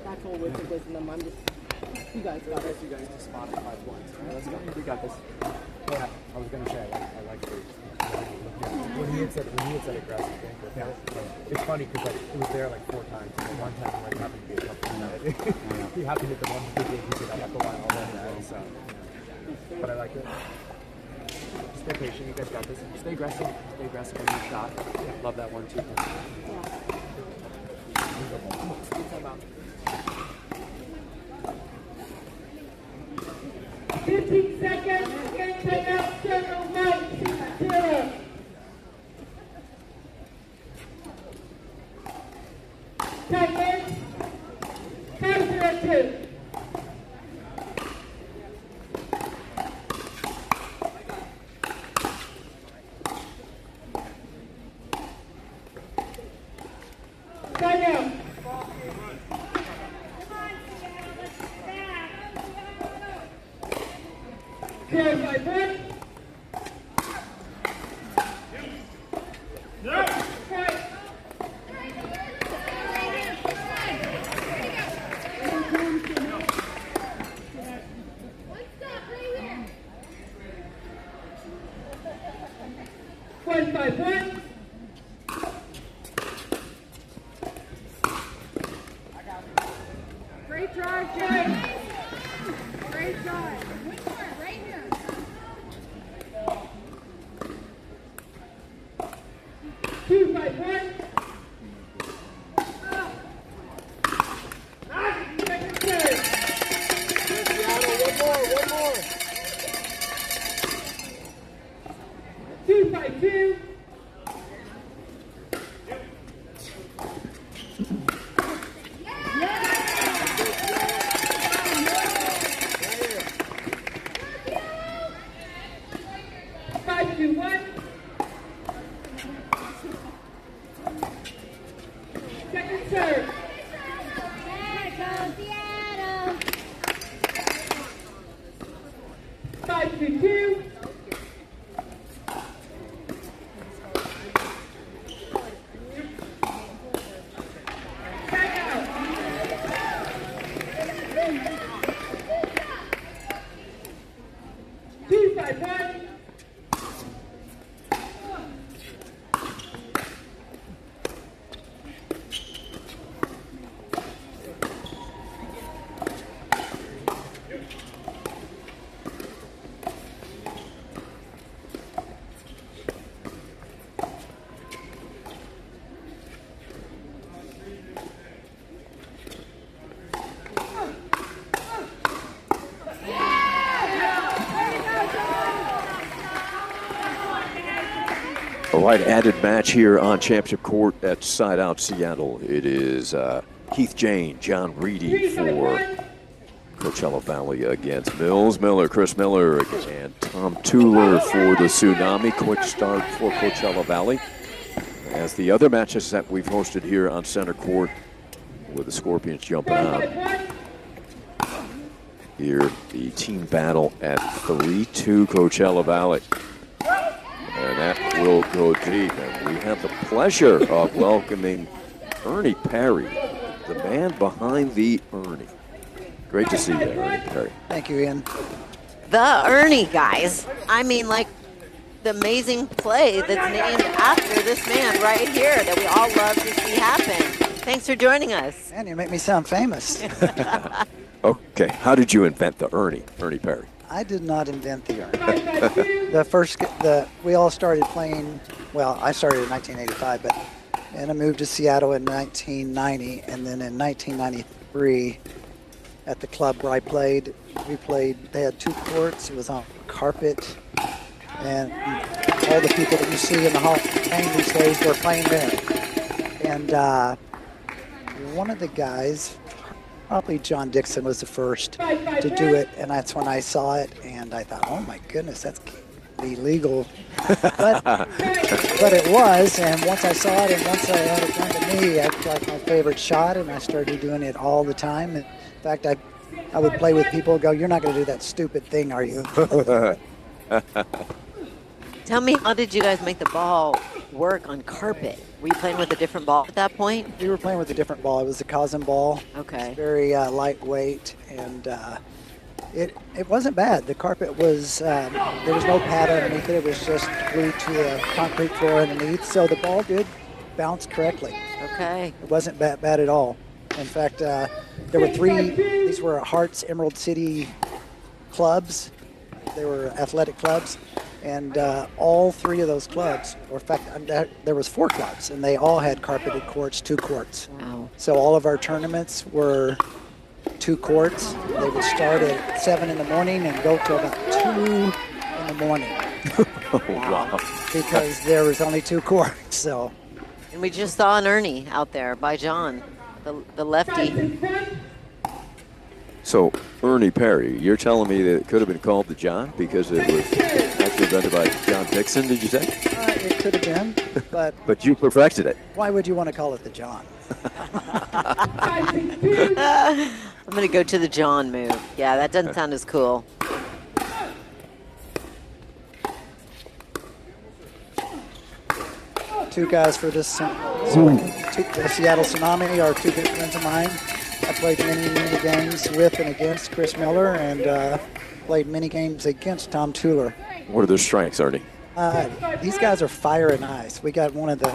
That's all with the wisdom. I'm just, you guys got it. You guys to spot 5 points. All right, let's go. We got this. Yeah, I was gonna say I like the when he had said aggressive anchor. Yeah. It's funny because like it was there like 4 times. And one time like happened to be a couple. He happened to hit the one big game. He did up the line all that. So, but I like it. Just stay patient. You guys got this. Stay aggressive. Stay aggressive when you shot. Yeah. Love that one too. Yeah. 15 seconds. Game timeout. General Mike. Taylor. Timeout. 5-0-2. Timeout. Clear by 1. One by 1. Great drive, Jay. Great drive. Right here. 2 by 1. Second serve. One more. 2 by 2. Second serve. 5-2. All right, added match here on Championship Court at Side Out Seattle. It is Heath Jane, John Reedy for Coachella Valley against Mills Miller, Chris Miller, and Tom Tuller for the Tsunami. Quick start for Coachella Valley. As the other matches that we've hosted here on center court with the Scorpions jumping out. Here, the team battle at 3-2 Coachella Valley. And that will go deep. And we have the pleasure of welcoming Ernie Perry, the man behind the Ernie. Great to see you, Ernie Perry. Thank you, Ian. The Ernie, guys. I mean, like, the amazing play that's named after this man right here that we all love to see happen. Thanks for joining us. Man, you make me sound famous. Okay, how did you invent the Ernie Perry? I did not invent the Ernie. We all started playing, well, I started in 1985, and I moved to Seattle in 1990, and then in 1993, at the club where I played, they had 2 courts, it was on carpet, and all the people that you see in the Hall of Fame these days were playing there. And one of the guys, probably John Dixon, was the first to do it, and that's when I saw it, and I thought, oh my goodness, that's illegal. but it was, and once I saw it, and once I had it done to me, it's like my favorite shot, and I started doing it all the time. In fact, I would play with people and go, you're not going to do that stupid thing, are you? Tell me, how did you guys make the ball work on carpet. Were you playing with a different ball at that point? We were playing with a different ball. It was a Cosm ball. Okay. It's very lightweight, and it wasn't bad. The carpet was, there was no pad underneath it. It was just glued to the concrete floor underneath, so the ball did bounce correctly. Okay. It wasn't bad at all. In fact, there were 3, these were Hearts Emerald City clubs. They were athletic clubs, and all 3 of those clubs, or in fact, there was 4 clubs, and they all had carpeted courts, 2 courts. Wow. So all of our tournaments were 2 courts. They would start at 7 in the morning and go to about 2 in the morning. Wow. Because there was only 2 courts, so. And we just saw an Ernie out there by John, the lefty. So, Ernie Perry, you're telling me that it could have been called the John because it was actually invented by John Dixon, did you say? It could have been, but. But you perfected it. Why would you want to call it the John? I'm going to go to the John move. Yeah, that doesn't sound as cool. Two guys for this the Seattle Tsunami are 2 good friends of mine. I played many games with and against Chris Miller, and played many games against Tom Tuller. What are their strengths, Ernie? These guys are fire and ice. We got one of the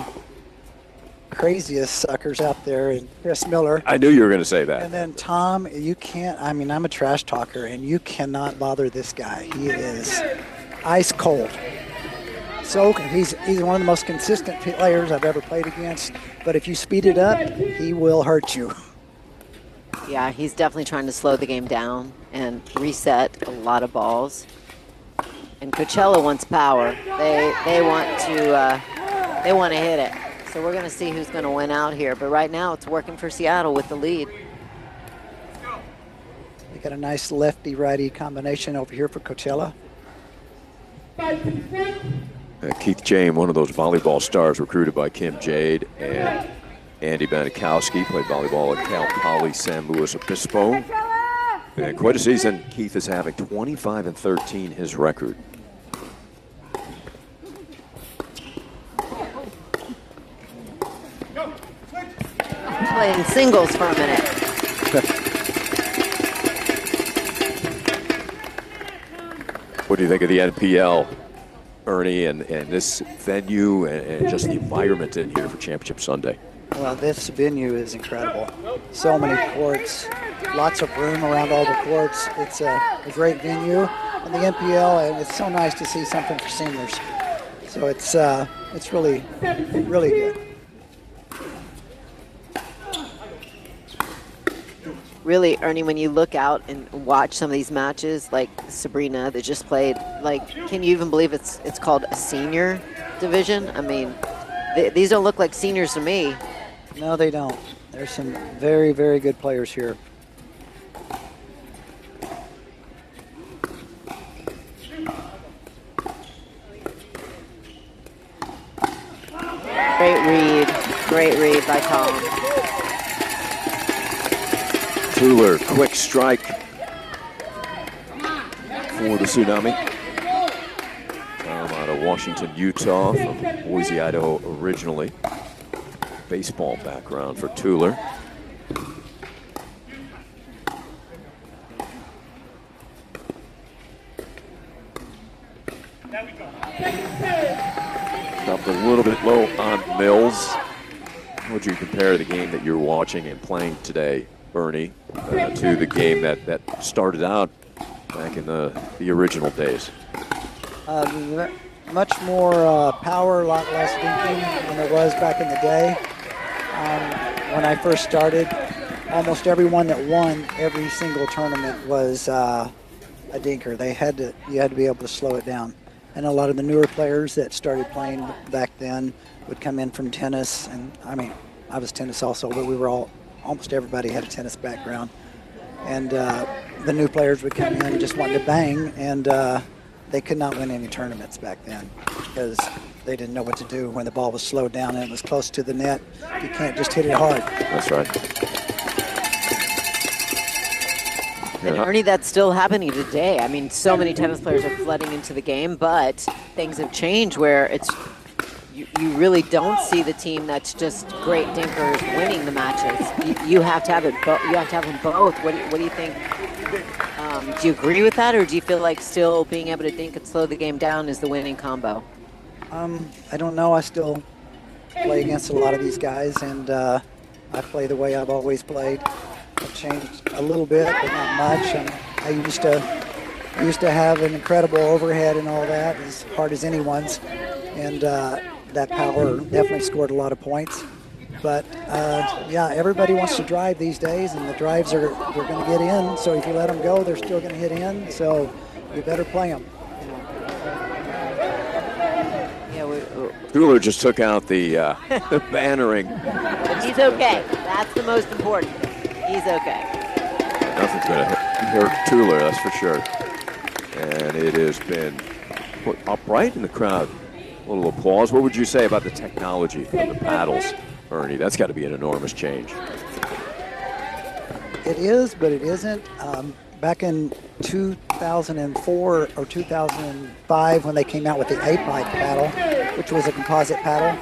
craziest suckers out there in Chris Miller. I knew you were going to say that. And then Tom, you can't, I mean, I'm a trash talker, and you cannot bother this guy. He is ice cold. So he's one of the most consistent players I've ever played against, but if you speed it up, he will hurt you. Yeah, he's definitely trying to slow the game down and reset a lot of balls. And Coachella wants power. They want to hit it. So we're going to see who's going to win out here. But right now, it's working for Seattle with the lead. We got a nice lefty-righty combination over here for Coachella. Keith James, one of those volleyball stars recruited by Kim Jade, and Andy Banikowski played volleyball at Cal Poly San Luis Obispo. And quite a season Keith is having, 25-13 his record. Playing singles for a minute. What do you think of the NPL, Ernie, and this venue and just the environment in here for Championship Sunday? Well, this venue is incredible. So many courts, lots of room around all the courts. It's a great venue. And the NPL, and it's so nice to see something for seniors. So it's really, really good. Really, Ernie, when you look out and watch some of these matches, like Sabrina that just played, like, can you even believe it's called a senior division? I mean, these don't look like seniors to me. No, they don't. There's some very, very good players here. Great read by Tom. Tuller, quick strike for the Tsunami. Tom out of Washington, Utah, from Boise, Idaho originally. Baseball background for Tuller. Dropped a little bit low on Mills. How would you compare the game that you're watching and playing today, Bernie, to the game that started out back in the original days? Much more power, a lot less dinking than there was back in the day. When I first started, almost everyone that won every single tournament was a dinker. You had to be able to slow it down. And a lot of the newer players that started playing back then would come in from tennis. And I mean, I was tennis also, but we were almost everybody had a tennis background. And the new players would come in just wanting to bang, and they could not win any tournaments back then because they didn't know what to do when the ball was slowed down and it was close to the net. You can't just hit it hard. That's right. And Ernie, that's still happening today. I mean, so many tennis players are flooding into the game, but things have changed where you really don't see the team that's just great dinkers winning the matches. You have to have it. You have to have them both. What do you think? Do you agree with that, or do you feel like still being able to dink and slow the game down is the winning combo? I don't know. I still play against a lot of these guys, and I play the way I've always played. I've changed a little bit, but not much. I used to have an incredible overhead and all that, as hard as anyone's, and that power definitely scored a lot of points. But yeah, everybody wants to drive these days, and the drives they're going to get in. So if you let them go, they're still going to hit in. So you better play them. Tuller just took out the bannering. But he's okay. That's the most important thing. He's okay. Nothing's going to hurt Tuller, that's for sure. And it has been put upright in the crowd. A little applause. What would you say about the technology of the paddles, Ernie? That's got to be an enormous change. It is, but it isn't. Back in 2004 or 2005, when they came out with the 8-pipe paddle, which was a composite paddle,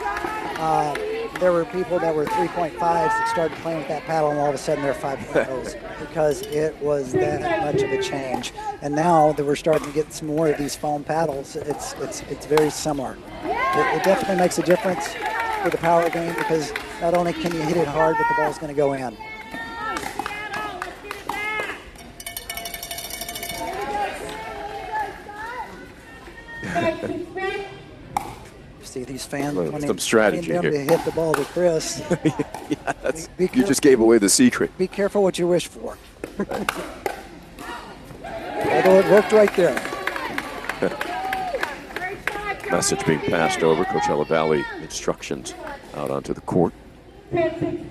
there were people that were 3.5s that started playing with that paddle, and all of a sudden they're 5.0s because it was that much of a change. And now that we're starting to get some more of these foam paddles, it's very similar. It definitely makes a difference for the power game, because not only can you hit it hard, but the ball's going to go in. See these fans when some strategy here. To hit the ball to Chris. Yeah, you just gave away the secret. Be careful what you wish for. Although it worked right there. Message being passed over. Coachella Valley instructions out onto the court. And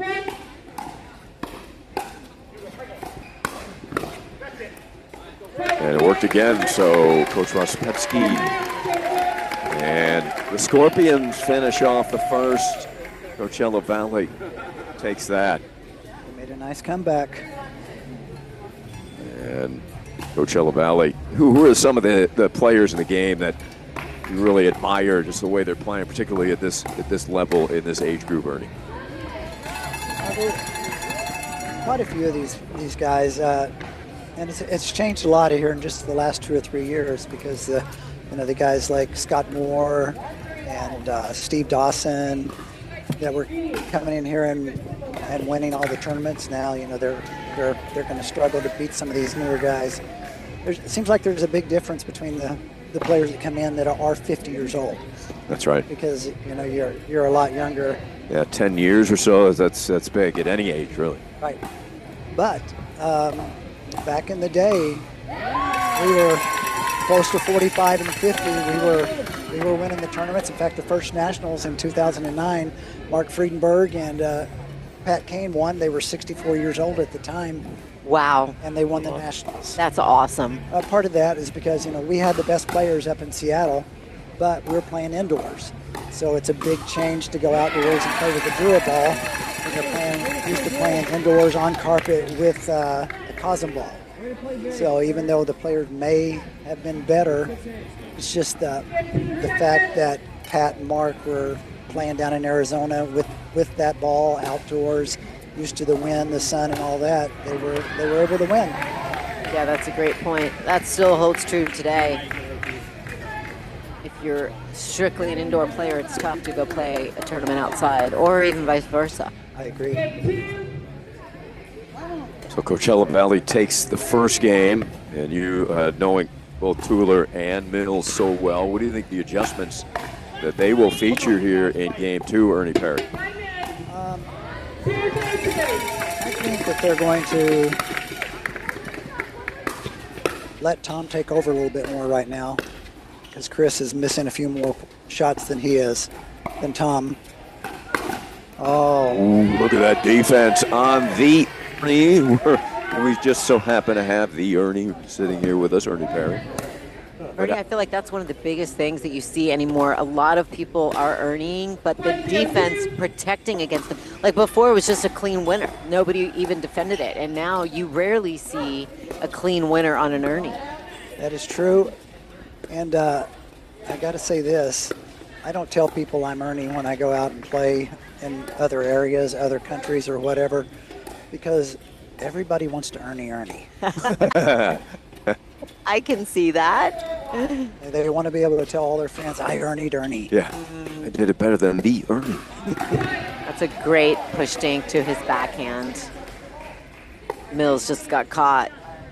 it worked again, so Coach Rospetsky. And the Scorpions finish off the first. Coachella Valley takes that. They made a nice comeback. And Coachella Valley, who are some of the players in the game that you really admire, just the way they're playing, particularly at this level, in this age group, Ernie? Quite a few of these guys, and it's changed a lot here in just the last 2 or 3 years, because the guys like Scott Moore and Steve Dawson that were coming in here and winning all the tournaments now, they're going to struggle to beat some of these newer guys. It seems like there's a big difference between the players that come in that are 50 years old. That's right. Because you're a lot younger. Yeah, 10 years or so, that's big at any age, really. Right. But back in the day, we were close to 45 and 50. We were winning the tournaments. In fact, the first nationals in 2009, Mark Friedenberg and Pat Kane won. They were 64 years old at the time. Wow. And they won the nationals. That's awesome. Part of that is because, we had the best players up in Seattle, but we were playing indoors. So it's a big change to go outdoors and play with a Duraball. When you're used to playing indoors on carpet with a Cosm ball. So even though the players may have been better, it's just the fact that Pat and Mark were playing down in Arizona with that ball outdoors, used to the wind, the sun, and all that, they were able to win. Yeah, that's a great point. That still holds true today. If you're strictly an indoor player, it's tough to go play a tournament outside, or even vice versa. I agree. So Coachella Valley takes the first game, and you, knowing both Tuller and Mills so well, what do you think the adjustments that they will feature here in Game 2, Ernie Perry? I think that they're going to let Tom take over a little bit more right now, because Chris is missing a few more shots than Tom. Oh. Ooh, look at that defense on the Ernie. We just so happen to have the Ernie sitting here with us, Ernie Perry. Ernie, I feel like that's one of the biggest things that you see anymore. A lot of people are earning, but the defense protecting against them. Like before, it was just a clean winner. Nobody even defended it. And now you rarely see a clean winner on an Ernie. That is true. And I got to say this. I don't tell people I'm Ernie when I go out and play in other areas, other countries or whatever, because everybody wants to Ernie. I can see that. They want to be able to tell all their fans, I Ernie'd Ernie. Yeah, I did it better than the Ernie. That's a great push dink to his backhand. Mills just got caught.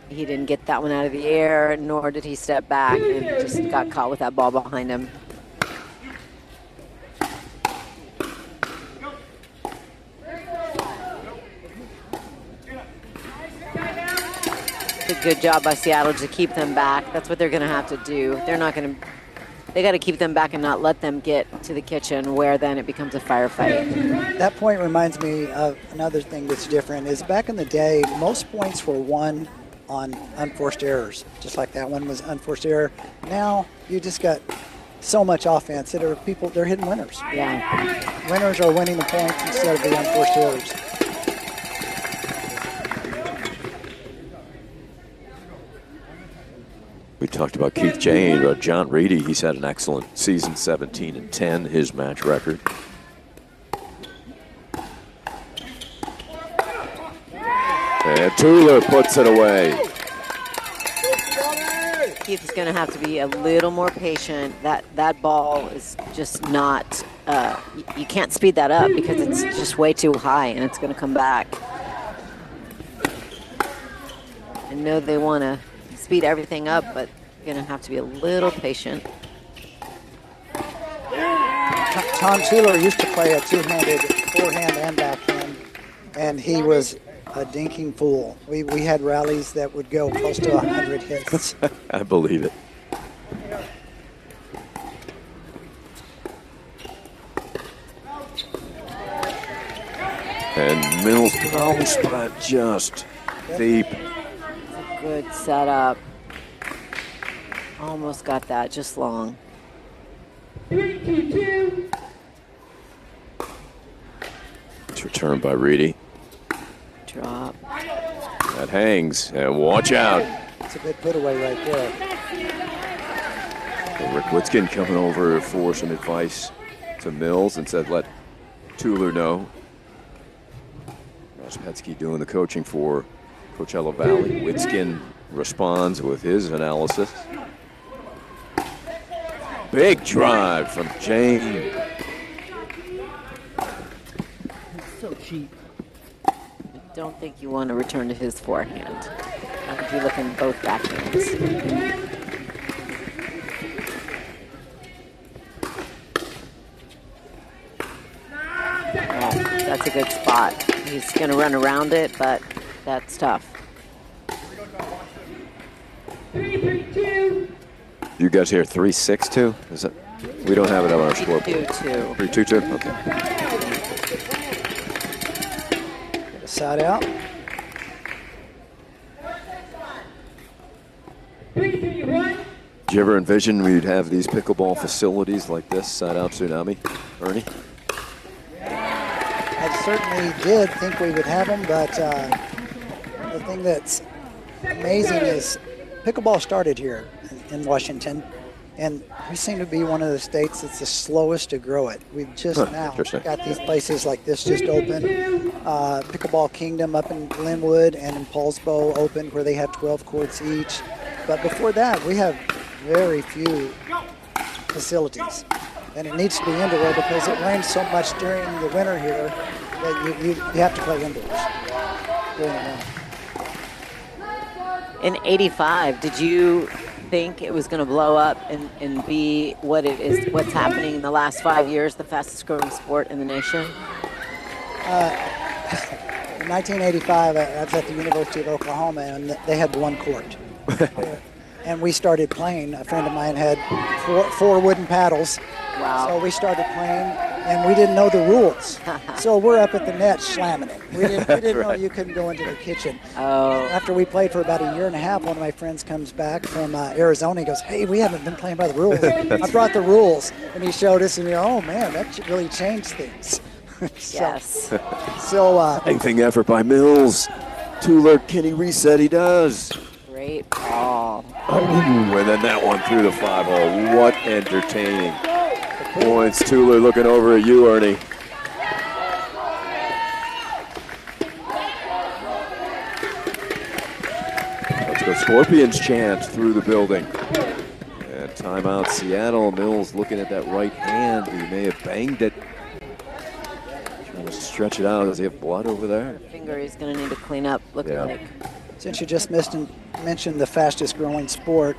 He didn't get that one out of the air, nor did he step back, and just got caught with that ball behind him. It's a good job by Seattle to keep them back. That's what they're going to have to do. They're not going to. They got to keep them back and not let them get to the kitchen, where then it becomes a firefight. That point reminds me of another thing that's different. Is back in the day, most points were won on unforced errors, just like that one was unforced error. Now you just got so much offense that they're hitting winners. Yeah, winners are winning the points instead of the unforced errors. We talked about Keith Jane, John Reedy. He's had an excellent season, 17-10, his match record. And Tula puts it away. Keith is going to have to be a little more patient. That ball is just not. You can't speed that up because it's just way too high, and it's going to come back. I know they want to speed everything up, but you're going to have to be a little patient. Tom Tuller used to play a two-handed forehand and backhand, and he was a dinking fool. We had rallies that would go close to 100 hits. I believe it. And Mills throws, but just deep. Good setup. Almost got that, just long. 3-2-2. It's returned by Reedy. Drop. That hangs, and watch out. It's a good put away right there. Rick Witzkin coming over for some advice to Mills and said, let Tuller know. Rospetsky doing the coaching for Coachella Valley. Witzkin responds with his analysis. Big drive from Jane. So cheap. I don't think you want to return to his forehand. I think you look in both backhands. That's a good spot. He's going to run around it, but that's tough. 3-3-2. You guys here 3-6-2? Is it? We don't have it on our scoreboard. 3-2-2. 3-2-2? Okay. Get a side out. 3-3-1. Did you ever envision we'd have these pickleball facilities like this, side out Tsunami? Ernie? I certainly did think we would have them, but the thing that's amazing is pickleball started here in Washington, and we seem to be one of the states that's the slowest to grow it. We've just now got these places like this just open. Pickleball Kingdom up in Glenwood and in Paulsbo opened where they have 12 courts each. But before that, we have very few facilities. And it needs to be indoor because it rains so much during the winter here that you have to play indoors during the winter. In '85, did you think it was going to blow up and be what it is, what's happening in the last 5 years, the fastest growing sport in the nation? In 1985, I was at the University of Oklahoma, and they had one court. And we started playing. A friend of mine had four wooden paddles. Wow. So we started playing, and we didn't know the rules. So we're up at the net slamming it. We didn't know you couldn't go into the kitchen. Oh. After we played for about a year and a half, one of my friends comes back from Arizona. He goes, hey, we haven't been playing by the rules. I brought the rules. And he showed us, and we go, oh, man, that really changed things. Yes. So, Anything effort by Mills. Tuller, can he reset? He does. Great ball. Oh, and then that one through the 5-hole. What entertaining. the points. Tuller looking over at you, Ernie. Let's go Scorpions chant through the building. And timeout Seattle. Mills looking at that right hand. He may have banged it. Trying to stretch it out. Does he have blood over there? Finger he's going to need to clean up, looking like. Since you just mentioned the fastest growing sport,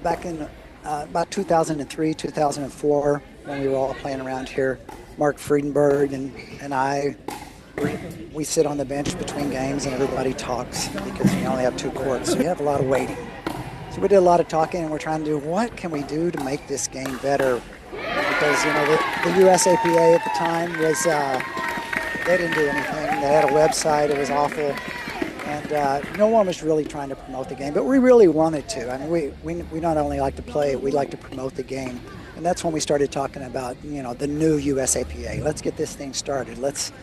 back in about 2003, 2004, when we were all playing around here, Mark Friedenberg and I, we sit on the bench between games and everybody talks because we only have 2 courts, so you have a lot of waiting. So we did a lot of talking, and we're trying to do what can we do to make this game better, because the USAPA at the time was they didn't do anything. They had a website. It was awful. And no one was really trying to promote the game, but we really wanted to. I mean, we not only like to play it, we like to promote the game. And that's when we started talking about, the new USAPA. Let's get this thing started. Let's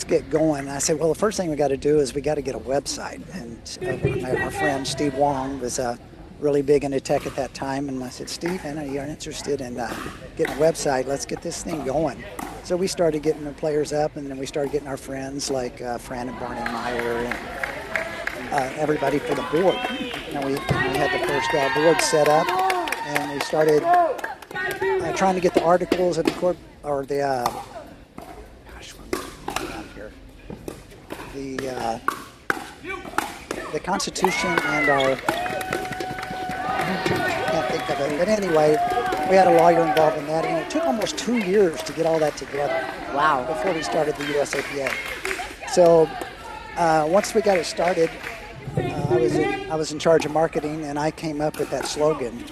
get going. And I said, well, the first thing we got to do is we got to get a website. And our friend Steve Wong was really big into tech at that time. And I said, Steve, I know you're interested in getting a website. Let's get this thing going. So we started getting the players up, and then we started getting our friends like Fran and Barney Meyer and everybody for the board. We had the first board set up, and we started trying to get the articles of the court, or the the Constitution and our, I can't think of it, but anyway, we had a lawyer involved in that, and it took almost 2 years to get all that together. Wow. Before we started the USAPA. So once we got it started, I was in charge of marketing, and I came up with that slogan,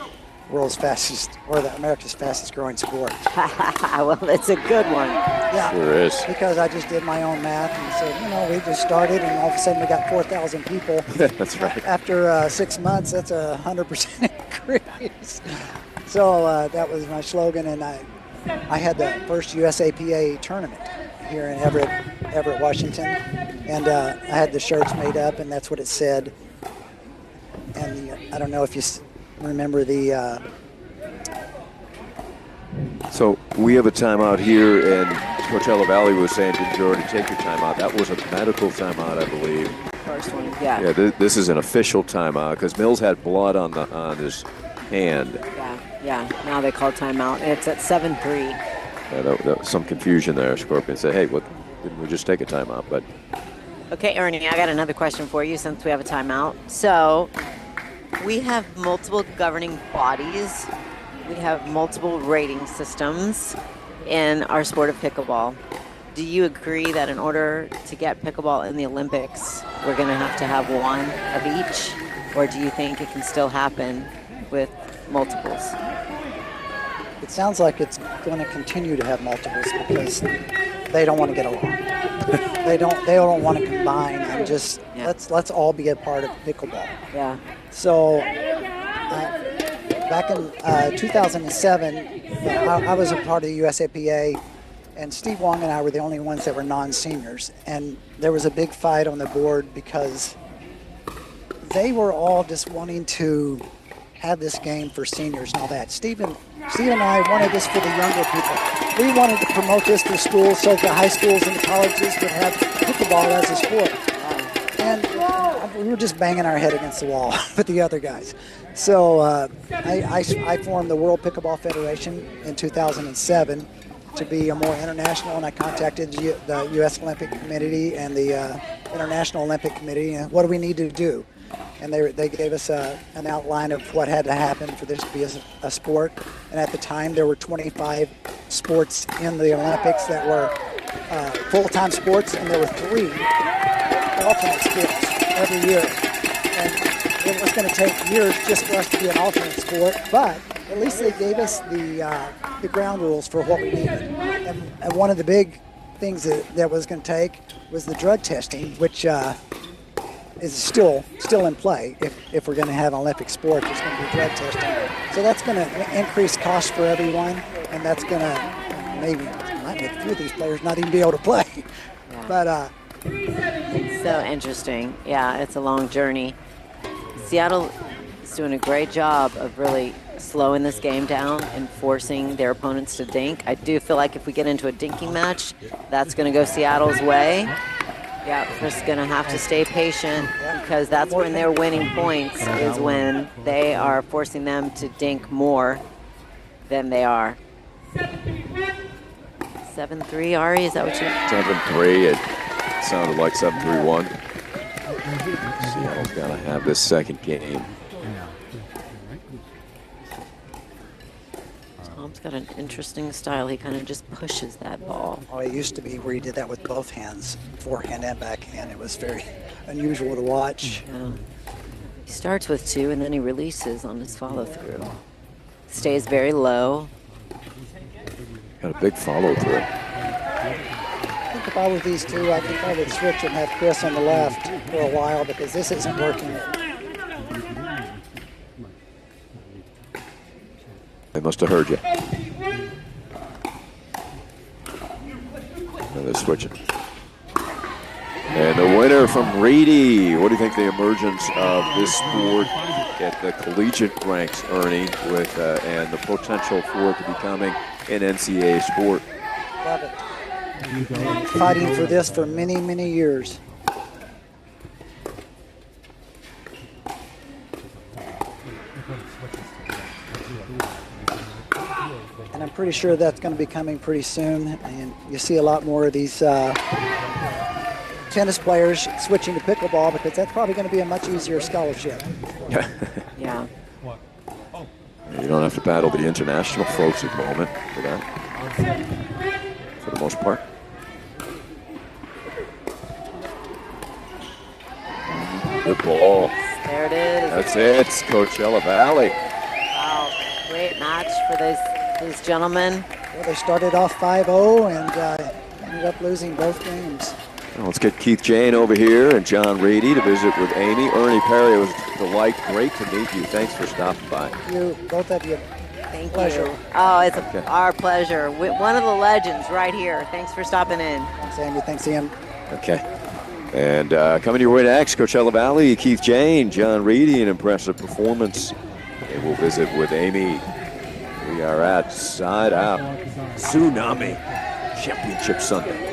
world's fastest, or America's fastest growing sport. Well, it's a good one. Yeah, sure is. Because I just did my own math and said, we just started, and all of a sudden we got 4,000 people. That's right. After 6 months, that's a 100% increase. So that was my slogan, and I had the first USAPA tournament here in Everett, Washington, and I had the shirts made up, and that's what it said. And I don't know if you remember the. So we have a timeout here, and Coachella Valley was saying, did you already take your timeout? That was a medical timeout, I believe. First one, yeah. Yeah, this is an official timeout because Mills had blood on his hand. Yeah. Now they call timeout. It's at 7-3. Yeah, that was some confusion there. Scorpion said, hey, didn't we just take a timeout? But okay, Ernie, I got another question for you since we have a timeout. So we have multiple governing bodies. We have multiple rating systems in our sport of pickleball. Do you agree that in order to get pickleball in the Olympics, we're going to have one of each? Or do you think it can still happen with multiples? It sounds like it's going to continue to have multiples because they don't want to get along. They don't want to combine and just let's all be a part of pickleball. Yeah. So back in 2007, I was a part of the USAPA, and Steve Wong and I were the only ones that were non-seniors, and there was a big fight on the board because they were all just wanting to have this game for seniors and all that. Steve and I wanted this for the younger people. We wanted to promote this to schools so the high schools and the colleges would have pickleball as a sport. And we were just banging our head against the wall with the other guys. So I formed the World Pickleball Federation in 2007 to be a more international, and I contacted the U.S. Olympic Committee and the International Olympic Committee, and what do we need to do? And they gave us an outline of what had to happen for this to be a sport. And at the time, there were 25 sports in the Olympics that were full-time sports, and there were 3 alternate sports every year. And it was going to take years just for us to be an alternate sport, but at least they gave us the ground rules for what we needed. And one of the big things that was going to take was the drug testing, which is still in play. If we're going to have an Olympic sport, there's going to be drug testing. So that's going to increase costs for everyone, and that's going to might make a few of these players not even be able to play. Yeah. But it's so interesting. Yeah, it's a long journey. Seattle is doing a great job of really slowing this game down and forcing their opponents to dink. I do feel like if we get into a dinking match, that's going to go Seattle's way. Yeah, we're just going to have to stay patient because that's when they're winning points, is when they are forcing them to dink more than they are. 7-3, Ari, is that what you... 7-3, it sounded like 7-3-1. Seattle's got to have this second game. Tom's got an interesting style. He kind of just pushes that ball. Oh, it used to be where he did that with both hands, forehand and backhand. It was very unusual to watch. Yeah. He starts with 2 and then he releases on his follow through. Stays very low. Got a big follow through. I think if I was these two, I think I would switch and have Chris on the left for a while because this isn't working. They must have heard you. Now they're switching. And the winner from Reedy. What do you think the emergence of this sport at the collegiate ranks, Ernie, with and the potential for it to becoming an NCAA sport? Love it. Been fighting for this for many, many years. And I'm pretty sure that's going to be coming pretty soon. And you see a lot more of these tennis players switching to pickleball because that's probably going to be a much easier scholarship. Yeah. You don't have to battle the international folks at the moment for that, for the most part. Good ball. There it is. That's it. It's Coachella Valley. Wow, great match for these gentlemen. Well, they started off 5-0 and ended up losing both games. Well, let's get Keith Jane over here and John Reedy to visit with Amy. Ernie Perry, it was a delight. Great to meet you. Thanks for stopping by. Thank you, both of you. Thank Pleasure. you. Oh, it's our pleasure. One of the legends right here. Thanks for stopping in. Thanks, Amy. Thanks, Ian. Okay. And coming your way next, Coachella Valley, Keith Jane, John Reedy, an impressive performance. And we'll visit with Amy. We are at Side Out Tsunami Championship Sunday.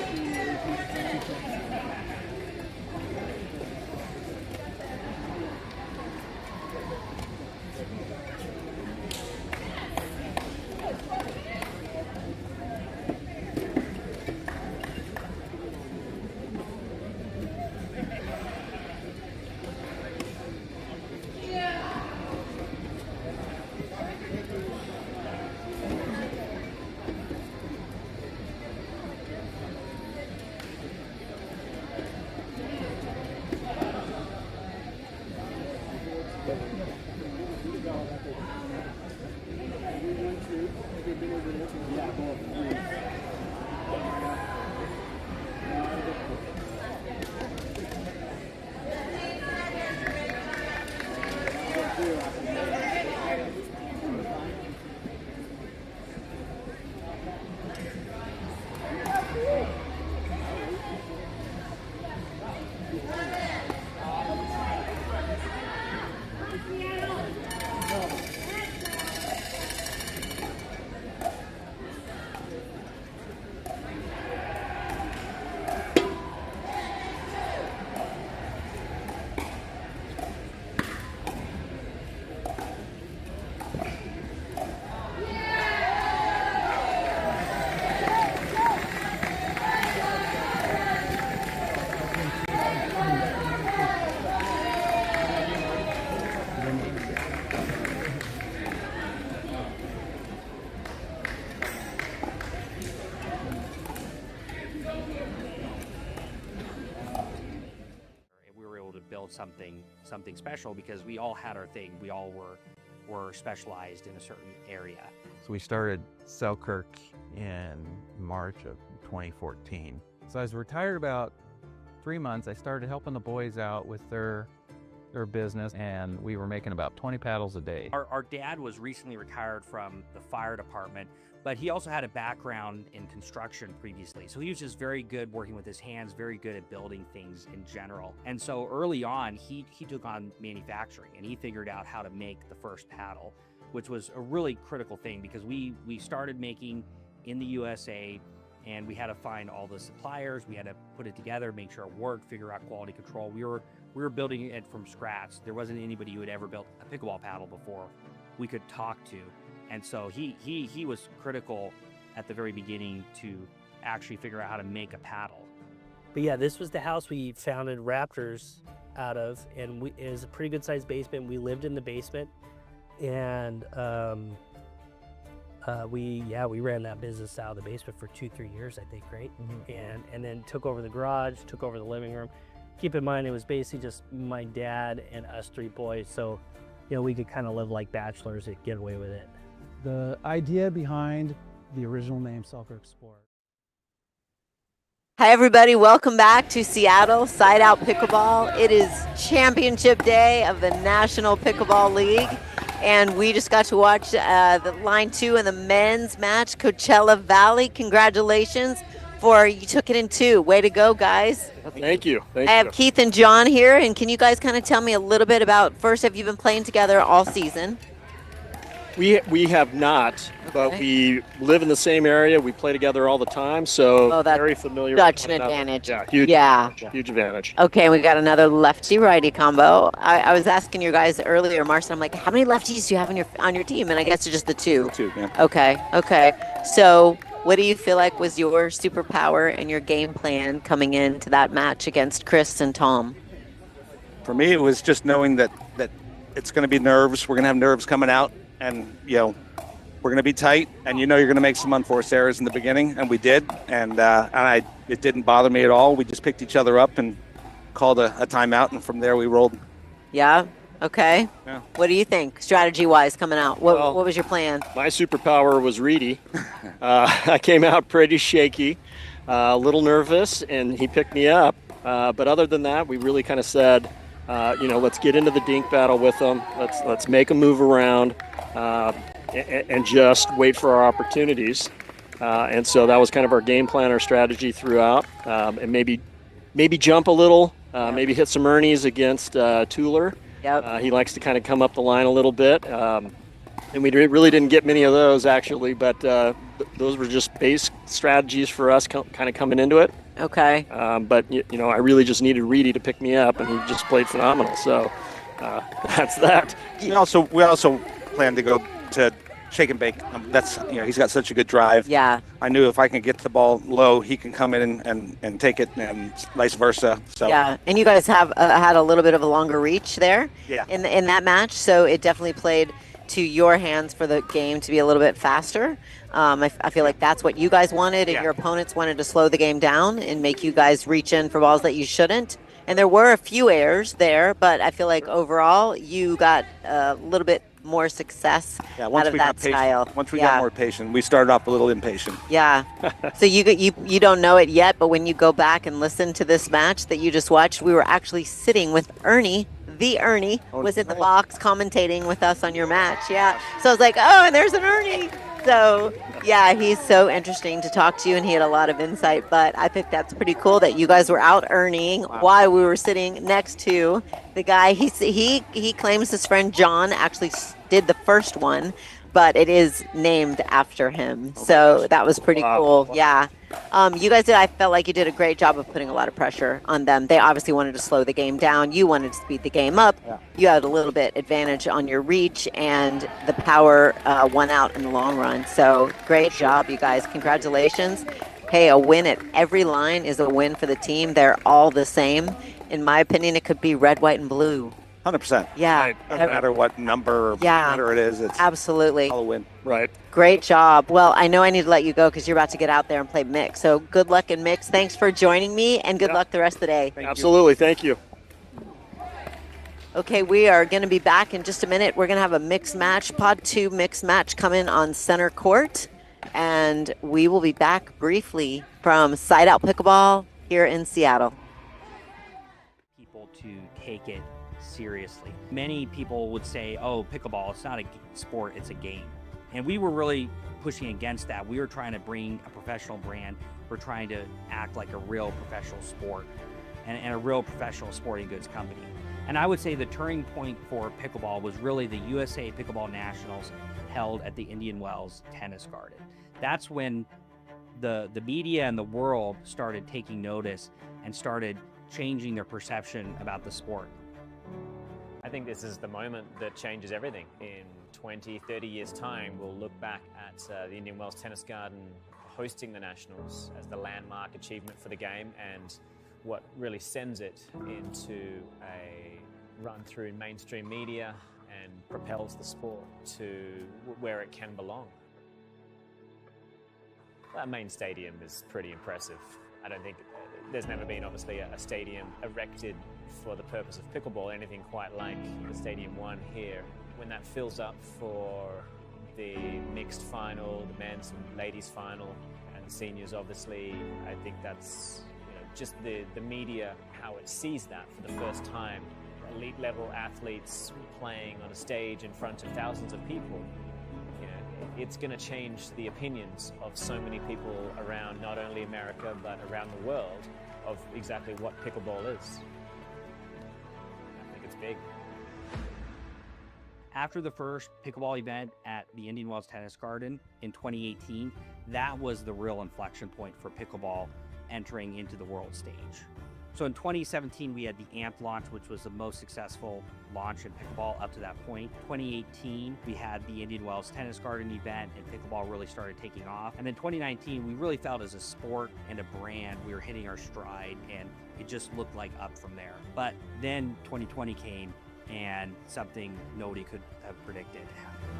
something special because we all had our thing. We all were specialized in a certain area. So we started Selkirk in March of 2014. So I was retired about 3 months. I started helping the boys out with their their business, and we were making about 20 paddles a day. Our dad was recently retired from the fire department, but he also had a background in construction previously. So he was just very good working with his hands, very good at building things in general. And so early on, he took on manufacturing, and he figured out how to make the first paddle, which was a really critical thing because we started making in the USA, and we had to find all the suppliers. We had to put it together, make sure it worked, figure out quality control. We were building it from scratch. There wasn't anybody who had ever built a pickleball paddle before we could talk to. And so he was critical at the very beginning to actually figure out how to make a paddle. But yeah, this was the house we founded Raptors out of, and it was a pretty good sized basement. We lived in the basement, and we ran that business out of the basement for 2-3 years, I think, right? And then took over the garage, took over the living room. Keep in mind, it was basically just my dad and us 3 boys, so we could kind of live like bachelors and get away with it. The idea behind the original name Selkirk Sport. Hi everybody, welcome back to Seattle Side Out Pickleball. It is championship day of the National Pickleball League, and we just got to watch the line 2 in the men's match, Coachella Valley. Congratulations you took it in 2. Way to go, guys. Thank you. I have Keith and John here, and can you guys kind of tell me a little bit about, first, have you been playing together all season? We have not, but we live in the same area. We play together all the time, so very familiar. Such an advantage. Yeah, huge advantage. Okay, we got another lefty-righty combo. I was asking you guys earlier, Marcia, I'm like, how many lefties do you have on your team? And I guess it's just the 2. 2, yeah. Okay. So what do you feel like was your superpower and your game plan coming into that match against Chris and Tom? For me, it was just knowing that it's going to be nerves. We're going to have nerves coming out. And, we're going to be tight, and you're going to make some unforced errors in the beginning, and we did. And it didn't bother me at all. We just picked each other up and called a timeout, and from there we rolled. Yeah? Okay. Yeah. What do you think, strategy-wise, coming out? What was your plan? My superpower was Reedy. I came out pretty shaky, a little nervous, and he picked me up. But other than that, we really kind of said, let's get into the dink battle with them. Let's make them move around and just wait for our opportunities. And so that was kind of our game plan, our strategy throughout. And maybe jump a little, maybe hit some Ernies against Tueller. Yep. He likes to kind of come up the line a little bit. And we really didn't get many of those, actually, but those were just base strategies for us kind of coming into it. Okay. But, I really just needed Reedy to pick me up, and he just played phenomenal. So that's that. We also plan to go to shake and bake. He's got such a good drive. Yeah. I knew if I can get the ball low, he can come in and take it, and vice versa. So. Yeah, and you guys have had a little bit of a longer reach there. Yeah. In that match, so it definitely played to your hands for the game to be a little bit faster. I feel like that's what you guys wanted, and your opponents wanted to slow the game down and make you guys reach in for balls that you shouldn't. And there were a few errors there, but I feel like overall you got a little bit more success out of that style. Once we got more patient, we started off a little impatient. Yeah. So you don't know it yet, but when you go back and listen to this match that you just watched, we were actually sitting with Ernie. The Ernie was in the box commentating with us on your match. Yeah. So I was like, oh, and there's an Ernie. So, yeah, he's so interesting to talk to, and he had a lot of insight. But I think that's pretty cool that you guys were out Ernieing while we were sitting next to the guy. He claims his friend John actually did the first one, but it is named after him. So that was pretty cool. Yeah. You guys I felt like you did a great job of putting a lot of pressure on them. They obviously wanted to slow the game down. You wanted to speed the game up. Yeah. You had a little bit advantage on your reach, and the power won out in the long run. So great job, you guys. Congratulations. Hey, a win at every line is a win for the team. They're all the same. In my opinion, it could be red, white, and blue. 100%. Yeah. Doesn't matter what number or matter it is. It's absolutely all a win. Right. Great job. Well, I know I need to let you go because you're about to get out there and play mix. So good luck in mix. Thanks for joining me, and good luck the rest of the day. Absolutely. Thank you. Okay, we are going to be back in just a minute. We're going to have a mixed match, Pod 2 mixed match coming on center court. And we will be back briefly from Side Out Pickleball here in Seattle. People to take it seriously. Many people would say, oh, pickleball, it's not a sport, it's a game. And we were really pushing against that. We were trying to bring a professional brand. We're trying to act like a real professional sport and a real professional sporting goods company. And I would say the turning point for pickleball was really the USA Pickleball Nationals held at the Indian Wells Tennis Garden. That's when the media and the world started taking notice and started changing their perception about the sport. I think this is the moment that changes everything. In 20, 30 years' time, we'll look back at the Indian Wells Tennis Garden hosting the Nationals as the landmark achievement for the game, and what really sends it into a run through mainstream media and propels the sport to where it can belong. That main stadium is pretty impressive. I don't think there's never been, obviously, a stadium erected for the purpose of pickleball, anything quite like the Stadium 1 here. When that fills up for the mixed final, the men's and ladies final, and the seniors, obviously, I think that's just the media, how it sees that for the first time. Elite level athletes playing on a stage in front of thousands of people. It's going to change the opinions of so many people around not only America but around the world of exactly what pickleball is. I think it's big. After the first pickleball event at the Indian Wells Tennis Garden in 2018, that was the real inflection point for pickleball entering into the world stage. So in 2017, we had the AMP launch, which was the most successful launch in pickleball up to that point. 2018, we had the Indian Wells Tennis Garden event, and pickleball really started taking off. And then 2019, we really felt as a sport and a brand, we were hitting our stride, and it just looked like up from there. But then 2020 came, and something nobody could have predicted happened.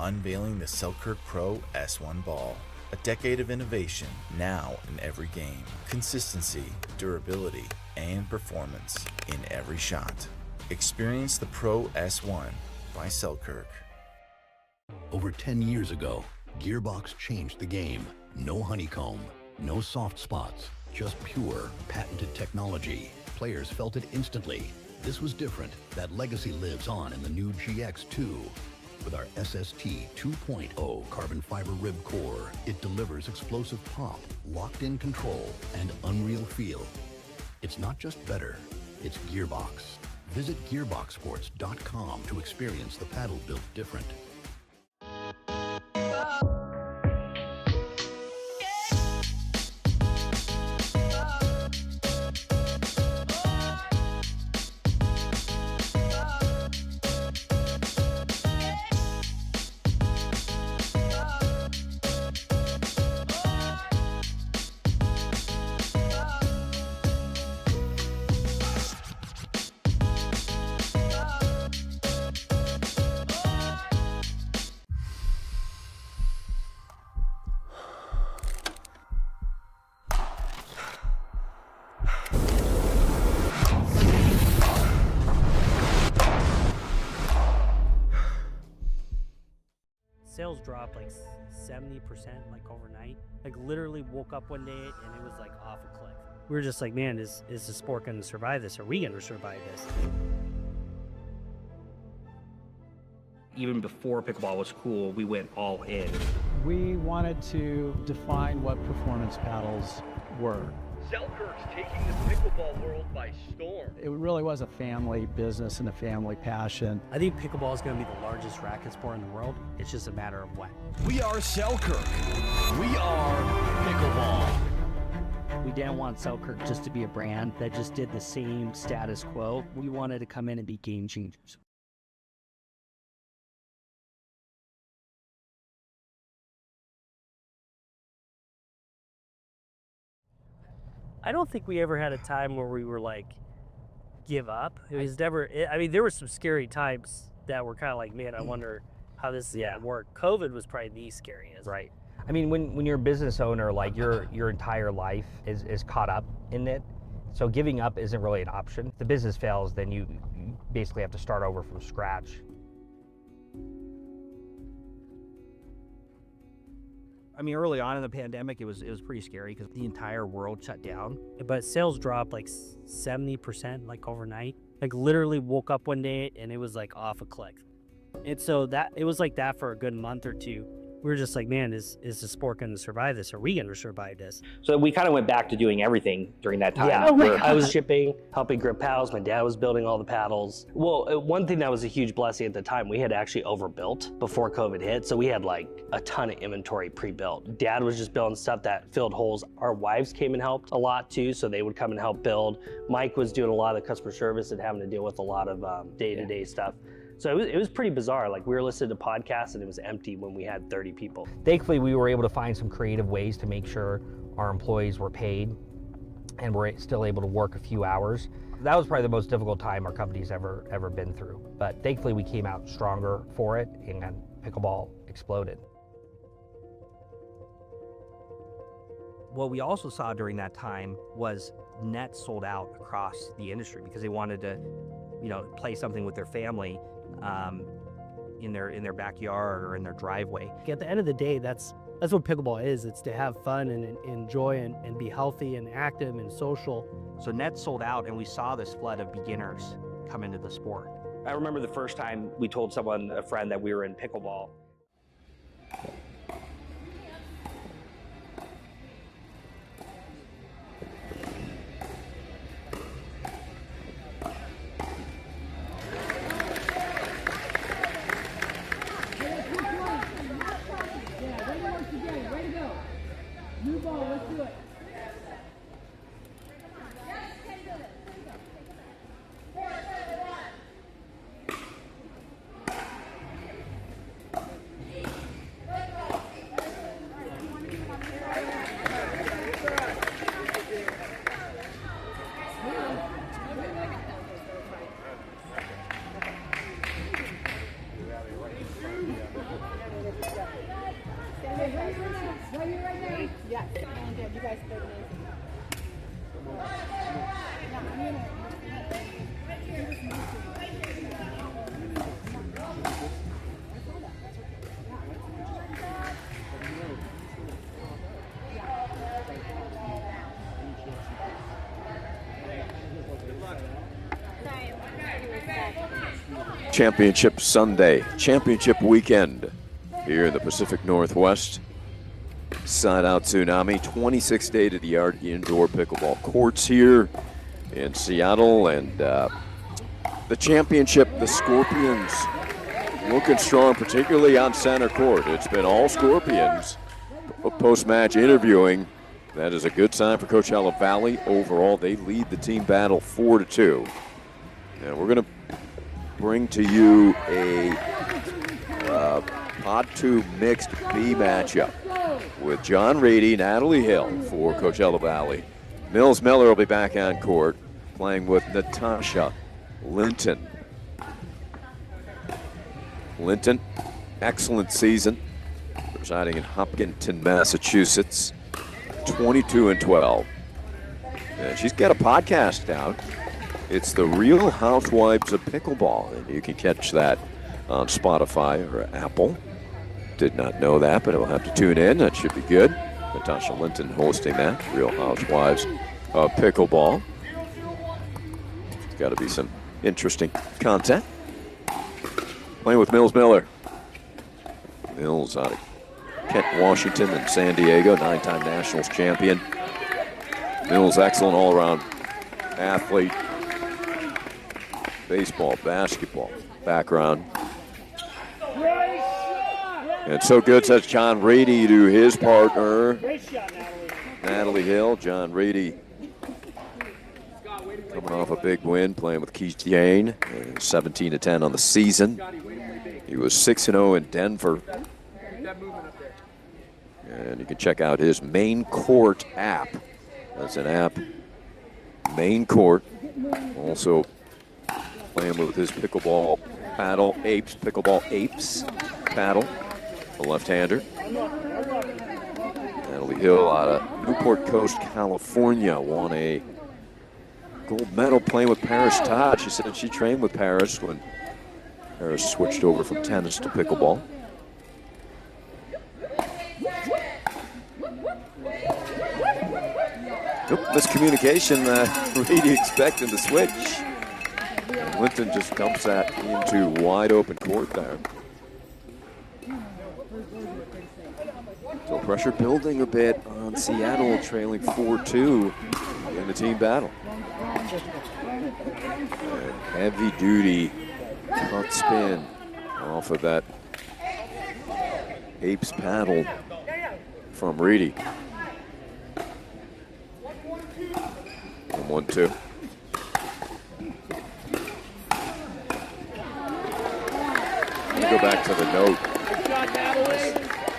Unveiling the Selkirk Pro S1 ball. A decade of innovation, now in every game. Consistency, durability, and performance in every shot. Experience the Pro S1 by Selkirk. Over 10 years ago, Gearbox changed the game. No honeycomb, no soft spots, just pure, patented technology. Players felt it instantly. This was different. That legacy lives on in the new GX2. With our SST 2.0 carbon fiber rib core, it delivers explosive pop, locked-in control, and unreal feel. It's not just better, it's Gearbox. Visit gearboxsports.com to experience the paddle built different. Sales dropped like 70% like overnight. Like literally woke up one day and it was like off a cliff. We were just like, man, is the sport going to survive this? Are we going to survive this? Even before pickleball was cool, we went all in. We wanted to define what performance paddles were. Selkirk's taking the pickleball world by storm. It really was a family business and a family passion. I think pickleball is going to be the largest racket sport in the world. It's just a matter of when. We are Selkirk. We are pickleball. We didn't want Selkirk just to be a brand that just did the same status quo. We wanted to come in and be game changers. I don't think we ever had a time where we were like, give up. It was never, I mean, there were some scary times that were kind of like, man, I wonder how this is going to work. COVID was probably the scariest. Right. I mean, when you're a business owner, like your entire life is caught up in it. So giving up isn't really an option. If the business fails, then you basically have to start over from scratch. I mean, early on in the pandemic, it was pretty scary because the entire world shut down. But sales dropped like 70%, like overnight. Like literally woke up one day and it was like off a click. And so that it was like that for a good month or two. We were just like, man, is the sport going to survive this? Are we going to survive this? So we kind of went back to doing everything during that time. Yeah, I was shipping, helping grip paddles. My dad was building all the paddles. Well, one thing that was a huge blessing at the time, we had actually overbuilt before COVID hit. So we had like a ton of inventory pre-built. Dad was just building stuff that filled holes. Our wives came and helped a lot too, so they would come and help build. Mike was doing a lot of customer service and having to deal with a lot of day-to-day stuff. So it was pretty bizarre. Like we were listening to podcasts and it was empty when we had 30 people. Thankfully, we were able to find some creative ways to make sure our employees were paid and were still able to work a few hours. That was probably the most difficult time our company's ever been through. But thankfully, we came out stronger for it and pickleball exploded. What we also saw during that time was nets sold out across the industry because they wanted to, play something with their family in their backyard or in their driveway. At the end of the day, that's what pickleball is. It's to have fun and enjoy and be healthy and active and social. So nets sold out, and we saw this flood of beginners come into the sport. I remember the first time we told a friend that we were in pickleball. New ball, let's do it. Championship Sunday, championship weekend here in the Pacific Northwest. Side out Tsunami, 26th day to the yard indoor pickleball courts here in Seattle. And the championship, the Scorpions, looking strong, particularly on center court. It's been all Scorpions. Post-match interviewing, that is a good sign for Coachella Valley. Overall, they lead the team battle 4-2. And we're going to bring to you a Pod 2 mixed B matchup with John Reedy, Natalie Hill for Coachella Valley. Mills Miller will be back on court playing with Natasha Linton. Linton, excellent season, residing in Hopkinton, Massachusetts, 22-12. And she's got a podcast out. It's The Real Housewives of Pickleball, and you can catch that on Spotify or Apple. Did not know that, but we'll have to tune in. That should be good. Natasha Linton hosting that, Real Housewives of Pickleball. It's got to be some interesting content. Playing with Mills Miller. Mills out of Kent, Washington, and San Diego, 9-time Nationals champion. Mills, excellent all-around athlete. Baseball, basketball background. And so good, says John Reedy to his partner, Natalie Hill. John Reedy coming off a big win, playing with Keith Yane, 17-10 on the season. He was 6-0 in Denver. And you can check out his Main Court app. That's an app, Main Court. Also playing with his pickleball paddle, Pickleball Apes paddle, the left-hander. Natalie Hill out of Newport Coast, California, won a gold medal playing with Paris Todd. She said she trained with Paris when Paris switched over from tennis to pickleball. Nope, miscommunication. Reedy expecting the switch. And Linton just dumps that into wide open court there. So pressure building a bit on Seattle, trailing 4-2 in the team battle. And heavy duty front spin off of that Apes paddle from Reedy. 1-2. Let me go back to the note.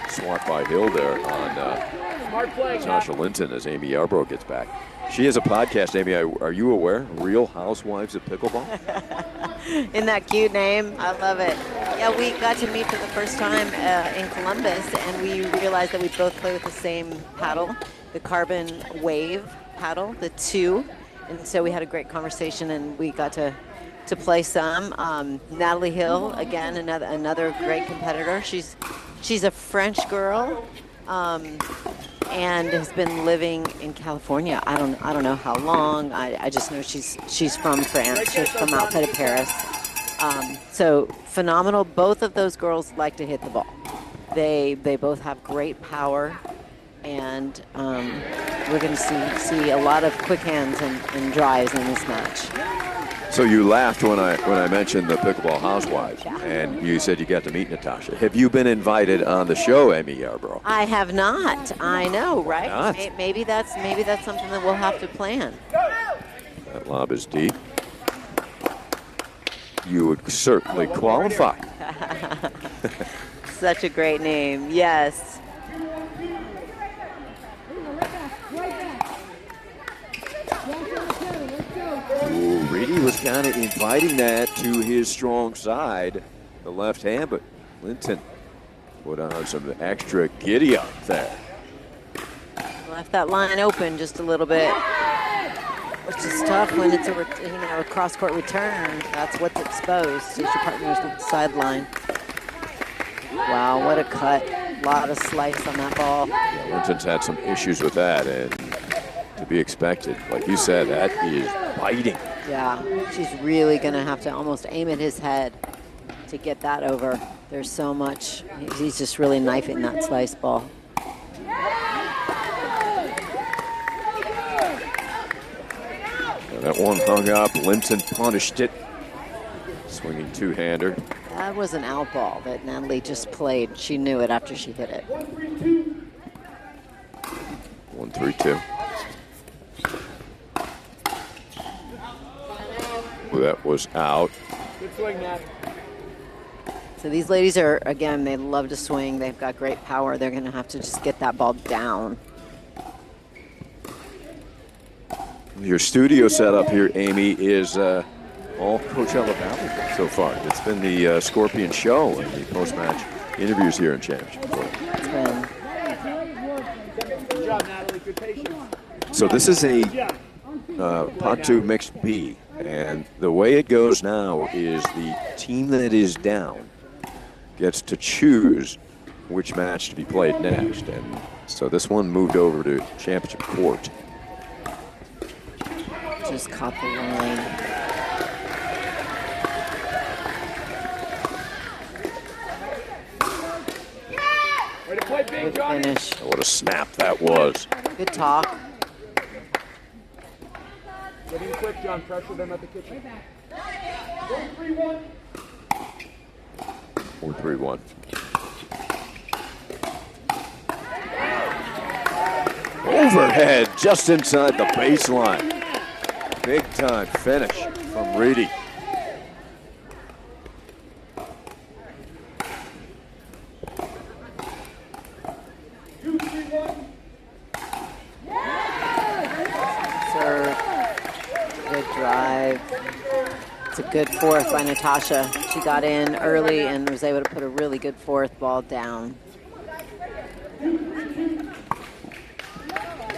Swat by Hill there on Natasha Linton as Amy Yarbrough gets back. She has a podcast, Amy, are you aware? Real Housewives of Pickleball? Isn't that cute name? I love it. Yeah, we got to meet for the first time in Columbus, and we realized that we both play with the same paddle, the Carbon Wave paddle, the 2. And so we had a great conversation, and we got to play some. Natalie Hill, again, another great competitor. She's a French girl, and has been living in California. I don't know how long. I just know she's from France. She's from outside of Paris. So phenomenal. Both of those girls like to hit the ball. They both have great power, and we're going to see a lot of quick hands and drives in this match. So you laughed when I mentioned the Pickleball Housewives, and you said you got to meet Natasha. Have you been invited on the show, Amy Yarbrough? I have not. I know, right? Not? Maybe that's something that we'll have to plan. That lob is deep. You would certainly qualify. Such a great name. Yes. Ooh, Reedy was kind of inviting that to his strong side, the left hand, but Linton put on some extra giddy up there. Left that line open just a little bit, which is tough when it's a cross-court return. That's what's exposed is your partner's sideline. Wow, what a cut. A lot of slice on that ball. Yeah, Linton's had some issues with that, and to be expected. Like you said, that is biting. Yeah, she's really going to have to almost aim at his head to get that over. There's so much. He's just really knifing that slice ball. That one hung up. Linton punished it. Swinging two-hander. That was an out ball that Natalie just played. She knew it after she hit it. 1-3-2. That was out. Good swing, Nat. So these ladies are, again, they love to swing. They've got great power. They're going to have to just get that ball down. Your studio setup here, Amy, is all Coachella Valley so far. It's been the Scorpion show and the post-match interviews here in Championship Court. It's been. Good job, Natalie. Good patience. So this is a Pot 2 Mixed B, and the way it goes now is the team that is down gets to choose which match to be played next, and so this one moved over to Championship Court. Just caught the line. Way to play big, Good Johnny. finish. What a snap that was. Good talk. Get in quick, John. Pressure them at the kitchen. 4-3-1. 4-3-1. Overhead just inside the baseline. Big time finish from Reedy. Serve. Good drive. It's a good fourth by Natasha. She got in early and was able to put a really good fourth ball down.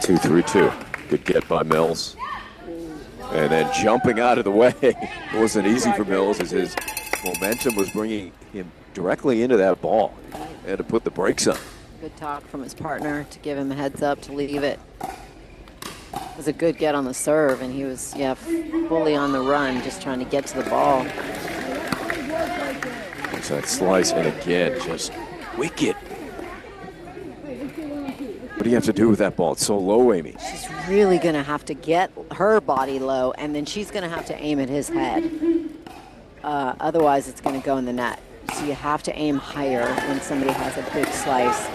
2-3-2. Good get by Mills. And then jumping out of the way. It wasn't easy for Mills as his momentum was bringing him directly into that ball. He had to put the brakes on. Good talk from his partner to give him a heads up to leave it. It was a good get on the serve, and he was, fully on the run, just trying to get to the ball. There's that slice, and again, just wicked. What do you have to do with that ball? It's so low, Amy. She's really going to have to get her body low, and then she's going to have to aim at his head. Otherwise, it's going to go in the net. So you have to aim higher when somebody has a big slice.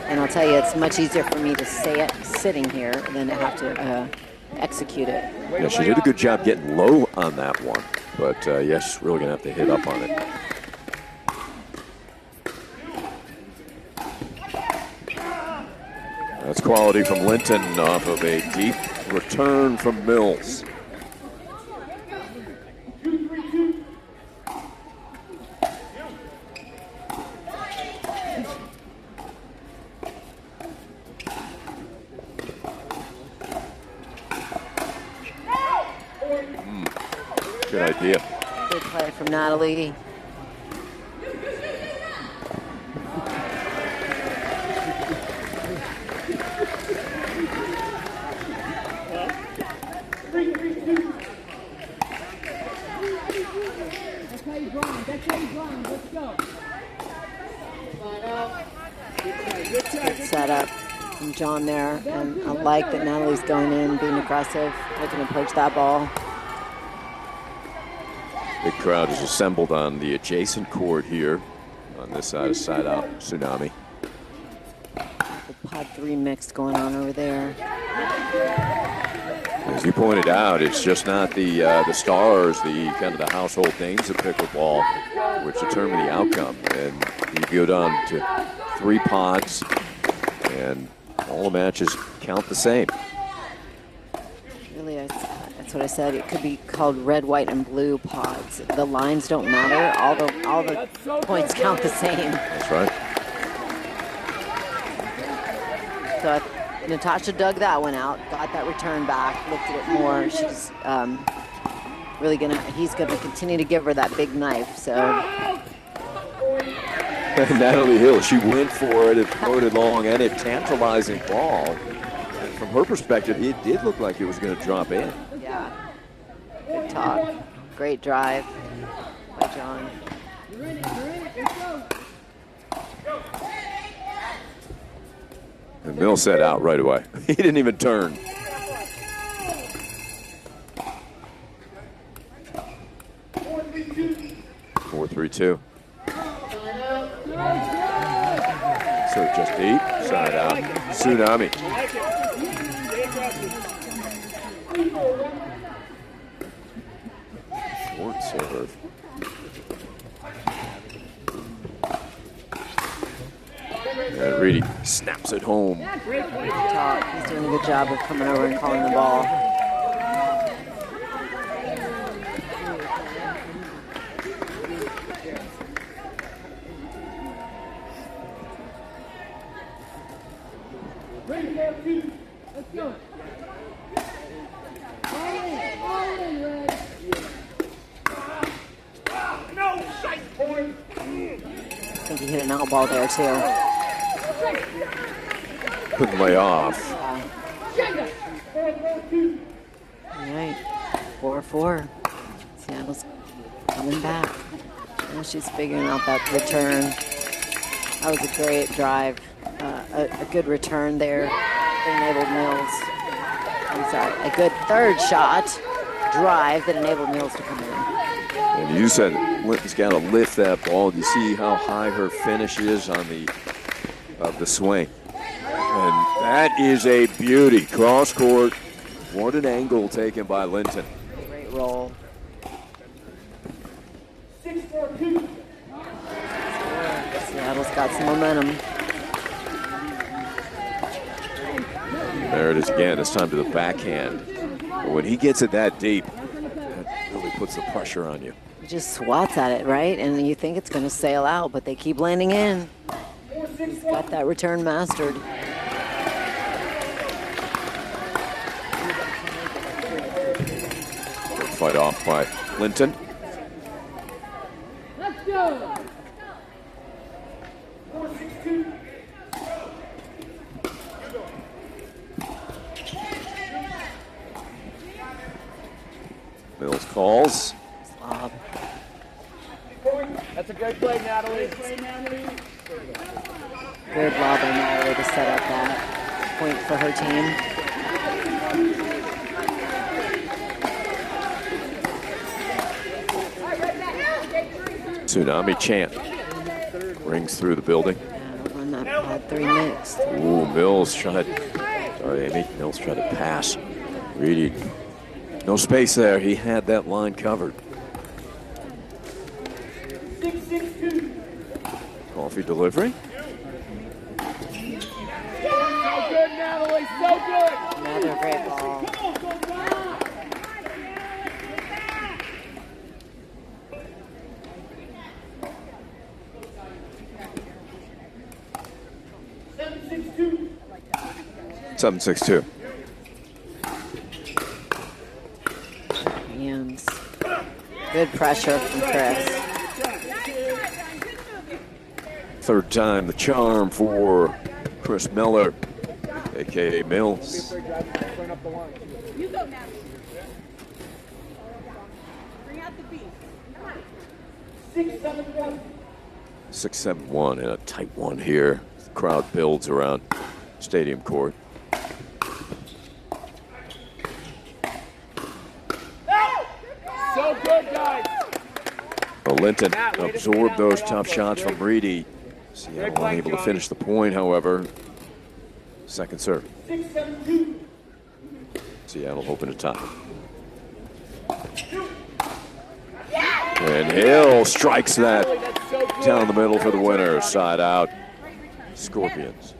And I'll tell you, it's much easier for me to say it sitting here than to have to execute it. Yeah, she did a good job getting low on that one. But, she's really going to have to hit up on it. That's quality from Linton off of a deep return from Mills. Good idea. Good play from Natalie. Good setup from John there, and I like that Natalie's going in, being aggressive, looking to approach that ball. Big crowd is assembled on the adjacent court here on this side out Tsunami. The pod 3 mix going on over there. As you pointed out, it's just not the stars, the kind of the household names of pickleball, which determine the outcome. And you go down to 3 pods, and all the matches count the same. Really, that's what I said. It could be called red, white, and blue pods. The lines don't matter. All the points count the same. That's right. So Natasha dug that one out, got that return back, looked at it more. She's really he's gonna continue to give her that big knife. So Natalie Hill, she went for it, it floated long, and a tantalizing ball. And from her perspective, it did look like it was going to drop in. Yeah, good talk, great drive by John. And Mill set out right away. He didn't even turn. Four, 3-2. So just deep, side out. Tsunami. Short serve. And Reedy snaps it home. Good talk. He's doing a good job of coming over and calling the ball. Let's go. All in, Red. I think he hit an out ball there too. Couldn't lay off. All right, 4-4. Seattle's coming back. Now she's figuring out that return. That was a great drive. A good return there that enabled Mills. I'm sorry, a good third shot drive that enabled Mills to come in. And you said Linton's got to lift that ball. You see how high her finish is on the swing. And that is a beauty. Cross court. What an angle taken by Linton. Great roll. 6-4-2. Seattle's got some momentum. There it is again, this time to the backhand. But when he gets it that deep, that really puts the pressure on you. He just swats at it, right? And you think it's going to sail out, but they keep landing in. He's got that return mastered. fight off by Linton. Let's go. 4-6-2. Mills calls. Slob. That's a great play, Natalie. Good lob by Natalie to set up that point for her team. Tsunami chant rings through the building. Run that pad 3 mixed. Ooh, Mills tried. Sorry, Amy. Mills tried to pass. Reedy. No space there. He had that line covered. 6-6-2. Coffee delivery. So good, Natalie. So good. Another great ball. Seven, 6-2. Hands. Good pressure from Chris. Third time the charm for Chris Miller, a.k.a. Mills. You go now. Bring out the beat. Come on. 6-7-1. 6-7-1 and a tight one here. The crowd builds around Stadium Court. So good, guys. Well, Linton absorbed those tough shots from Reedy. Seattle unable to finish the point, however. Second serve. 6-7-2. Seattle hoping to tie. And Hill strikes that down the middle for the winner. Side out. Scorpions.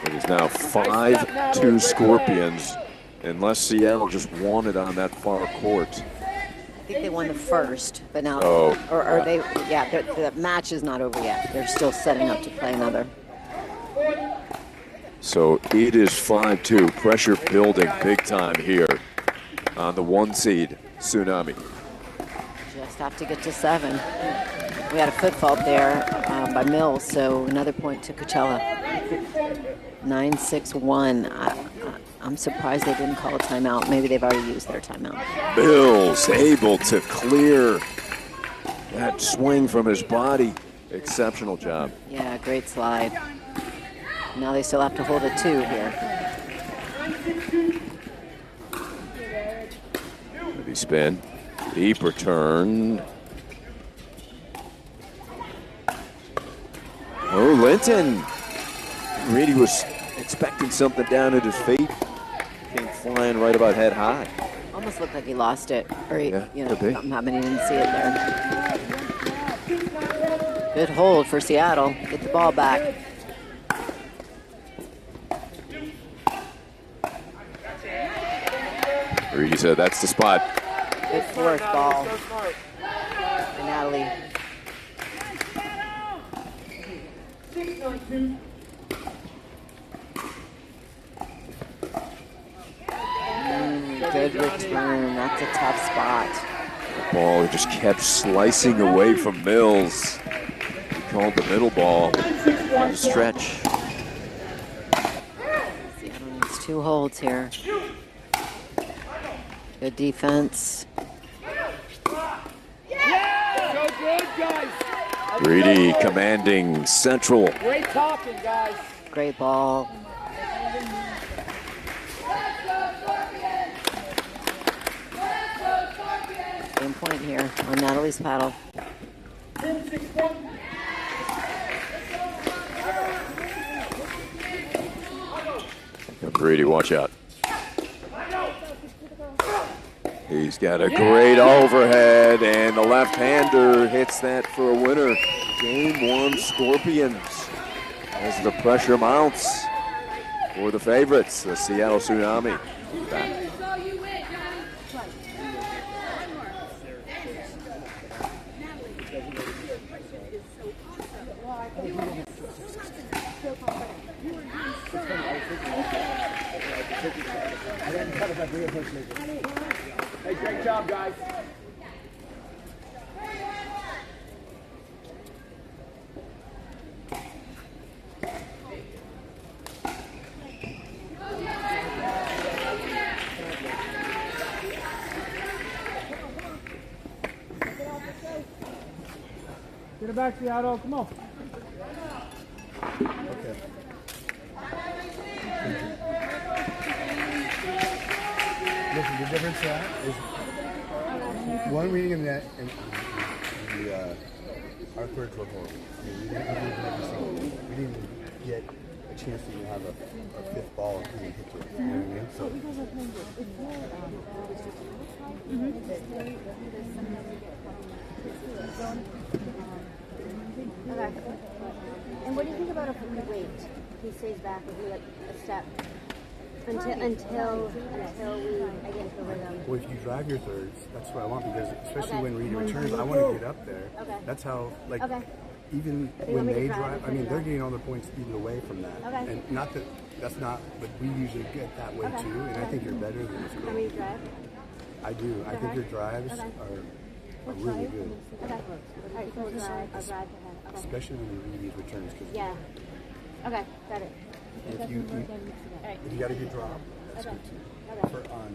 It is now 5-2 Scorpions, unless Seattle just won it on that far court. I think they won the first, but now, Oh. or they, yeah, the match is not over yet. They're still setting up to play another. So it is 5-2. Pressure building big time here on the 1 seed, Tsunami. Just have to get to 7. We had a foot fault there by Mills, so another point to Coachella. 9-6-1. I'm surprised they didn't call a timeout. Maybe they've already used their timeout. Mills able to clear that swing from his body. Exceptional job. Yeah, great slide. Now they still have to hold a 2 here. Heavy spin. Deep return. Oh, Linton. Reedy was expecting something down at his feet. Came flying right about head high. Almost looked like he lost it, or he, Yeah, you know, could be. something happened. He didn't see it there. Good hold for Seattle. Get the ball back. Reedy said that's the spot. Good fourth ball. And Natalie. 6-9-2. Good return. That's a tough spot. The ball just kept slicing away from Mills. He called the middle ball. The stretch. Seattle needs 2 holds here. Good defense. So good, guys. Reedy commanding central. Great talking, guys. Great ball. Game point here on Natalie's paddle. 10-6-1. Reedy, watch out. He's got a great overhead, and the left-hander hits that for a winner. Game 1 Scorpions. as the pressure mounts for the favorites, the Seattle Tsunami. Back. Hey, great job, guys. Get it back, Seattle. Come on. Okay. Listen, the difference is one reading in that and our thirds look horrible. I mean, we didn't get a chance to even have a fifth ball and even hit to it. You know what I mean? So. Okay. And what do you think about if we wait? He stays back if we a step until we get into the rhythm. Well, if you drive your thirds, that's what I want, because especially when Reedy returns, I want to get up there. Okay. That's how, like, even So you when want me to they drive drive, and I mean, put it they're up? getting all their points either way from that. Okay. And not that, that's not, but we usually get that way Okay. too, and I think you're better than this You girl. want me to drive? I do. I think your drives Okay. are really good. Okay. All right, so we'll drive. I'll drive ahead. Okay. Especially when you read these returns. Cause Yeah. Okay, got it. if you got a good drop, that's Okay. good too. Okay. For, on,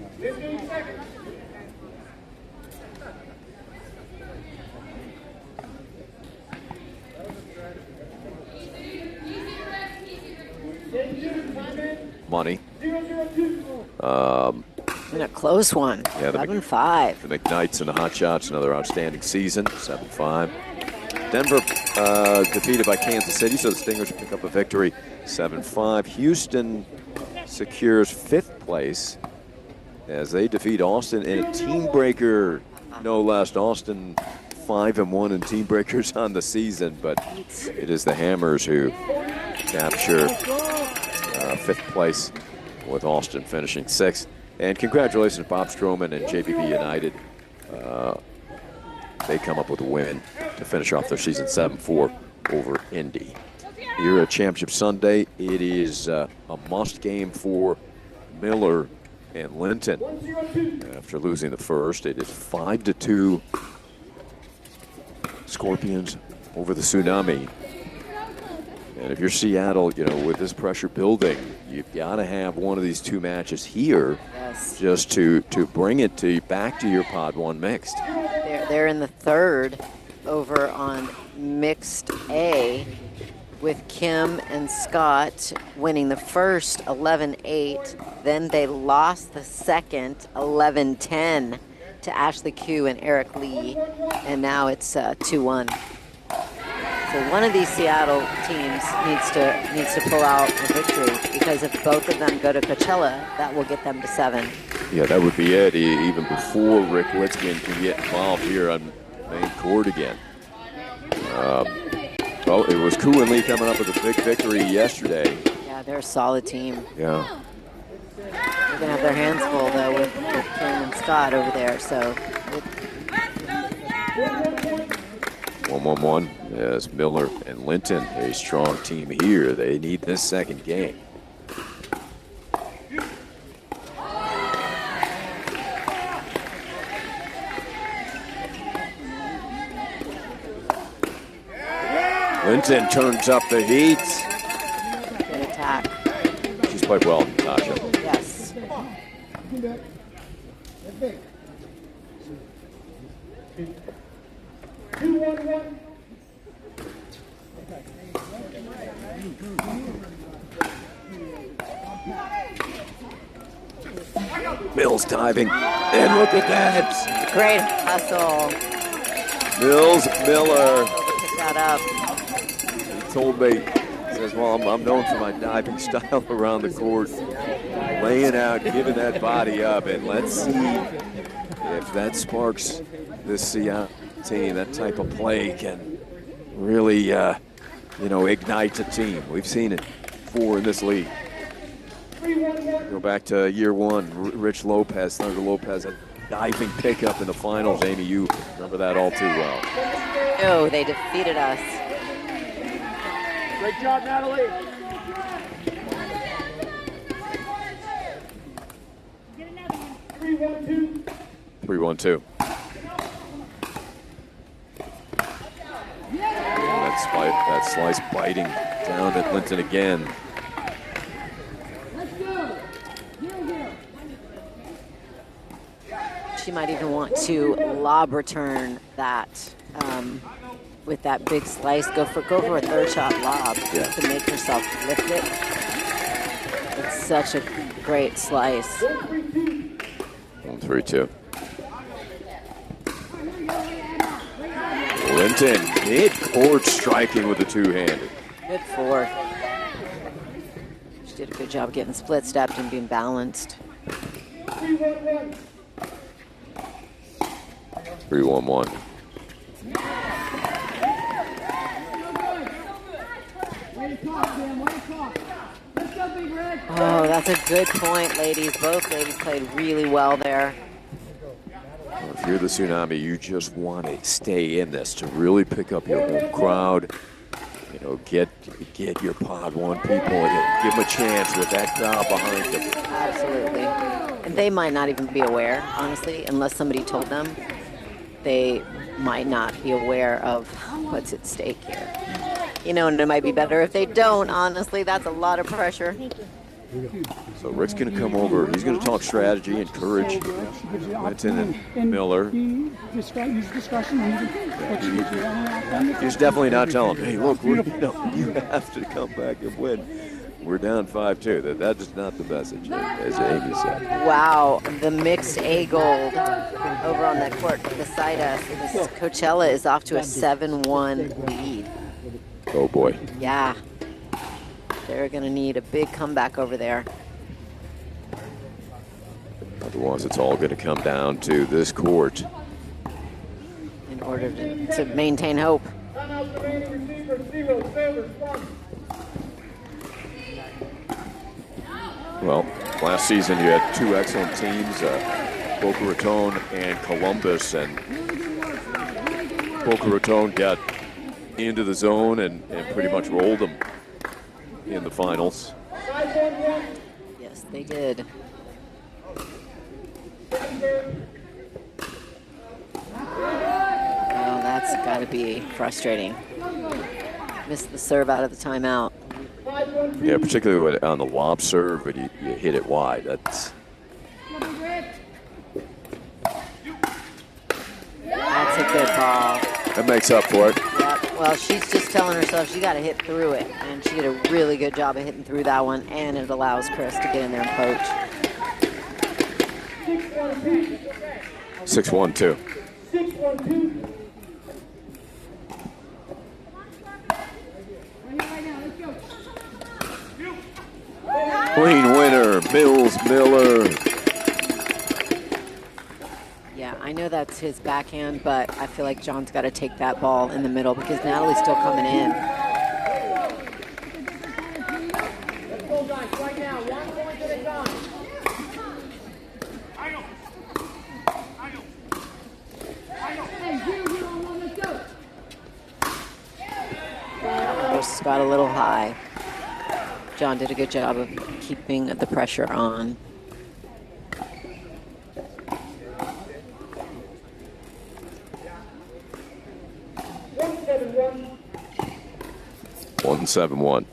Money. And a close one. Yeah, the 11-5. The McKnights and the Hot Shots, another outstanding season, 7-5. Denver defeated by Kansas City, so the Stingers pick up a victory, 7-5. Houston secures 5th place as they defeat Austin in a team breaker, no less. Austin 5-1 in team breakers on the season, but it is the Hammers who capture 5th place, with Austin finishing 6th. And congratulations, Bob Stroman and JPB United. They come up with a win to finish off their season 7-4 over Indy. Here at Championship Sunday, it is a must game for Miller and Linton. After losing the first, it is 5-2 Scorpions over the Tsunami. And if you're Seattle, you know, with this pressure building, you've got to have one of these two matches here, just to bring it back to your Pod 1 mixed. They're in the third over on mixed A, with Kim and Scott winning the first 11-8. Then they lost the second 11-10 to Ashley Q and Eric Lee, and now it's 2-1. So one of these Seattle teams needs to pull out a victory, because if both of them go to Coachella, that will get them to 7. Yeah, that would be it, even before Rick Witzkin can get involved here on main court again. Well, it was Koo and Lee coming up with a big victory yesterday. Yeah, they're a solid team. Yeah. They're going to have their hands full, though, with Kim and Scott over there. So 1-1-1 as Miller and Linton, a strong team here. They need this second game. Linton turns up the heat. good attack. She's played well, Natasha. Yes. Mills diving, and look at that. Great hustle. Mills Miller Pick that up. told me, says, well, I'm known for my diving style around the court, laying out, giving that body up, and let's see if that sparks this Seattle team. That type of play can really ignites a team. We've seen it before in this league. Go back to year one, Rich Lopez, Thunder Lopez, a diving pickup in the finals. Amy, you remember that all too well. Oh, they defeated us. Great job, Natalie. 3-1-2. That slice biting down at Linton again. She might even want to lob return that with that big slice. Go for a third shot lob to make herself lift it. It's such a great slice. 3-2. Linton mid-court striking with a two-handed. Good forward. She did a good job getting split stepped and being balanced. 3-1-1. Oh, that's a good point, ladies. Both ladies played really well there. If you're the Tsunami, you just want to stay in this to really pick up your home crowd. Get your pod one people, give them a chance with that crowd behind them. Absolutely. And they might not even be aware, honestly, unless somebody told them. They might not be aware of what's at stake here. And it might be better if they don't, honestly. That's a lot of pressure. So Rick's going to come over. He's going to talk strategy, encourage Linton and Miller. He's definitely not telling them, hey, look, you have to come back and win. We're down 5-2. That is not the message, as Amy said. Wow, the mixed A-gold over on that court beside us. Coachella is off to a 7-1 lead. Oh, boy. Yeah. They're going to need a big comeback over there. Otherwise, it's all going to come down to this court. In order to maintain hope. Well, last season you had two excellent teams, Boca Raton and Columbus, and Boca Raton got into the zone and pretty much rolled them in the finals. Yes, they did. Oh, that's got to be frustrating. Missed the serve out of the timeout. Yeah, particularly on the lob serve, but you hit it wide. That's a good ball. That makes up for it. Yep. Well, she's just telling herself she got to hit through it, and she did a really good job of hitting through that one, and it allows Chris to get in there and poach. 6-1-2. Clean winner, Mills Miller. Yeah, I know that's his backhand, but I feel like John's got to take that ball in the middle because Natalie's still coming in. Let's go, guys, right now. 1 point at a time. Just got a little high. John did a good job of keeping the pressure on. One 7-1.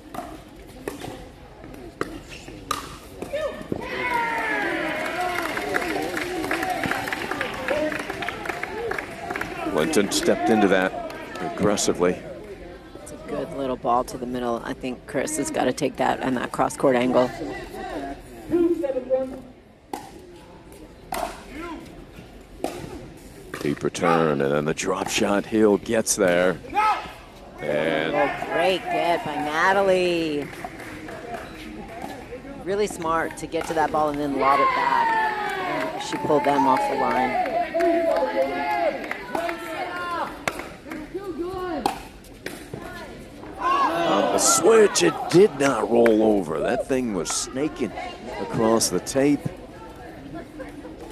Linton stepped into that aggressively. It's a good little ball to the middle. I think Chris has got to take that and that cross-court angle. Deep return, and then the drop shot. Hill gets there. And Great get by Natalie. Really smart to get to that ball and then lob it back. She pulled them off the line. The switch, it did not roll over. That thing was snaking across the tape.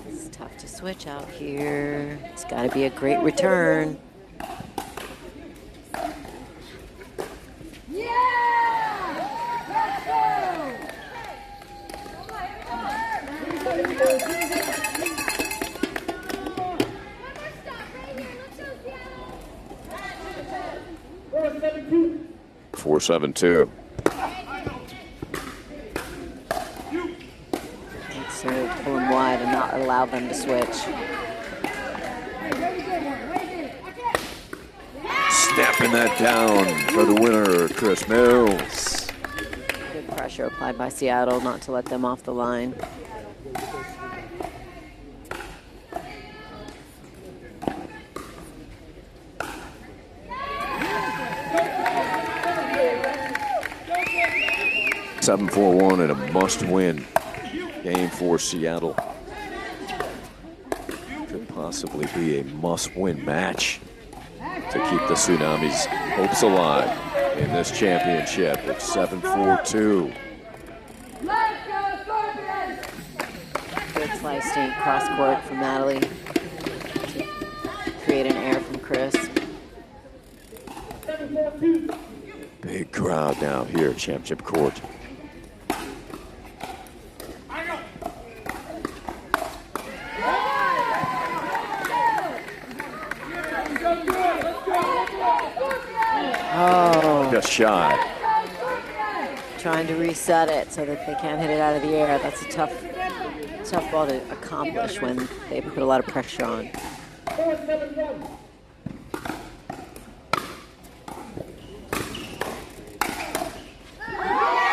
It's tough to switch out here. It's got to be a great return. Four, 7-2. So pull them wide and not allow them to switch. Snapping that down for the winner, Chris Mills. Good pressure applied by Seattle not to let them off the line. Seven, 4-1 and a must-win game for Seattle. Could possibly be a must-win match to keep the Tsunami's hopes alive in this championship. It's 7-4-2. Good slicing cross court from Natalie to create an air from Chris. Big crowd now here at Championship Court. Oh. Just shy. Trying to reset it so that they can't hit it out of the air. That's a tough ball to accomplish when they put a lot of pressure on.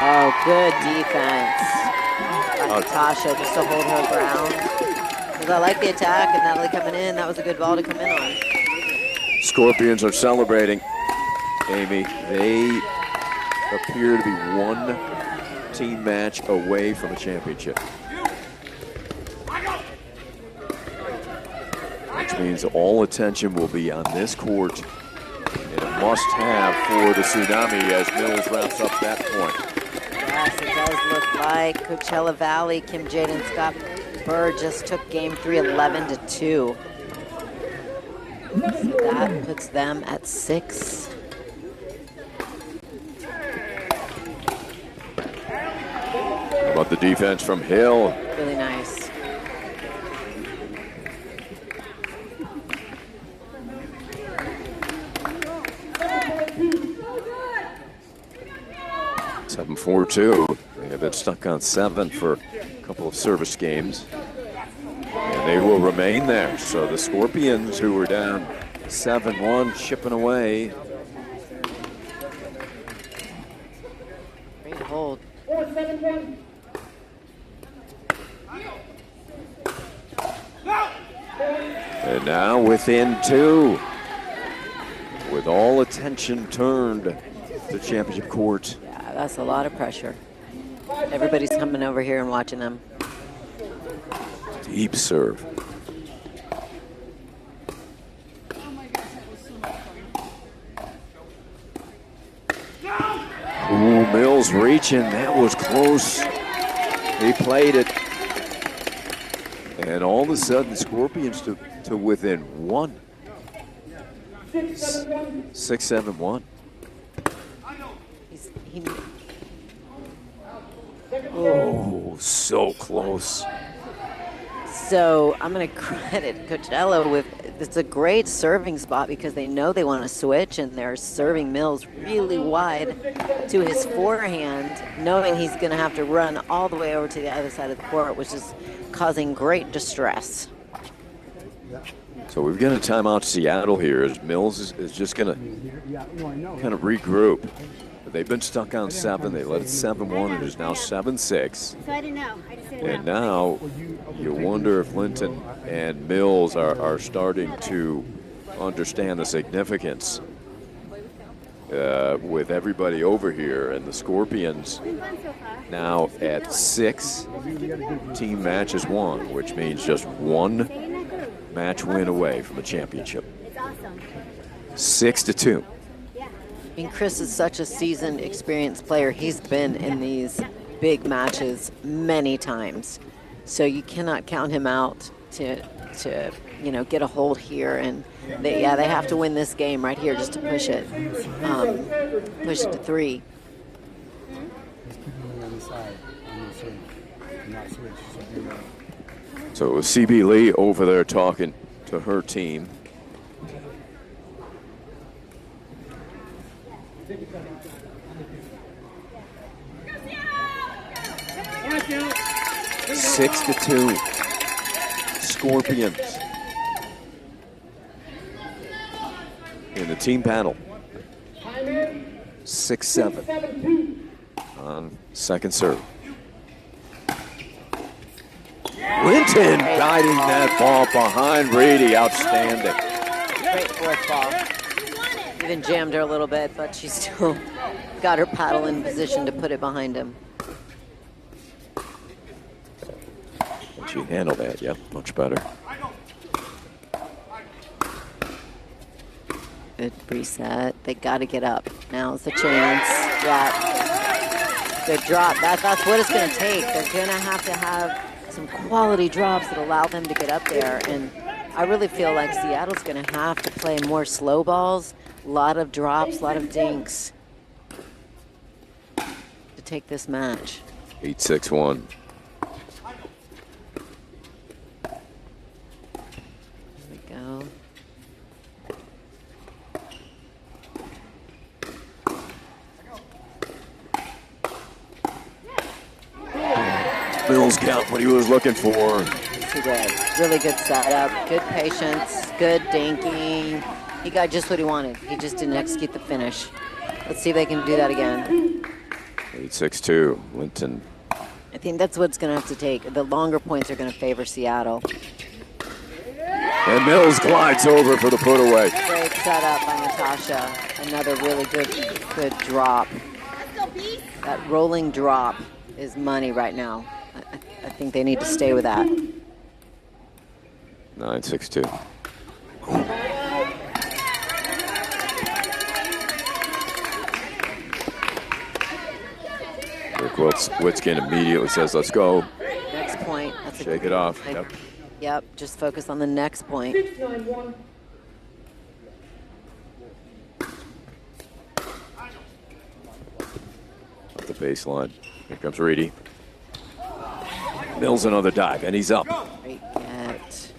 Oh, good defense by Natasha just to hold her ground. Because I like the attack and Natalie coming in. That was a good ball to come in on. Scorpions are celebrating, Amy. They appear to be one team match away from a championship. Which means all attention will be on this court. And a must-have for the Tsunami as Mills wraps up that point. Yes, it does look like Coachella Valley. Kim Jade and Scott Bird just took game 3, 11-2. So that puts them at 6. How about the defense from Hill? Really nice. Seven, 4-2. They have been stuck on 7 for a couple of service games. And they will remain there. So the Scorpions, who were down 7-1, chipping away. Great hold. And now within 2. With all attention turned to championship court. Yeah, that's a lot of pressure. Everybody's coming over here and watching them. Deep serve. Ooh, Mills reaching. That was close. He played it. And all of a sudden, Scorpions to within 1. 6-7-1. Oh, so close. So I'm going to credit Coachella with, it's a great serving spot because they know they want to switch and they're serving Mills really wide to his forehand, knowing he's going to have to run all the way over to the other side of the court, which is causing great distress. So we've got a timeout Seattle here as Mills is just going to kind of regroup. They've been stuck on 7. They led it 7-1. It is now 7-6. So I didn't know. I just didn't And know. now you wonder if Linton and Mills are starting to understand the significance with everybody over here. And the Scorpions now at 6 team matches won, which means just 1 match win away from a championship. It's awesome. 6-2. mean, Chris is such a seasoned, experienced player. He's been in these big matches many times. So you cannot count him out to get a hold here. And they have to win this game right here just to push it to 3. So it was CB Lee over there talking to her team. Six to 2. Scorpions in the team panel. 6-7 on second serve. Linton guiding that ball behind Reedy. Outstanding. Great fourth ball. Even jammed her a little bit, but she still got her paddle in position to put it behind him. And she handled that, yep, much better. Good reset. They got to get up. Now's the chance. Yeah. Good drop. That's what it's going to take. They're going to have some quality drops that allow them to get up there. And I really feel like Seattle's going to have to play more slow balls, a lot of drops, a lot of dinks to take this match. 8-6-1. Here we go. Mills got what he was looking for. He did. Really good setup, good patience, good dinking. He got just what he wanted. He just didn't execute the finish. Let's see if they can do that again. 8-6-2. Linton. I think that's what it's going to have to take. The longer points are going to favor Seattle. And Mills glides over for the put away. Great setup by Natasha. Another really good drop. That rolling drop is money right now. I think they need to stay with that. 9-6-2. Rick Witskin immediately says, let's go. Next point. Shake it off. Yep. Yep, just focus on the next point. At the baseline. Here comes Reedy. Mills another dive, and he's up. Great get.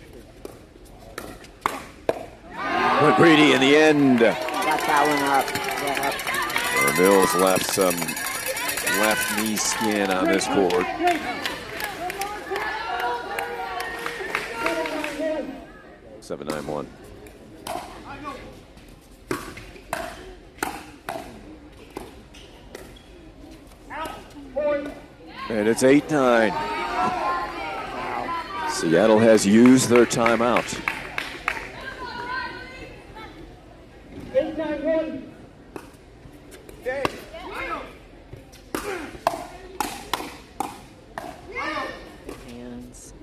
But Reedy in the end. Got that one up. Yep. Mills left some left knee skin on this court. Seven, 9-1. And it's 8-9. Seattle has used their timeout. 8-9-1. Hands.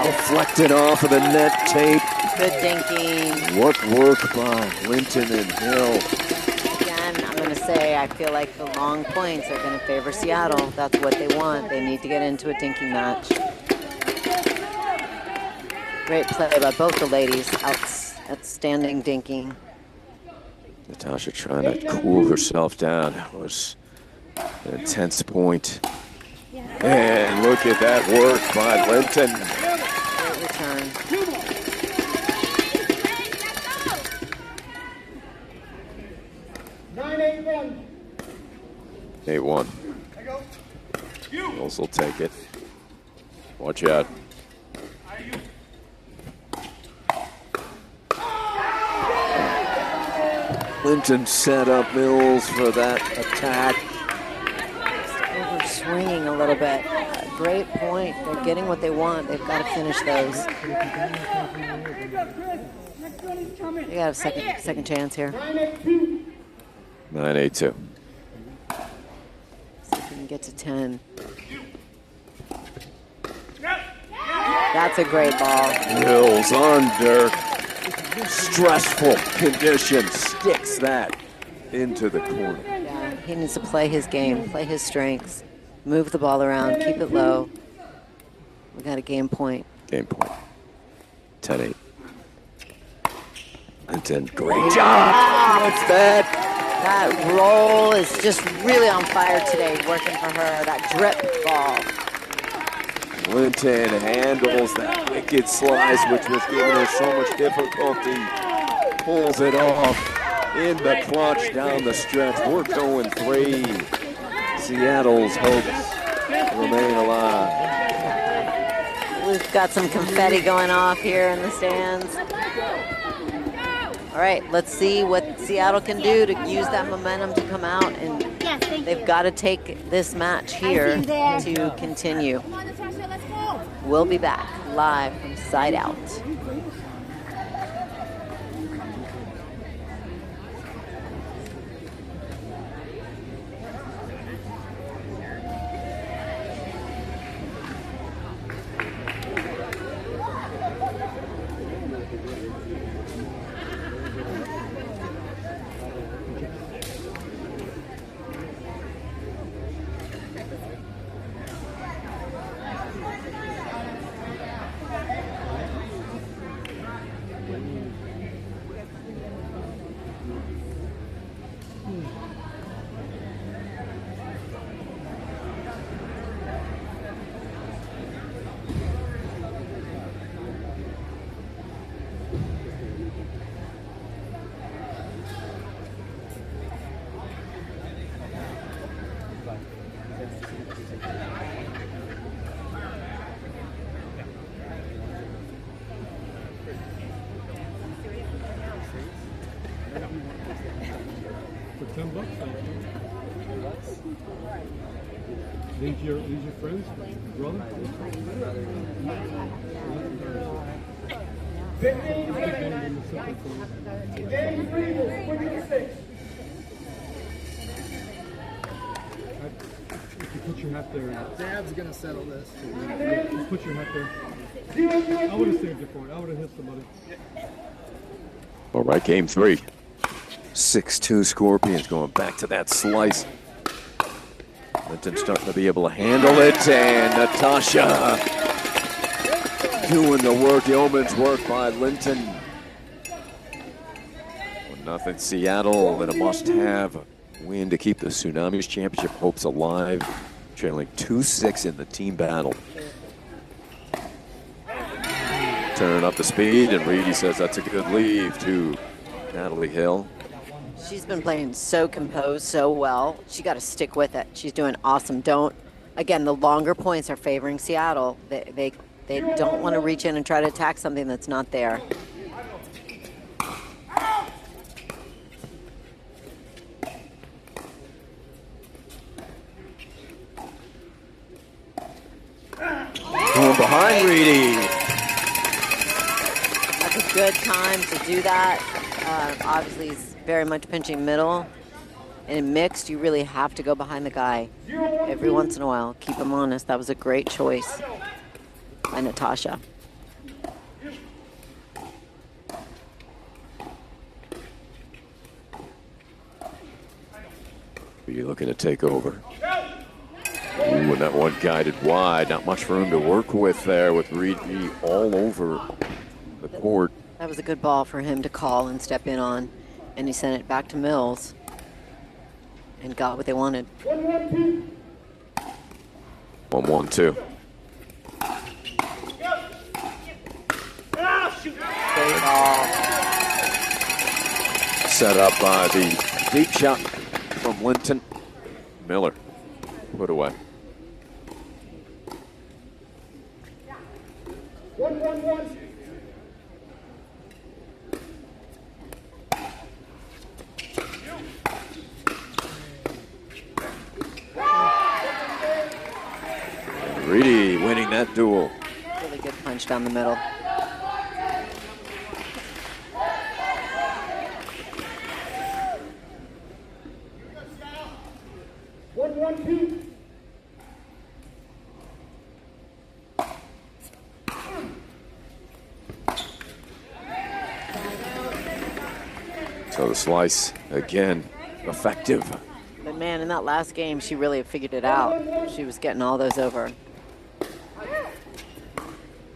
Deflected off of the net tape. Good dinking. What work by Linton and Hill. Again, I'm going to say I feel like the long points are going to favor Seattle. That's what they want. They need to get into a dinking match. Great play by both the ladies. Outstanding dinking. Natasha trying to cool herself down. It was an intense point. And look at that work by Linton. Great return. Nine, 8-1. Mills will take it. Watch out. Linton set up Mills for that attack. swinging a little bit. Great point. They're getting what they want. They've got to finish those. They got a second chance here. 9-8-2. See if we can get to 10. That's a great ball. Mills under stressful conditions sticks that into the corner. Yeah, he needs to play his game, play his strengths, move the ball around, keep it low. We got a game point. Game point. 10-8. And then great job. What's that? That roll is just really on fire today, working for her. That drip ball. Linton handles that wicked slice, which was giving her so much difficulty. Pulls it off in the clutch down the stretch. We're going 3. Seattle's hopes remain alive. We've got some confetti going off here in the stands. All right, let's see what Seattle can do to use that momentum to come out, and they've got to take this match here to continue. We'll be back live from Side Out. These your friends, brother? If you put your hat there. Dad's gonna settle this. Just put your hat there. I would have saved it for it. I would have hit somebody. All right, game 3. 6-2 Scorpions going back to that slice. Linton starting to be able to handle it, and Natasha doing the work, yeoman's work by Linton. 1-0 Seattle, and a must-have win to keep the Tsunami's championship hopes alive, trailing 2-6 in the team battle. Turn up the speed, and Reedy says that's a good leave to Natalie Hill. She's been playing so composed, so well. She got to stick with it. She's doing awesome. Again, the longer points are favoring Seattle. They don't want to reach in and try to attack something that's not there. Going behind Reedy. That's a good time to do that. Obviously, he's very much pinching middle. And in mixed, you really have to go behind the guy every once in a while. Keep him honest. That was a great choice by Natasha. Are you looking to take over? Ooh, and that one guided wide. Not much room to work with there with Reedy all over the court. That was a good ball for him to call and step in on. And he sent it back to Mills and got what they wanted. 1-1-2. Great ball. Set up by the deep shot from Linton. Miller put away. 1-1-1. that duel. Really good punch down the middle. So the slice, again, effective. But man, in that last game, she really figured it out. She was getting all those over.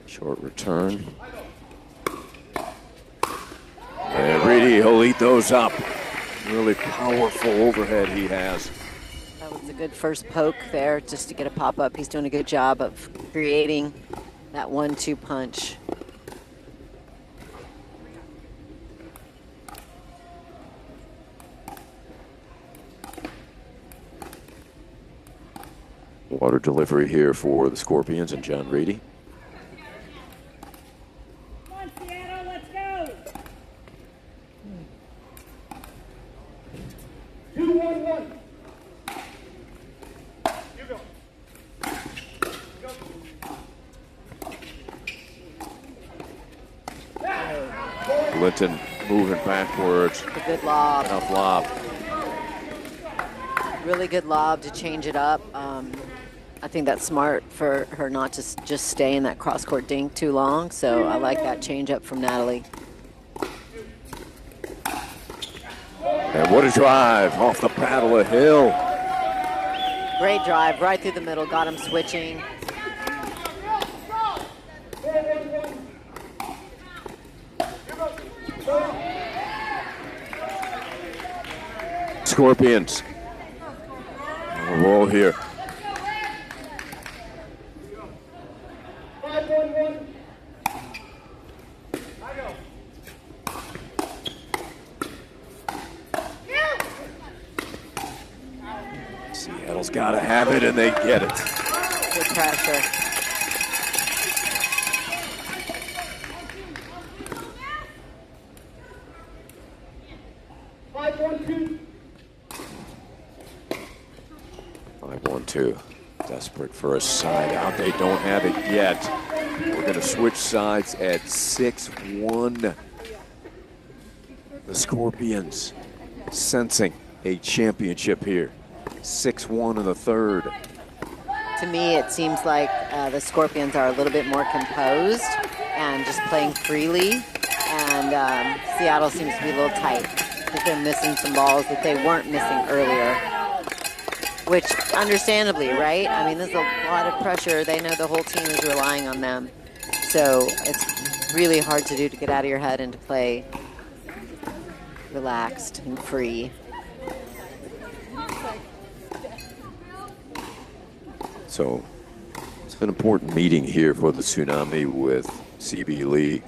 Short return. And Reedy, he'll eat those up. Really powerful overhead he has. That was a good first poke there just to get a pop-up. He's doing a good job of creating that 1-2 punch. Water delivery here for the Scorpions and John Reedy. Come on, Seattle, let's go. 2-1-1. You go. Linton moving backwards. A good lob. Enough lob. Really good lob to change it up. I think that's smart for her not to just stay in that cross-court dink too long. So I like that change up from Natalie. And what a drive off the paddle of Hill. Great drive right through the middle. Got him switching. Scorpions. On a roll here. Seattle's got to have it, and they get it. Good pressure. Five, 1-2. Desperate for a side out. They don't have it yet. We're going to switch sides at 6-1. The Scorpions sensing a championship here. 6-1 in the third. To me, it seems like the Scorpions are a little bit more composed and just playing freely. And Seattle seems to be a little tight because they're missing some balls that they weren't missing earlier. Which, understandably, right? I mean, there's a lot of pressure. They know the whole team is relying on them. So it's really hard to do to get out of your head and to play relaxed and free. So it's an important meeting here for the Tsunami with CB Lee,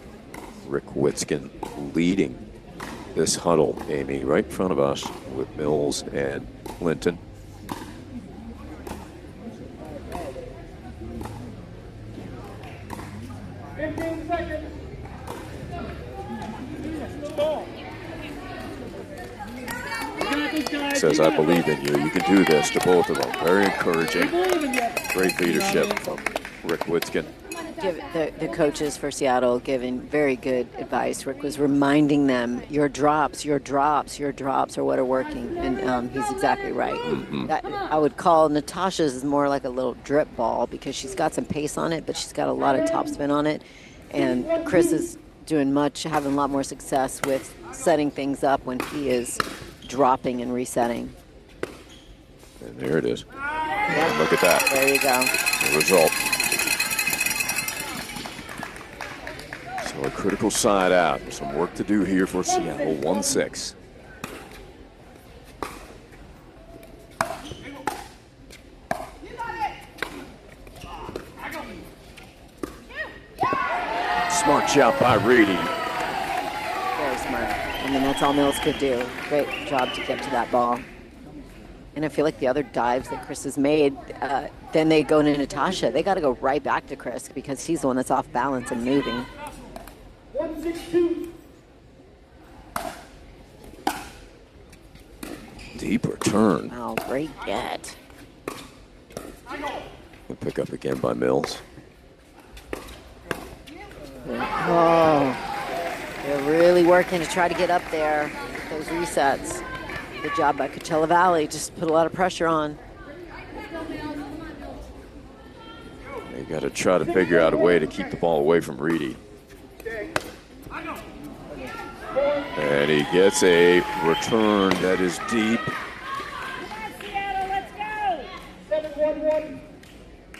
Rick Witzkin leading this huddle, Amy, right in front of us with Mills and Linton. Says, I believe in you. You can do this to both of them. Very encouraging. Great leadership from Rick Witzkin. The coaches for Seattle giving very good advice. Rick was reminding them, your drops are what are working. And he's exactly right. That, I would call Natasha's is more like a little drip ball because she's got some pace on it, but she's got a lot of topspin on it. And Chris is having a lot more success with setting things up when he is dropping and resetting. And there it is. And look at that. There you go. The result. So a critical side out. Some work to do here for Seattle. 1-6. Smart shot by Reedy. Very smart. I mean, that's all Mills could do. Great job to get to that ball. And I feel like the other dives that Chris has made, then they go to Natasha. They got to go right back to Chris because he's the one that's off balance and moving. 1-6-2. Deep return. Oh, great get. We'll pick up again by Mills. Oh, they're really working to try to get up there. Those resets. Good job by Coachella Valley. Just put a lot of pressure on. They got to try to figure out a way to keep the ball away from Reedy. And he gets a return that is deep.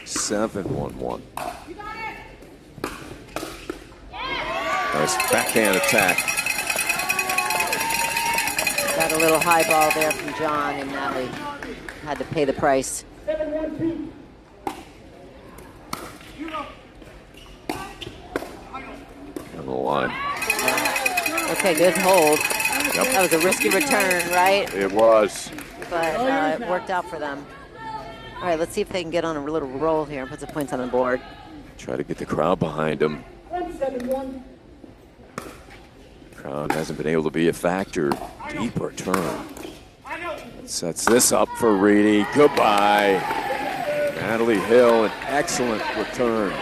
7-1-1. Nice backhand attack. Got a little high ball there from John, and Natalie had to pay the price. On the line. Okay, good hold. Yep. That was a risky return, right? It was. But it worked out for them. All right, let's see if they can get on a little roll here and put some points on the board. Try to get the crowd behind him. Crowd hasn't been able to be a factor. Deep return. Sets this up for Reedy. Goodbye. Natalie Hill, an excellent return.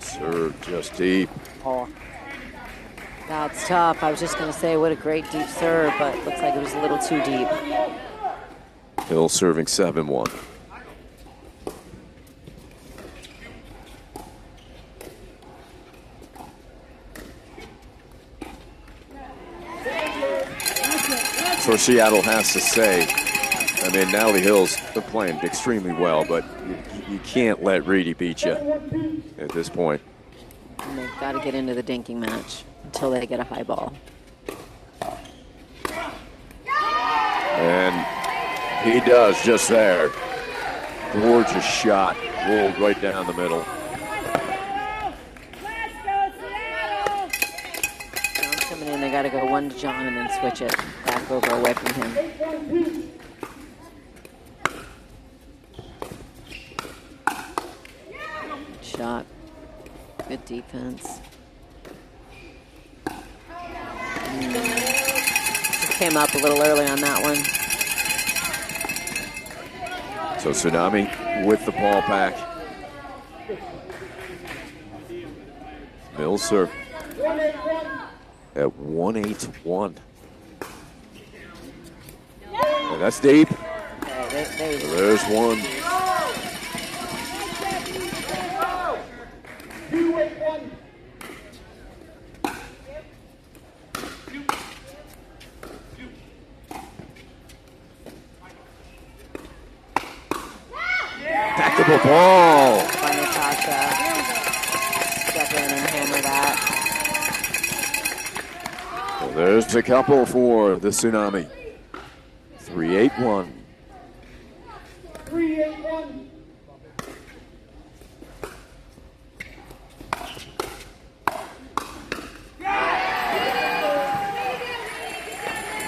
Serve just deep. Oh, that's tough. I was just going to say what a great deep serve, but looks like it was a little too deep. Hill serving 7-1. That's what Seattle has to say. I mean, Natalie Hill's playing extremely well, but you can't let Reedy beat you at this point. And they've got to get into the dinking match until they get a high ball. And he does just there. Gorgeous shot, rolled right down the middle. John's coming in, they got to go one to John and then switch it back over away from him. Shot. Good defense. Just came up a little early on that one. So Tsunami with the ball back. Mills serve at 1-8-1. And that's deep. There's one. Backable ball. By Natasha. Step in and hammer that. So there's a couple for the Tsunami. 3-8-1. 3-8-1.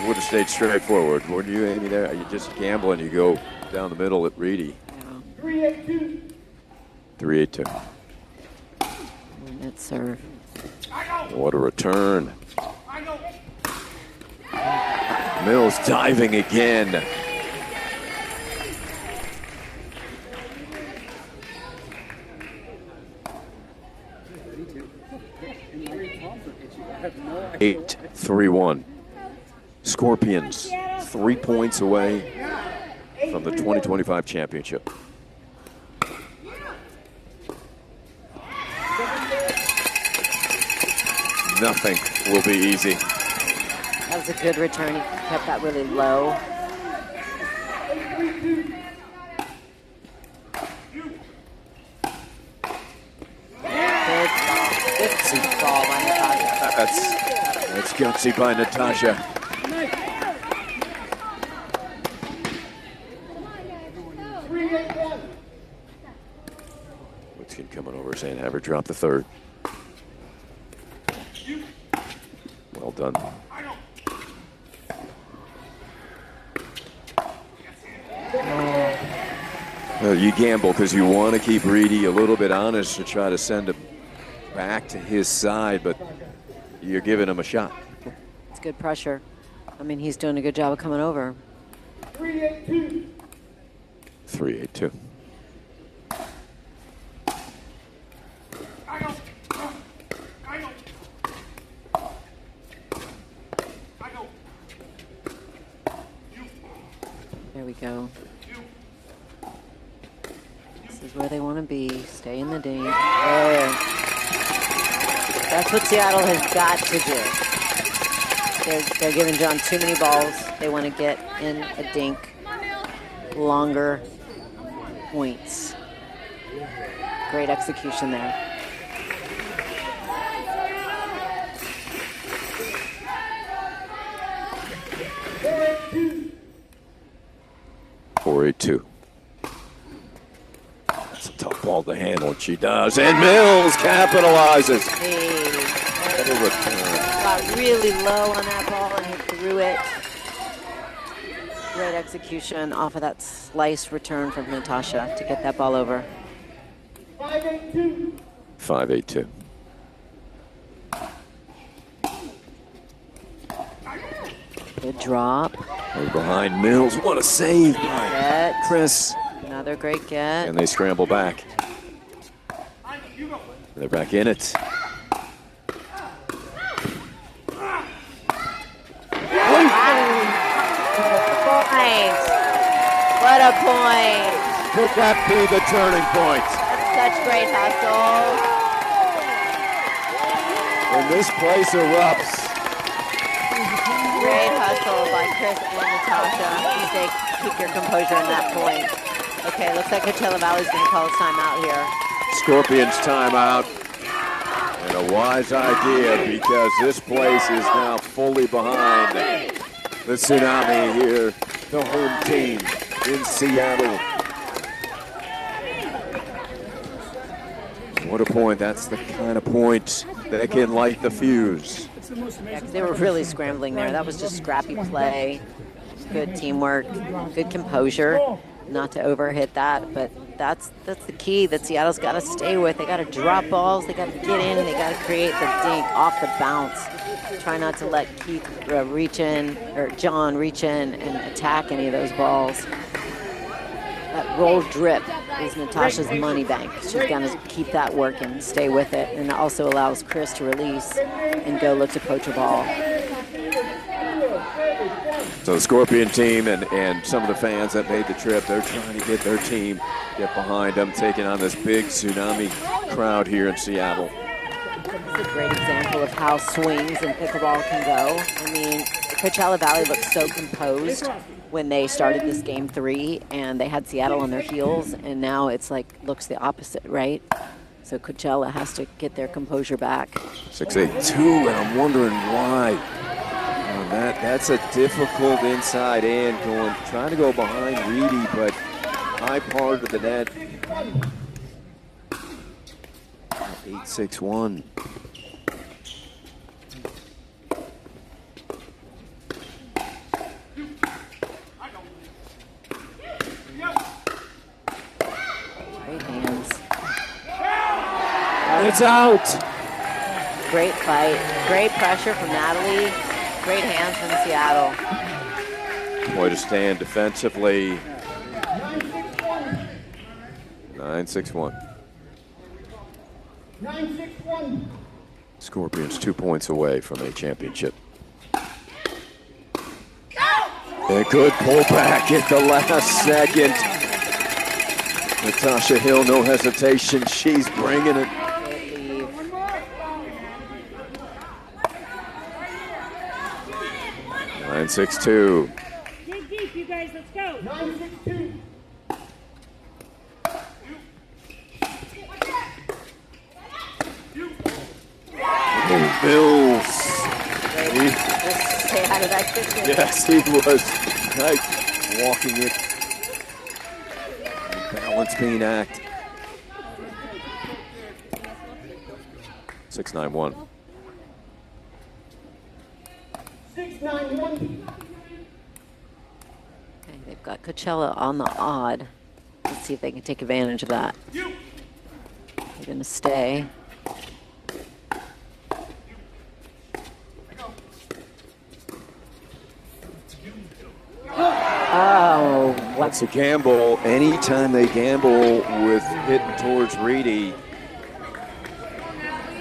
Would have stayed straightforward, wouldn't you, Amy? There, you just gamble and you go down the middle at Reedy. 3-8-2. 3-8-2. Net serve. What a return. Mills diving again. Eight, 3-1. Scorpions 3 points away from the 2025 championship. Nothing will be easy. That was a good return. He kept that really low. Good ball by Natasha. That's gutsy by Natasha. Woodskin coming over saying, have her drop the third. Well done. You gamble because you want to keep Reedy a little bit honest to try to send him back to his side, but you're giving him a shot. It's good pressure. I mean, he's doing a good job of coming over. 3-8-2. 3-8-2. There we go. This is where they want to be. Stay in the dink. There. That's what Seattle has got to do. They're giving John too many balls. They want to get in a dink. Longer points. Great execution there. Four-8-2. That's a tough ball to handle, and she does. And Mills capitalizes. What a return. Got really low on that ball and he threw it. Great execution off of that slice return from Natasha to get that ball over. 5-8-2. 5-8-2. Good drop. Right behind Mills. What a save by Get. Chris. Another great get. And they scramble back. They're back in it. Point. What a point. Could that be the turning point? That's such great hustle. When this place erupts. Great hustle by Chris and Natasha. You say keep your composure in that point. Okay, looks like Coachella Valley's going to call a timeout here. Scorpions timeout. And a wise idea because this place is now fully behind the Tsunami here, the home team in Seattle. What a point. That's the kind of point that can light the fuse. Yeah, 'cause they were really scrambling there. That was just scrappy play, good teamwork, good composure, not to overhit that. But that's the key that Seattle's got to stay with. They got to drop balls, they got to get in, and they got to create the dink off the bounce. Try not to let Keith reach in, or John reach in and attack any of those balls. That roll drip is Natasha's money bank. She's going to keep that working, stay with it, and it also allows Chris to release and go look to poach a ball. So the Scorpion team and some of the fans that made the trip, they're trying to get their team, get behind them, taking on this big Tsunami crowd here in Seattle. It's a great example of how swings in pickleball can go. I mean, Coachella Valley looked so composed when they started this game 3 and they had Seattle on their heels, and now it's like looks the opposite, right? So Coachella has to get their composure back. 6-8-2, and I'm wondering why. That's a difficult inside in, trying to go behind Reedy, but high part of the net. 8-6-1. Great hands. It's out. Great fight. Great pressure from Natalie. Great hands from Seattle. Way to stand defensively. 9-6-1. 9-6-1. Scorpions 2 points away from a championship. A good pullback at the last second. Natasha Hill, no hesitation. She's bringing it. 9-6-2. Dig deep, you guys. Let's go. 9-6-2. Mills. Just stay out of that kitchen. Yes, he was right, walking it. Balance being act. 6-9-1. 6-9-1. Okay, they've got Coachella on the odd. Let's see if they can take advantage of that. They're going to stay. Oh, That's a gamble. Anytime they gamble with hitting towards Reedy,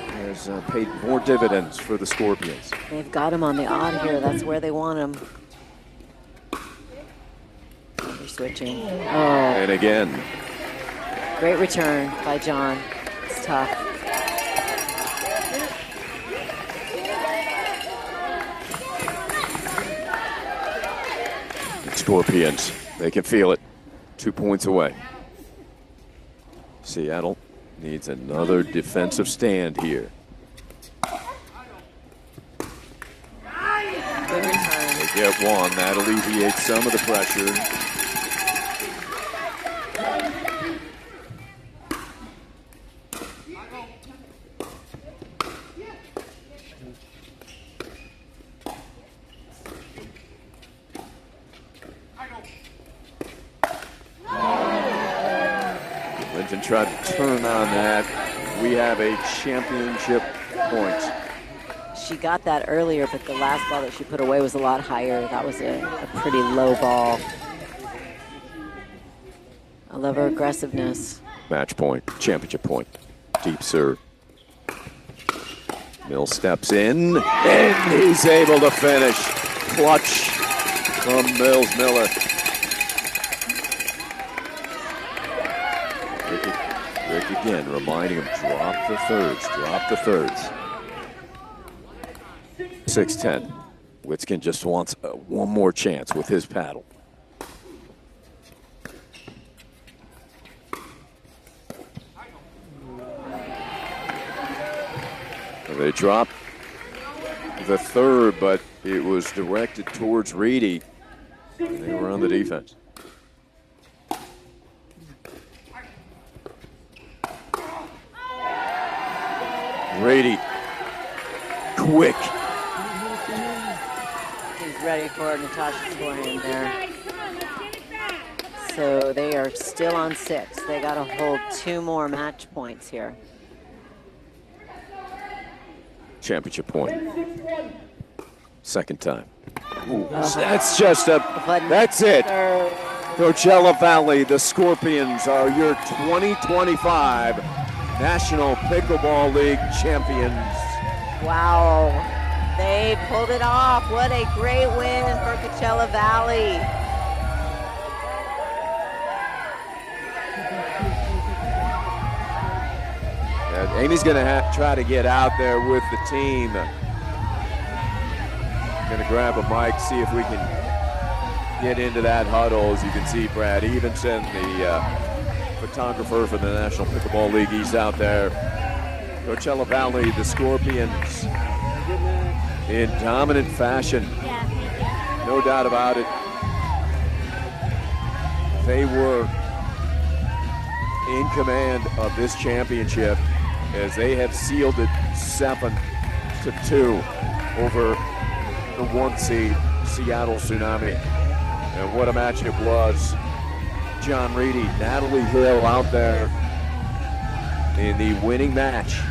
has paid more dividends for the Scorpions. They've got him on the odd here. That's where they want him. They're switching. Oh. And again. Great return by John. It's tough. Scorpions, they can feel it. 2 points away. Seattle needs another defensive stand here. They get one. That alleviates some of the pressure. Linton tried to turn on that. We have a championship point. She got that earlier, but the last ball that she put away was a lot higher. That was a pretty low ball. I love her aggressiveness. Match point, championship point. Deep serve. Mill steps in, and he's able to finish. Clutch from Mills Miller. Rick again reminding him, drop the thirds, drop the thirds. 6-10. Witskin just wants one more chance with his paddle. They dropped the third, but it was directed towards Reedy, and they were on the defense. Reedy, quick. He's ready for Natasha's forehand there. So they are still on 6. They got to hold 2 more match points here. Championship point. Second time. Ooh, that's just a, that's it. Coachella Valley, the Scorpions are your 2025 National Pickleball League champions. Wow, they pulled it off. What a great win for Coachella Valley. Amy's going to try to get out there with the team. Going to grab a mic, see if we can get into that huddle. As you can see, Brad Evenson, the photographer for the National Pickleball League, he's out there. Coachella Valley, the Scorpions, in dominant fashion. No doubt about it. They were in command of this championship, as they have sealed it 7-2 over the 1 seed Seattle Tsunami. And what a match it was. John Reedy, Natalie Hill out there in the winning match.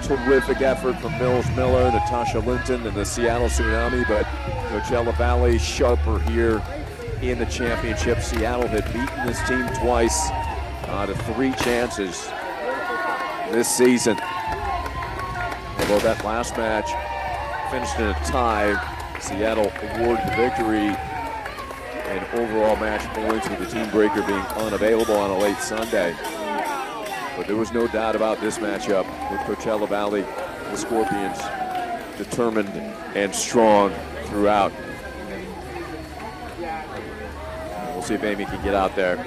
Terrific effort from Mills Miller, Natasha Linton, and the Seattle Tsunami, but Coachella Valley sharper here in the championship. Seattle had beaten this team twice out of 3 chances this season. Although that last match finished in a tie, Seattle awarded the victory and overall match points, with the team breaker being unavailable on a late Sunday. But there was no doubt about this matchup with Coachella Valley, the Scorpions, determined and strong throughout. We'll see if Amy can get out there.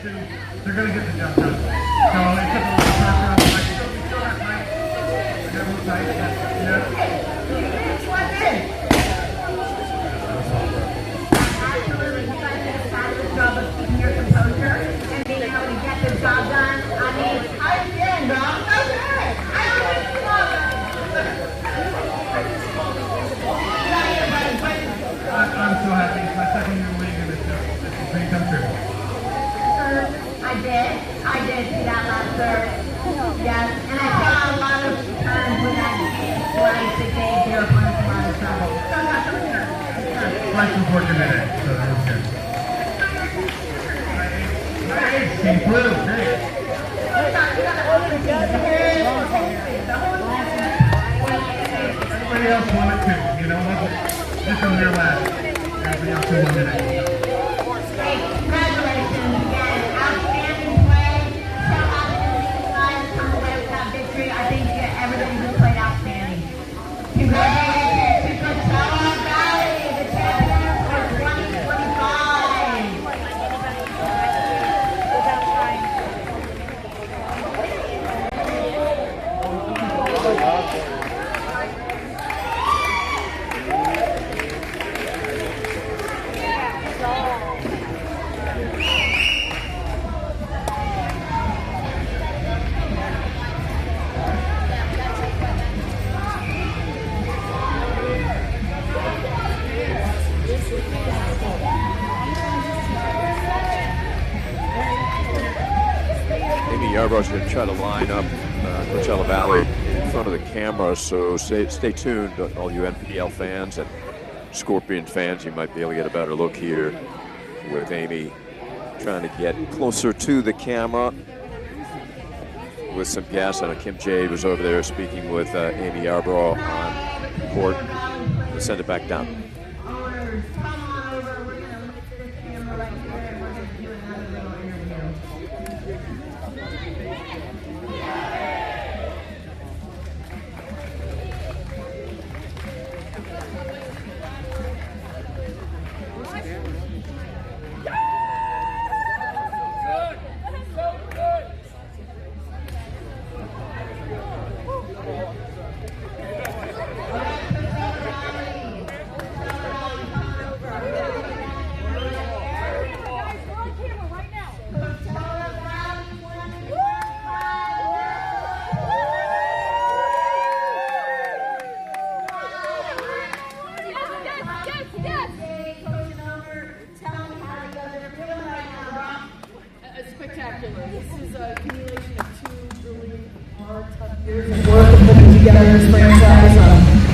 they're going to get the job done. So it took a little pressure on the mic. We still have mic. They're a little tight. Absolutely, you guys did a fabulous job of keeping your composure and being able to get the job done. I mean, how you feeling, bro? So good. I don't think you I'm so happy. It's my second year in the league, and it's a dream come true. I did see that last serve. Yes, and I saw a lot of turns with that slice that gave their opponents a lot of trouble. So that's a turn. Slice was working in it, so that was good. Team blue, nice. Everybody else won it too, you know, just from their last. Everybody else who won it. Congratulations again, outstanding play. So happy to see you guys come away with that victory. I think everybody just played outstanding. Congratulations to Coachella Valley, the champions for 2025. Yarborough's going to try to line up Coachella Valley in front of the camera, so stay tuned, all you NPL fans and Scorpion fans. You might be able to get a better look here with Amy trying to get closer to the camera with some guests. I know Kim Jade was over there speaking with Amy Yarborough on court. Let's send it back down.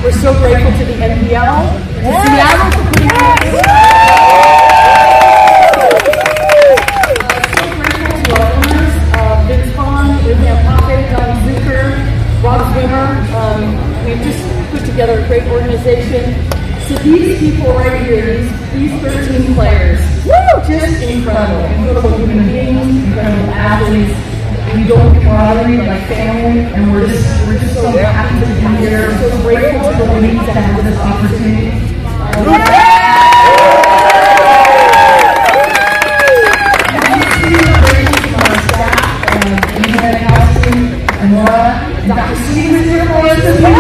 We're so grateful to the NPL, to Seattle for putting so grateful to our owners, Vince Vaughn, William Pape, Don Zucker, Rob Swimmer. We've just put together a great organization. So these people right here, these 13 players, just incredible. Incredible human beings, incredible athletes. We don't camaraderie like family, and we're just so happy to be here. So grateful to the leagues that have this opportunity. And Laura, Dr. Steve is here for us this weekend.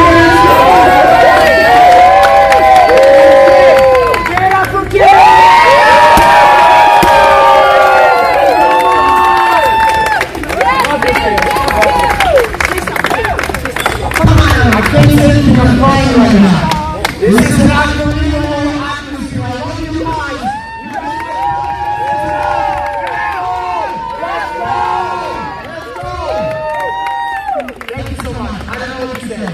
Give it up for Kim! This is an unbelievable atmosphere. I love you guys. Let's go! Thank you so much. I don't know what to say.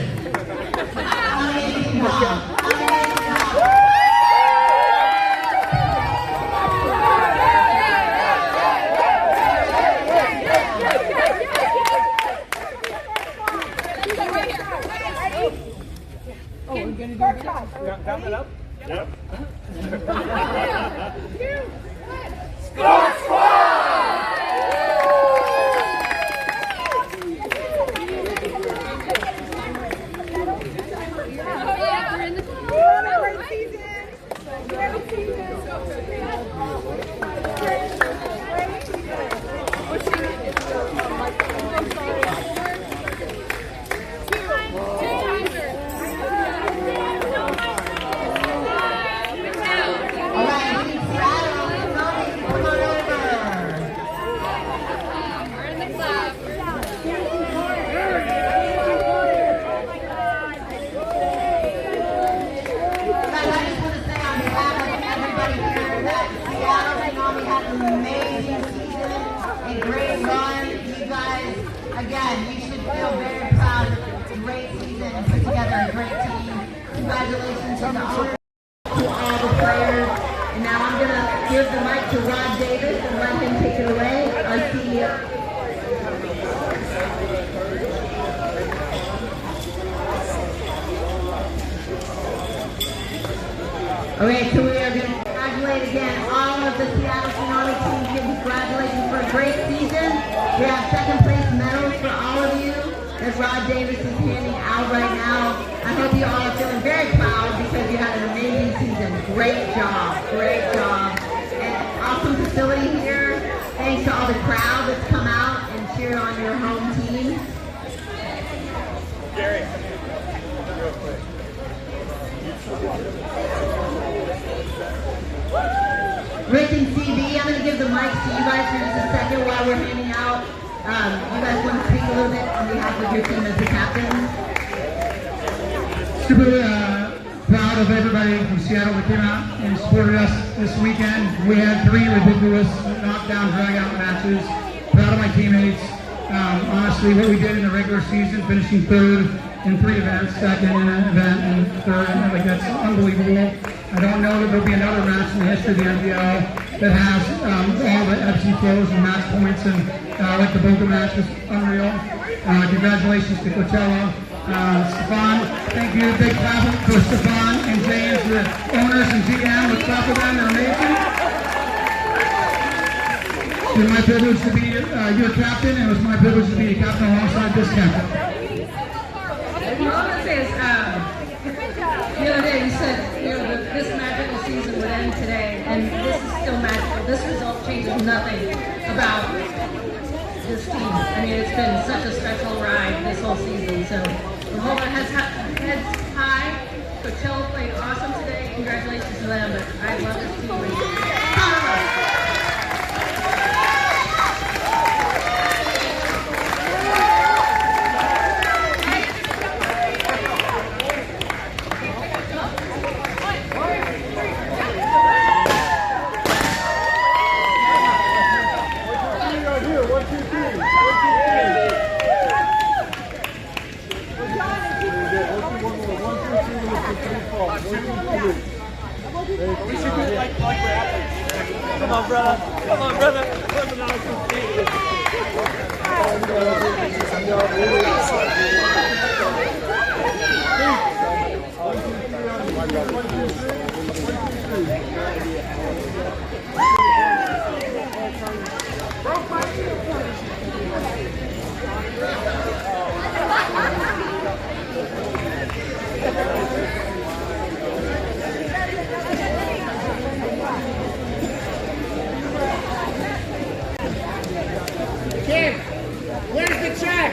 Count it up? Yep. Score Squad! everybody here that Seattle Tsunami had an amazing season, a great run. You guys, again, you should feel very proud of a great season and put together a great team. Congratulations to the owners, to all the players. And now I'm going to give the mic to Rod Davis and let him take it away, our CEO. Okay, so we are going to congratulate again all of the Seattle Tsunami teams. Congratulations for a great season. We have second place medals for all of you that Rod Davis is handing out right now. I hope you all are feeling very proud because you had an amazing season. Great job, great job. And awesome facility here. Thanks to all the crowd that's come out and cheered on your home team. Gary. Rick and CB, I'm going to give the mic to you guys for just a second while we're handing out. You guys want to speak a little bit on behalf of your team as the captains? Super proud of everybody from Seattle that came out and supported us this weekend. We had 3 ridiculous knockdown, drag-out matches. Proud of my teammates. Honestly, what we did in the regular season, finishing 3rd in 3 events, 2nd in an event, and 3rd, like that's unbelievable. I don't know that there'll be another match in the history of the NPL that has all the ebbs and flows and match points, and like the Boca match was unreal. Congratulations to Coachella. Stefan, thank you. Big clap for Stefan and James, the owners and GM. Let's clap for them. They're amazing. It was my privilege to be your captain, and it was my privilege to be a captain alongside this captain. All I'm going to say is, the other day you said, this magical season would end today, and this is still magical. This result changes nothing about this team. I mean, it's been such a special ride this whole season. So we're holding our heads high. Coachella played awesome today. Congratulations to them, but I love this team. Come on, brother. Come on, brother. Kim, where's the check?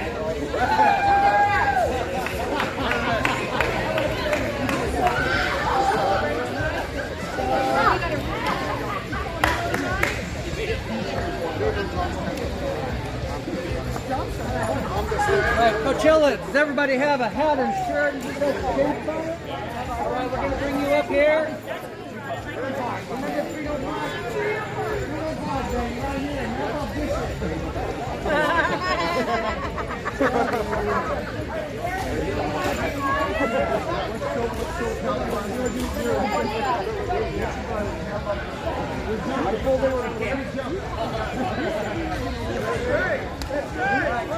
Alright, Coachella, does everybody have a hat and shirt and just have shapes on it? Alright, we're going to bring you up here.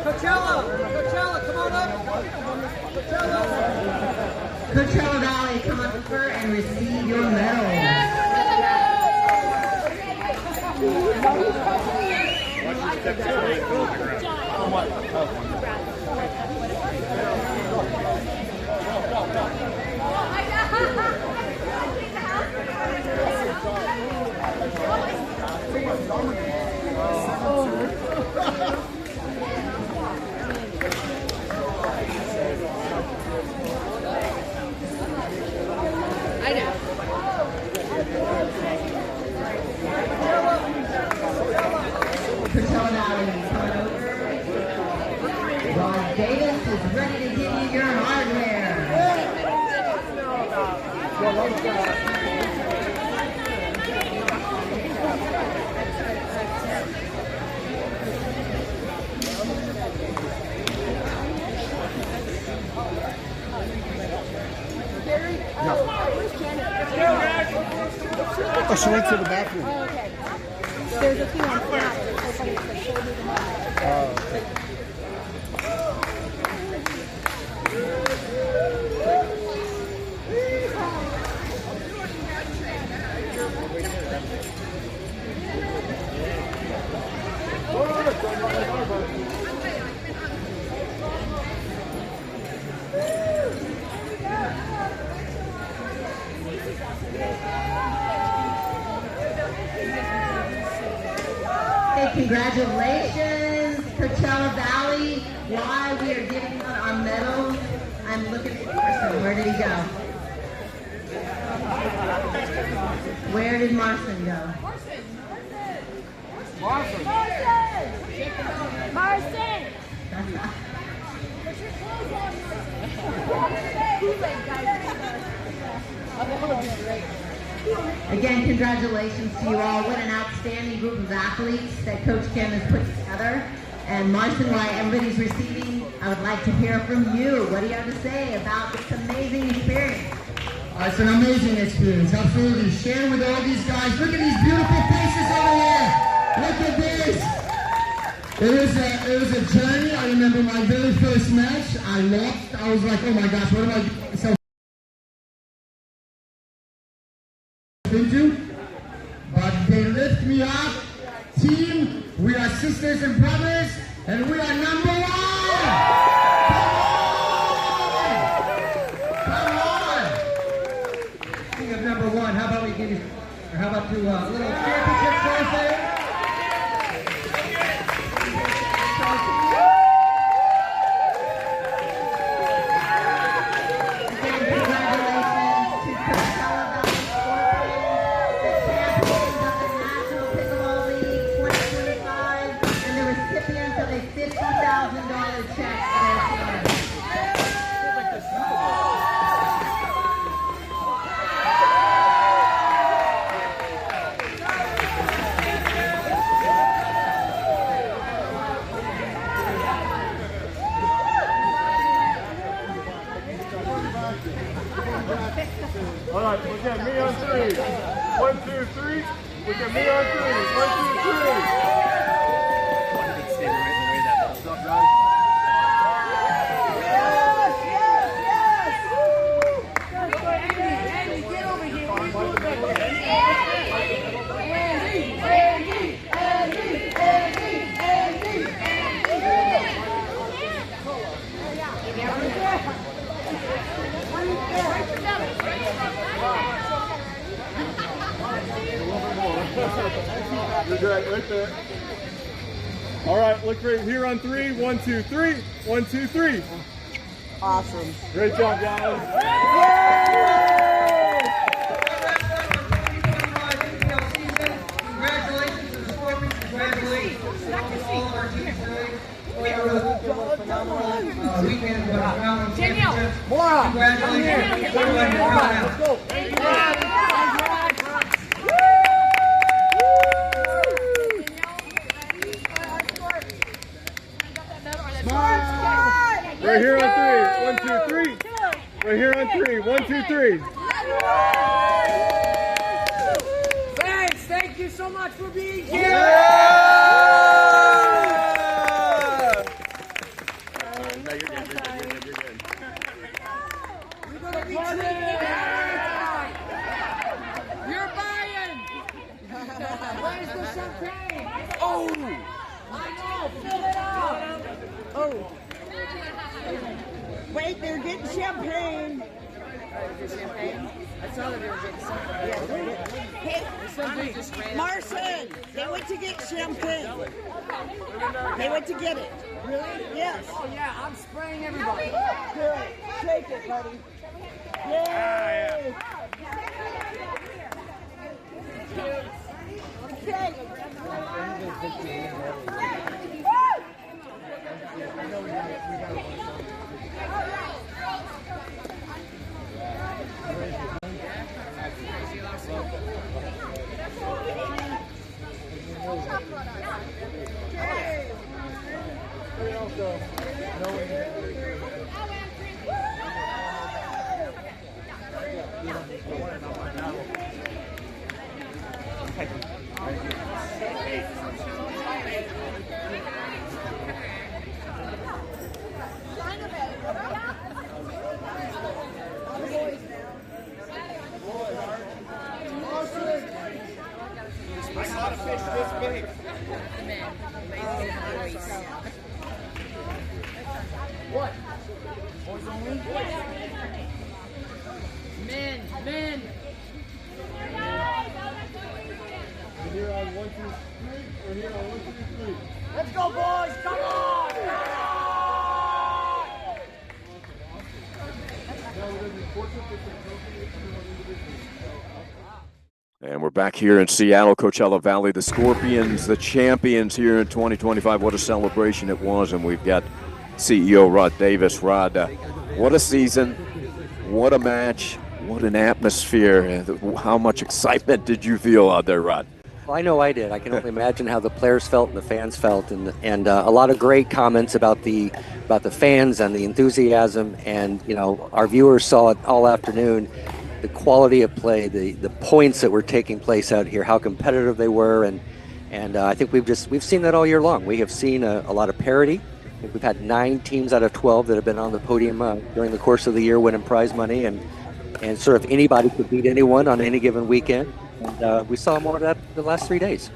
Coachella, come on up. Coachella Valley, come up over and receive your medals. I know. Coachella Valley, come over. Rod Davis is ready to give you your hardware. She went to the bathroom. Oh, okay. There's a few on Snap. It's so funny. It's like, show me the money. Oh, okay. Hey, congratulations, Coachella Valley. While we are giving out our medals, I'm looking for Marcin. Where did he go? Where did Marcin go? Marcin! Put your clothes on, Again, congratulations to you all. What an outstanding group of athletes that Coach Kim has put together. And Marcin, while everybody's receiving, I would like to hear from you. What do you have to say about this amazing experience? It's an amazing experience, absolutely. Share with all these guys. Look at these beautiful faces over here. Look at this. It was a journey. I remember my very first match. I lost. I was like, oh my gosh, what am I doing? Into, but they lift me up. Team, we are sisters and brothers, and we are number one. Come on! Speaking of number one, how about we give you, or how about do a little championship trophy? All right, look at me on three. 1, 2, 3. Look at me on three. 1, 2, 3. What's up, guys? Andy, get over here. You're good, right there. All right, look right here on three. 1, 2, 3. 1, 2, 3. Awesome. Great job, guys. Congratulations to the Scorpions. Congratulations to all of our teams today. We had a phenomenal weekend with our round championships. Congratulations. Let's go. Right here on three. 1, 2, 3. Right here on three. 1, 2, 3. Thanks. Thank you so much for being here. Yeah! No, you're good. We're gonna be treating You're buying. Where's the champagne? Oh! I know. Fill it up. Oh. Wait, they're getting champagne. Champagne? I saw that they were getting champagne. Hey, Marcin, they went to get champagne. They went to get it. Really? Yes. Oh, yeah, I'm spraying everybody. Good. Shake it, buddy. Yay! Okay. caught a fish this big. What? Boys only? Men. We're here on 1, 2, 3. We're here on 1, 2, 3. Let's go, boys! Come on! And we're back here in Seattle, Coachella Valley. The Scorpions, the champions here in 2025. What a celebration it was. And we've got CEO Rod Davis. Rod, what a season. What a match. What an atmosphere. How much excitement did you feel out there, Rod? Well, I know I did. I can only imagine how the players felt and the fans felt, and a lot of great comments about the fans and the enthusiasm. And our viewers saw it all afternoon. The quality of play, the points that were taking place out here, how competitive they were, and I think we've seen that all year long. We have seen a lot of parity. I think we've had 9 teams out of 12 that have been on the podium during the course of the year winning prize money, and sort of anybody could beat anyone on any given weekend. And we saw more of that the last 3 days.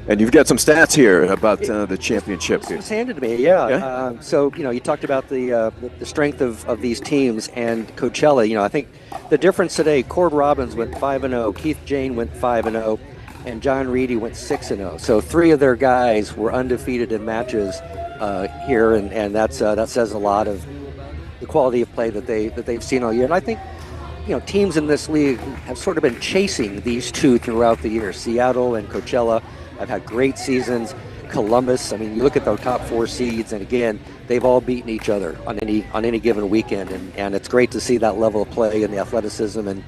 And you've got some stats here about the championship. It was handed to me, yeah. So, you talked about the strength of these teams and Coachella. I think the difference today, Cord Robbins went 5-0, Keith Jane went 5-0, and John Reedy went 6-0. So 3 of their guys were undefeated in matches here, and that says a lot of the quality of play that they've seen all year. And I think teams in this league have sort of been chasing these two throughout the year. Seattle and Coachella have had great seasons. Columbus, I mean, you look at the top 4 seeds, and again, they've all beaten each other on any given weekend, and it's great to see that level of play and the athleticism and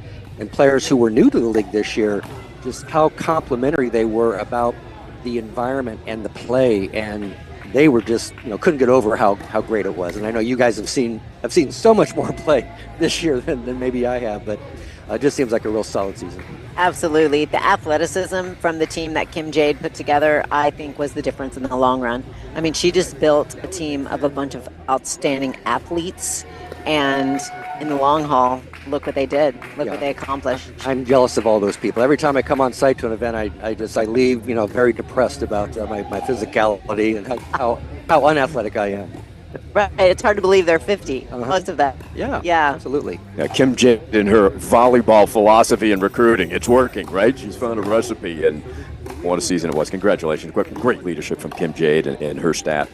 players who were new to the league this year, just how complimentary they were about the environment and the play, and they were just couldn't get over how great it was. And I know you guys have seen so much more play this year than maybe I have, but it just seems like a real solid season. Absolutely. The athleticism from the team that Kim Jade put together, I think, was the difference in the long run. I mean, she just built a team of a bunch of outstanding athletes, and in the long haul, look what they did. Look what they accomplished. I'm jealous of all those people. Every time I come on site to an event, I leave very depressed about my physicality and how unathletic I am. Right. It's hard to believe they're 50, most of that. Yeah, absolutely. Yeah, Kim Jade and her volleyball philosophy and recruiting, it's working, right? She's found a recipe, and what a season it was. Congratulations. Great leadership from Kim Jade and her staff.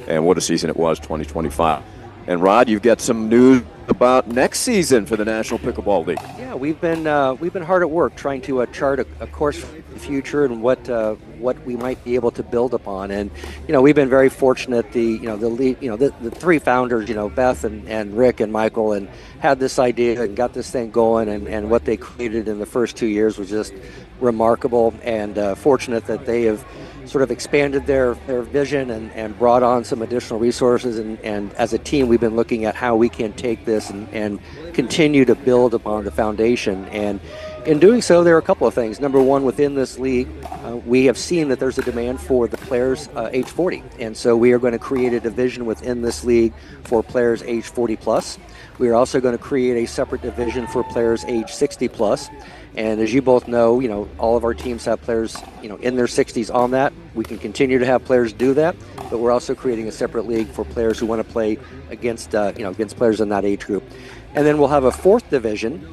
And what a season it was, 2025. And Rod, you've got some news about next season for the National Pickleball League. Yeah, we've been hard at work trying to chart a course for the future and what we might be able to build upon. And we've been very fortunate. The 3 founders, Beth and Rick and Michael, and had this idea and got this thing going. And what they created in the first 2 years was just remarkable. And fortunate that they have sort of expanded their vision and brought on some additional resources. And as a team, we've been looking at how we can take this and continue to build upon the foundation. And in doing so, there are a couple of things. Number one, within this league, we have seen that there's a demand for the players age 40. And so we are going to create a division within this league for players age 40 plus. We are also going to create a separate division for players age 60 plus. And as you both know, all of our teams have players, in their 60s on that. We can continue to have players do that, but we're also creating a separate league for players who want to play against players in that age group. And then we'll have a 4th division,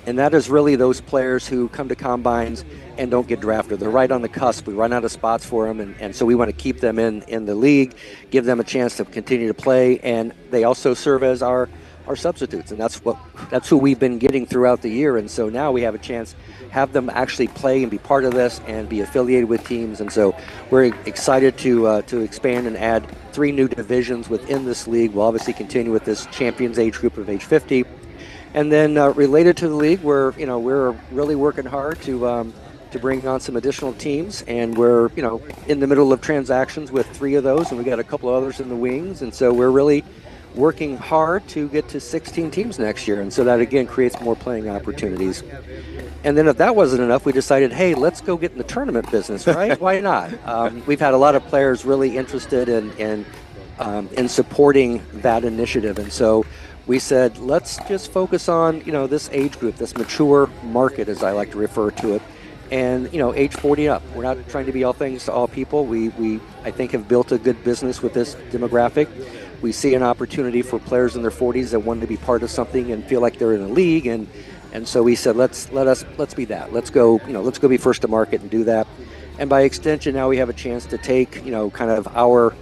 and that is really those players who come to combines and don't get drafted. They're right on the cusp. We run out of spots for them, and so we want to keep them in the league, give them a chance to continue to play, and they also serve as our substitutes, and that's who we've been getting throughout the year. And so now we have a chance have them actually play and be part of this and be affiliated with teams. And so we're excited to expand and add 3 new divisions within this league. We'll obviously continue with this champions age group of age 50, and then related to the league, we're really working hard to bring on some additional teams, and we're in the middle of transactions with 3 of those, and we got a couple of others in the wings. And so we're really working hard to get to 16 teams next year, and so that again creates more playing opportunities. And then if that wasn't enough, we decided, hey, let's go get in the tournament business, right? Why not? We've had a lot of players really interested in supporting that initiative, and so we said, let's just focus on this age group, this mature market, as I like to refer to it, and age 40 up. We're not trying to be all things to all people. We I think have built a good business with this demographic. We see an opportunity for players in their 40s that want to be part of something and feel like they're in a league, and so we said let's be that. Let's go be first to market and do that. And by extension, now we have a chance to take kind of our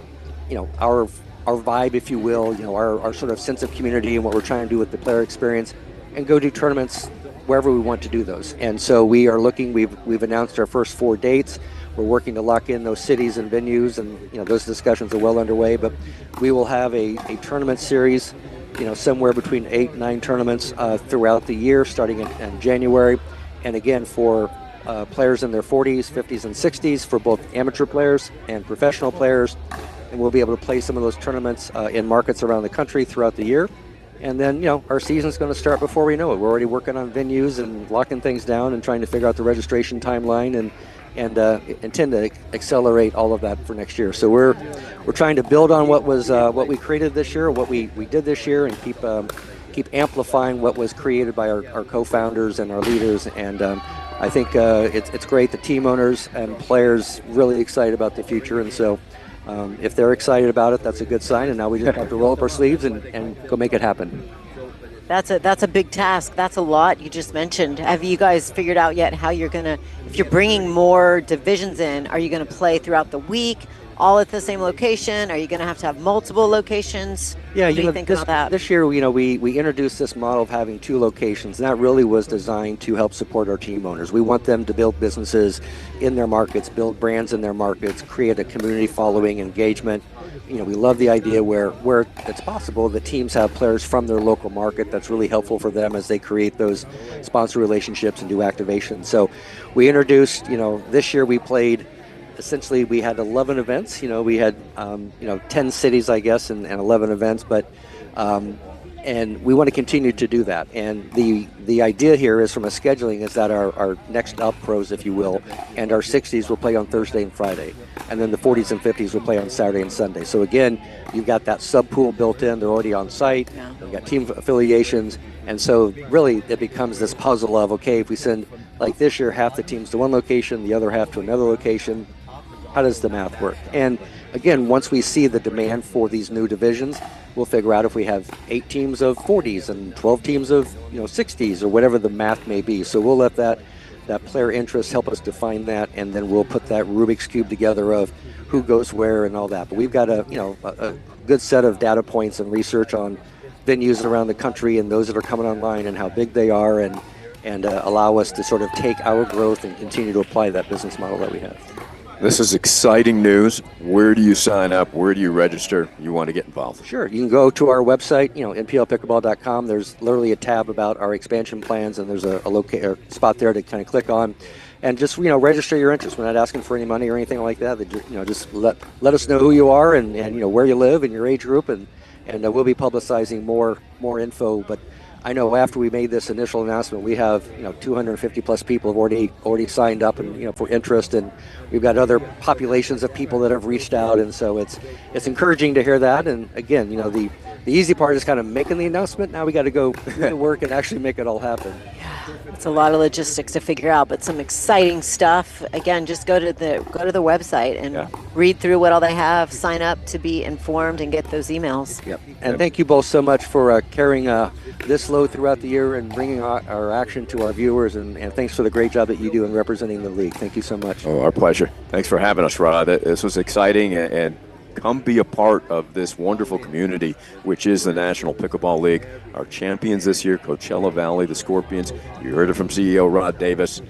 vibe, if you will, our sort of sense of community and what we're trying to do with the player experience, and go do tournaments wherever we want to do those. And so we are looking. We've announced our first 4 dates. We're working to lock in those cities and venues, and those discussions are well underway. But we will have a tournament series, somewhere between 8 and 9 tournaments throughout the year, starting in January. And again, for players in their 40s, 50s, and 60s, for both amateur players and professional players. And we'll be able to play some of those tournaments in markets around the country throughout the year. And then, our season's going to start before we know it. We're already working on venues and locking things down and trying to figure out the registration timeline and intend to accelerate all of that for next year. So we're trying to build on what we created this year, what we did this year, and keep amplifying what was created by our co-founders and our leaders. And I think it's great. The team owners and players really excited about the future, and so if they're excited about it, that's a good sign. And now we just have to roll up our sleeves and go make it happen. That's a big task. That's a lot you just mentioned. Have you guys figured out yet how you're going to, if you're bringing more divisions in, are you going to play throughout the week, all at the same location? Are you going to have multiple locations? Yeah, what do you think about that? This year, we introduced this model of having 2 locations, and that really was designed to help support our team owners. We want them to build businesses in their markets, build brands in their markets, create a community following, engagement. We love the idea where it's possible that teams have players from their local market. That's really helpful for them as they create those sponsor relationships and do activation. So we introduced, this year we played, essentially we had 11 events. We had 10 cities, I guess, and 11 events, but and we want to continue to do that. And the idea here is, from a scheduling, is that our next up pros, if you will, and our 60s will play on Thursday and Friday, and then the 40s and 50s will play on Saturday and Sunday. So again, you've got that sub pool built in. They're already on site. Yeah. We've got team affiliations, and so really it becomes this puzzle of, okay, if we send, like this year, half the teams to one location, the other half to another location, how does the math work? And again, once we see the demand for these new divisions, we'll figure out if we have 8 teams of 40s and 12 teams of 60s, or whatever the math may be. So we'll let that player interest help us define that, and then we'll put that Rubik's Cube together of who goes where and all that. But we've got a good set of data points and research on venues around the country and those that are coming online and how big they are, and allow us to sort of take our growth and continue to apply that business model that we have. This is exciting news. Where do you sign up? Where do you register? You want to get involved? Sure. You can go to our website, nplpickleball.com. There's literally a tab about our expansion plans, and there's a spot there to kind of click on, and just register your interest. We're not asking for any money or anything like that. Just let us know who you are and where you live and your age group, and we'll be publicizing more info. But I know after we made this initial announcement, we have 250 plus people have already signed up and for interest, and we've got other populations of people that have reached out, and so it's encouraging to hear that. And again, the easy part is kind of making the announcement. Now we got to go do the work and actually make it all happen. Yeah, it's a lot of logistics to figure out, but some exciting stuff. Again, just go to the website and read through what all they have, sign up to be informed, and get those emails. Yep. And thank you both so much for carrying this load throughout the year and bringing our action to our viewers, and thanks for the great job that you do in representing the league. Thank you so much. Oh, our pleasure. Thanks for having us, Rod. This was exciting, and come be a part of this wonderful community, which is the National Pickleball League. Our champions this year, Coachella Valley, the Scorpions. You heard it from CEO Rod Davis.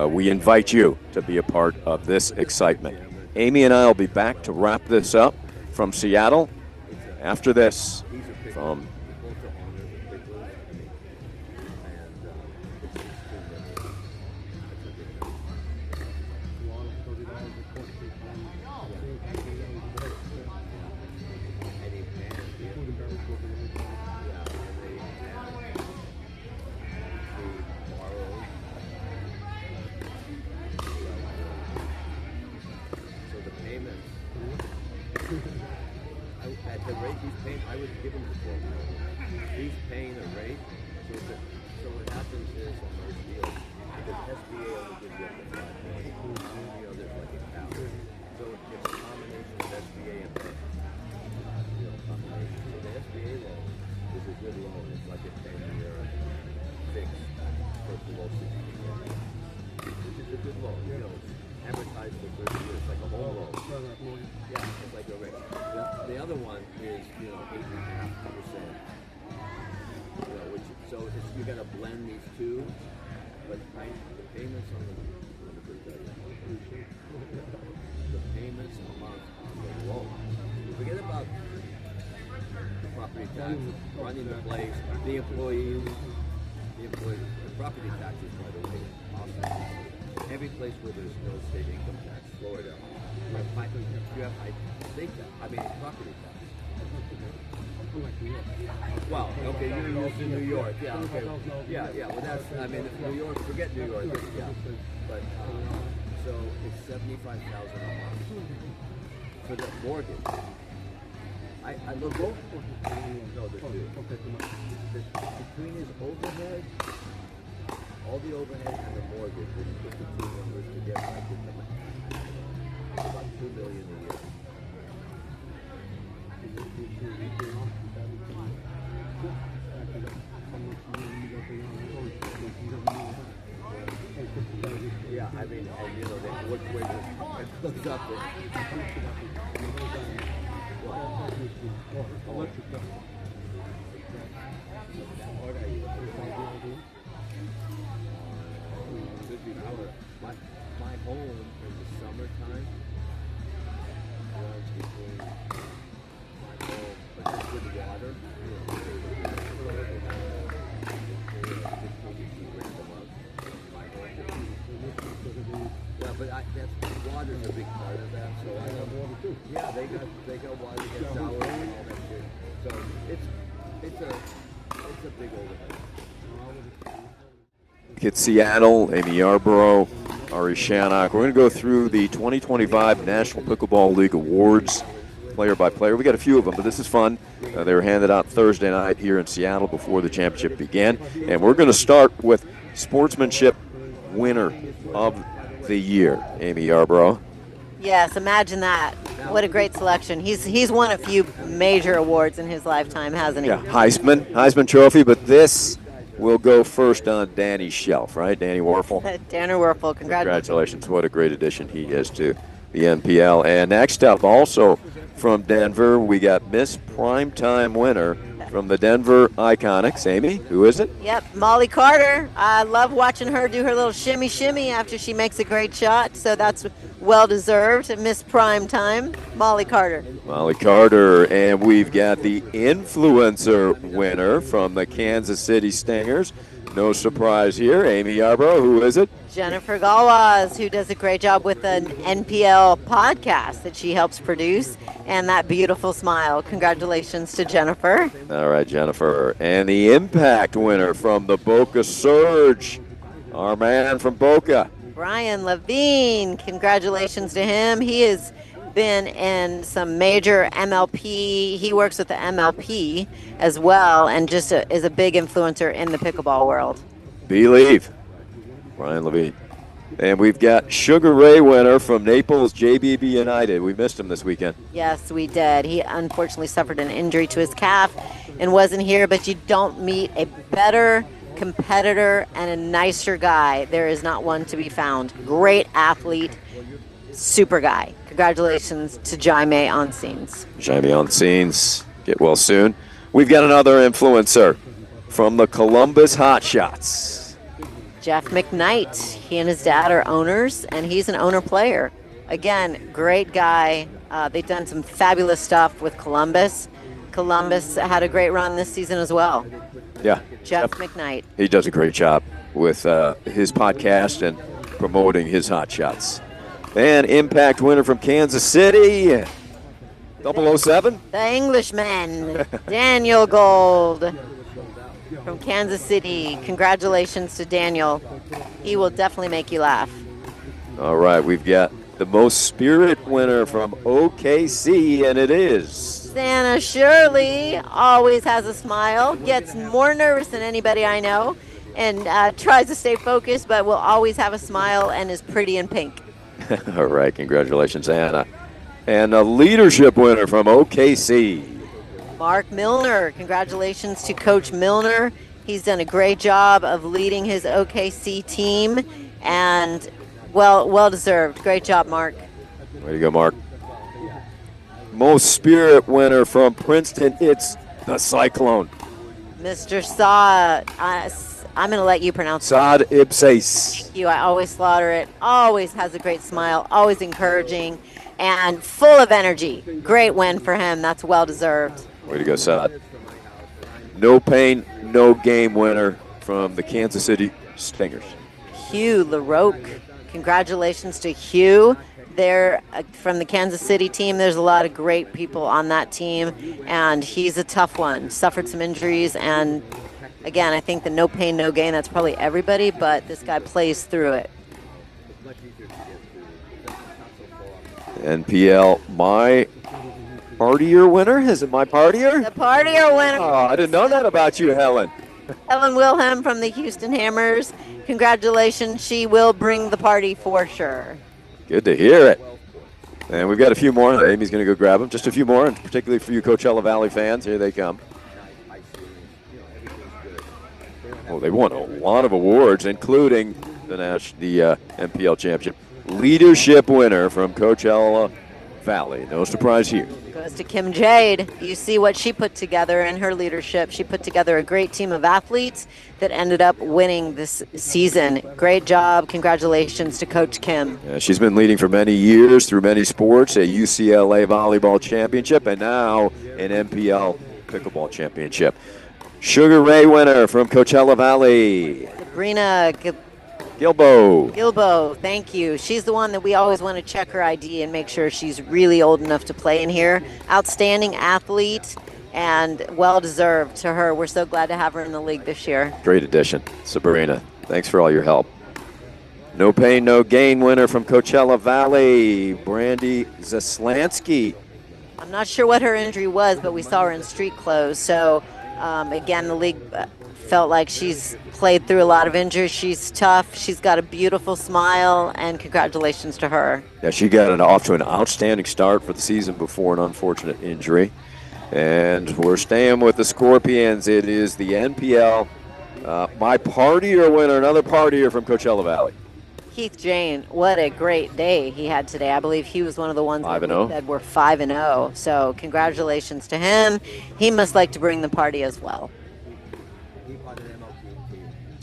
We invite you to be a part of this excitement. Amy and I will be back to wrap this up from Seattle after this. From at the rate he's paying, I would give him the $12. He's paying a rate, so what happens is on those deals, because SBA only gives you up to 5 points. You know, there's like a cap. So it's a combination of SBA and PIC. You know, combination. So the SBA loan is a good loan. It's like a 10-year fixed for below 60%. Which is a good loan. You know, it's amortized for 30 years. It's like a home loan. Yeah, it's like a rate. The other one is, you know, 8.5%. You know, which, so it's, you got to blend these two, but the payments on the payments on the loan. Forget about the property tax, running the place, the employees, the property taxes, by the way, awesome. Every place where there's no state income tax, Florida, you have high state tax, property tax. Well, okay, you're used to New York, yeah, okay. Yeah, well that's, New York, forget New York, yeah. But, so it's $75,000 a month for the mortgage. I look over, no, the two. Between his overhead, all the overhead and the mortgage, when you put the two numbers together, I get them about $2 million a year. Yeah, and you know, which way it goes up. My home in the summertime runs between my home, but it's good water. Yeah, but that's water's a big part of that. So I have water too. Yeah, they got water, they get showers and all that shit. So it's a big overhead. Kid Seattle, Amy Yarborough, Ari Shannock. We're going to go through the 2025 National Pickleball League Awards player by player. We got a few of them, but this is fun. They were handed out Thursday night here in Seattle before the championship began. And we're going to start with sportsmanship winner of the year, Amy Yarborough. Yes, imagine that. What a great selection. He's won a few major awards in his lifetime, hasn't he? Yeah, Heisman Trophy, but this will go first on Danny's shelf, right? Danny Warfel. Danny Warfel, congratulations. What a great addition he is to the NPL. And next up, also from Denver, we got Miss Primetime winner from the Denver Iconics. Amy, who is it? Yep, Molly Carter. I love watching her do her little shimmy after she makes a great shot, so that's well-deserved. Miss Primetime, Molly Carter. Molly Carter, and we've got the influencer winner from the Kansas City Stingers. No surprise here. Amy Yarborough, who is it? Jennifer Galwaz, who does a great job with an NPL podcast that she helps produce, and that beautiful smile. Congratulations to Jennifer. All right, Jennifer. And the impact winner from the Boca Surge, our man from Boca. Brian Levine, congratulations to him. He has been in some major MLP. He works with the MLP as well, and just is a big influencer in the pickleball world. Believe, Brian Levine. And we've got Sugar Ray winner from Naples, JBB United. We missed him this weekend. Yes, we did. He unfortunately suffered an injury to his calf and wasn't here, but you don't meet a better competitor and a nicer guy. There is not one to be found. Great athlete, super guy. Congratulations to Jaime on scenes. Jaime on scenes. Get well soon. We've got another influencer from the Columbus Hotshots. Jeff McKnight. He and his dad are owners, and he's an owner player. Again, great guy. They've done some fabulous stuff with Columbus. Columbus had a great run this season as well. Yeah. Jeff McKnight. He does a great job with his podcast and promoting his Hotshots. And impact winner from Kansas City, 007. The Englishman, Daniel Gold from Kansas City. Congratulations to Daniel. He will definitely make you laugh. All right, we've got the most spirit winner from OKC, and it is Santa Shirley. Always has a smile, gets more nervous than anybody I know. and tries to stay focused, but will always have a smile and is pretty in pink. All right, congratulations, Anna. And a leadership winner from OKC. Mark Milner, congratulations to Coach Milner. He's done a great job of leading his OKC team, and well deserved. Great job, Mark. Way to go, Mark. Most spirit winner from Princeton, it's the Cyclone. Mr. Saad, I'm going to let you pronounce it. Saad Ibsais. Thank you. I always slaughter it. Always has a great smile, always encouraging, and full of energy. Great win for him. That's well deserved. Way to go, Saad. No pain, no game winner from the Kansas City Stingers. Hugh LaRoque. Congratulations to Hugh. They're from the Kansas City team. There's a lot of great people on that team, and he's a tough one. Suffered some injuries, and again, I think the no pain, no gain, that's probably everybody, but this guy plays through it. NPL, my partier winner? Is it my partier? The partier winner. Oh, I didn't know that about you, Helen. Helen Wilhelm from the Houston Hammers. Congratulations. She will bring the party for sure. Good to hear it. And we've got a few more. Amy's going to go grab them. Just a few more, and particularly for you Coachella Valley fans, here they come. Well, they won a lot of awards, including the NPL championship. Leadership winner from Coachella Valley. No surprise here. Goes to Kim Jade. You see what she put together in her leadership. She put together a great team of athletes that ended up winning this season. Great job. Congratulations to Coach Kim. Yeah, she's been leading for many years through many sports, a UCLA volleyball championship, and now an NPL pickleball championship. Sugar Ray winner from Coachella Valley. Sabrina Gilbo, thank you. She's the one that we always want to check her ID and make sure she's really old enough to play in here. Outstanding athlete and well-deserved to her. We're so glad to have her in the league this year. Great addition, Sabrina. Thanks for all your help. No pain, no gain winner from Coachella Valley, Brandy Zaslansky. I'm not sure what her injury was, but we saw her in street clothes. So, again, the league felt like she's played through a lot of injuries. She's tough. She's got a beautiful smile, and congratulations to her. Yeah, she got off to an outstanding start for the season before an unfortunate injury. And we're staying with the Scorpions. It is the NPL. My partier winner, another partier from Coachella Valley. Keith Jane, what a great day he had today. I believe he was one of the ones that we said were 5-0. So congratulations to him. He must like to bring the party as well.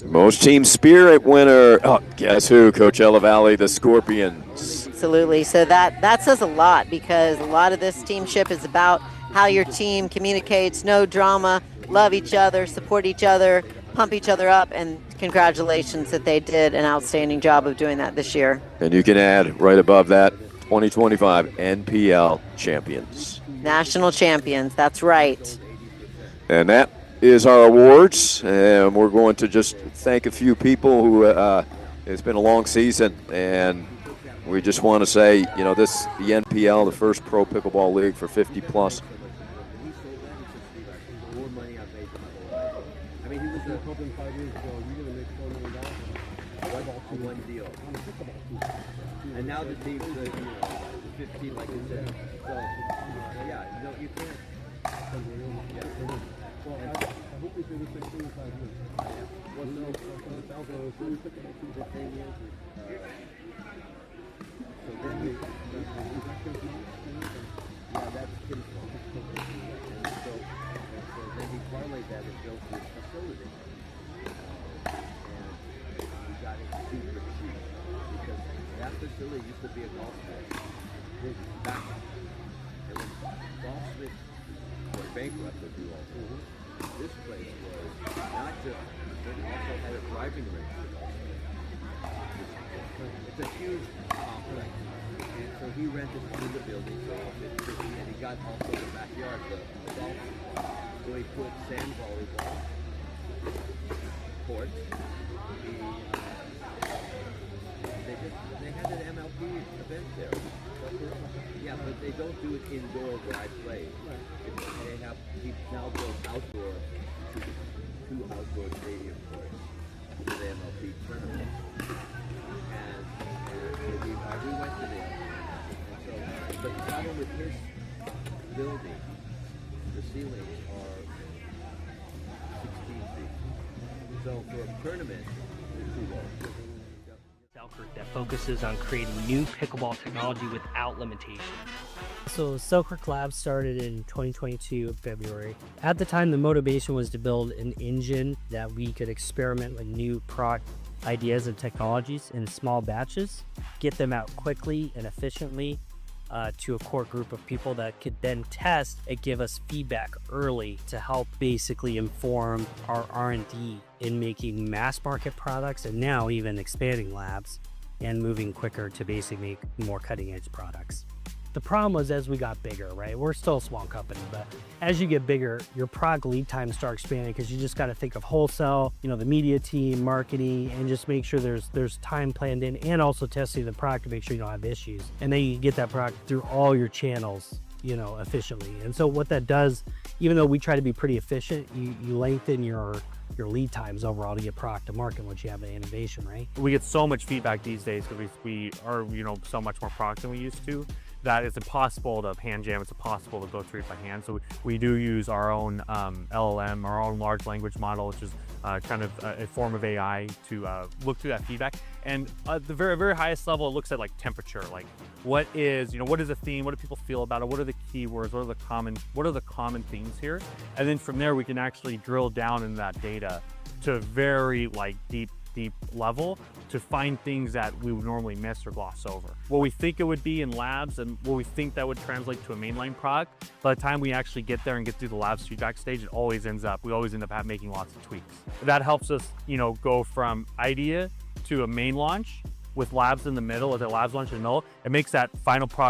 Most team spirit winner. Oh, guess who? Coachella Valley, the Scorpions. Absolutely. So that says a lot, because a lot of this teamship is about how your team communicates, no drama, love each other, support each other, pump each other up, and congratulations that they did an outstanding job of doing that this year. And you can add right above that, 2025 NPL champions. National champions, that's right. And that is our awards, and we're going to just thank a few people who it's been a long season, and we just want to say, the NPL, the first pro pickleball league for 50 plus. I mean, he was hoping 5 years ago, you're going to make $4 million on one deal. And now the team's 15, like you said. So, yeah, no, you can't. Well, I hope we do the same thing in 5 years. Well, no, it sounds like we took it for 10 years. So then we that's pretty cool. And so then we parlayed that and built this facility. And we got it super cheap because that facility used to be a golf course. Back and when golf switch were bankrupt, as you all know, this place was not just, it also had a driving range. It's a huge complex. And so he rented one of the buildings, and he got also the backyard, the golf. So he put sand volleyball courts. They had an MLP event there. Yeah, but they don't do it indoor where I play. He now built outdoor, two outdoor stadium courts. to the MLP tournament. And so we went to them. And so, but the problem with his building, the ceilings are 16 feet. So for a tournament, it's too low. Selkirk that focuses on creating new pickleball technology without limitations. So Selkirk Labs started in 2022 in February. At the time, the motivation was to build an engine that we could experiment with new product ideas and technologies in small batches, get them out quickly and efficiently to a core group of people that could then test and give us feedback early to help basically inform our R&D in making mass market products and now even expanding labs and moving quicker to basically make more cutting edge products. The problem was as we got bigger, right? We're still a small company, but as you get bigger, your product lead times start expanding because you just got to think of wholesale, you know, the media team, marketing, and just make sure there's time planned in, and also testing the product to make sure you don't have issues. And then you get that product through all your channels, you know, efficiently. And so what that does, even though we try to be pretty efficient, you lengthen your lead times overall to get product to market once you have the innovation, right? We get so much feedback these days because we are, you know, so much more product than we used to, that it's impossible to hand jam, it's impossible to go through it by hand. So we do use our own LLM, our own large language model, which is kind of a form of AI to look through that feedback. And at the very, very highest level, it looks at like temperature, like what is a theme, what do people feel about it, what are the keywords, what are the common themes here? And then from there, we can actually drill down into that data to a very like deep level to find things that we would normally miss or gloss over. What we think it would be in labs and what we think that would translate to a mainline product, by the time we actually get there and get through the labs feedback stage, we always end up making lots of tweaks. That helps us, you know, go from idea to a main launch with labs in the middle, with a labs launch in the middle. It makes that final product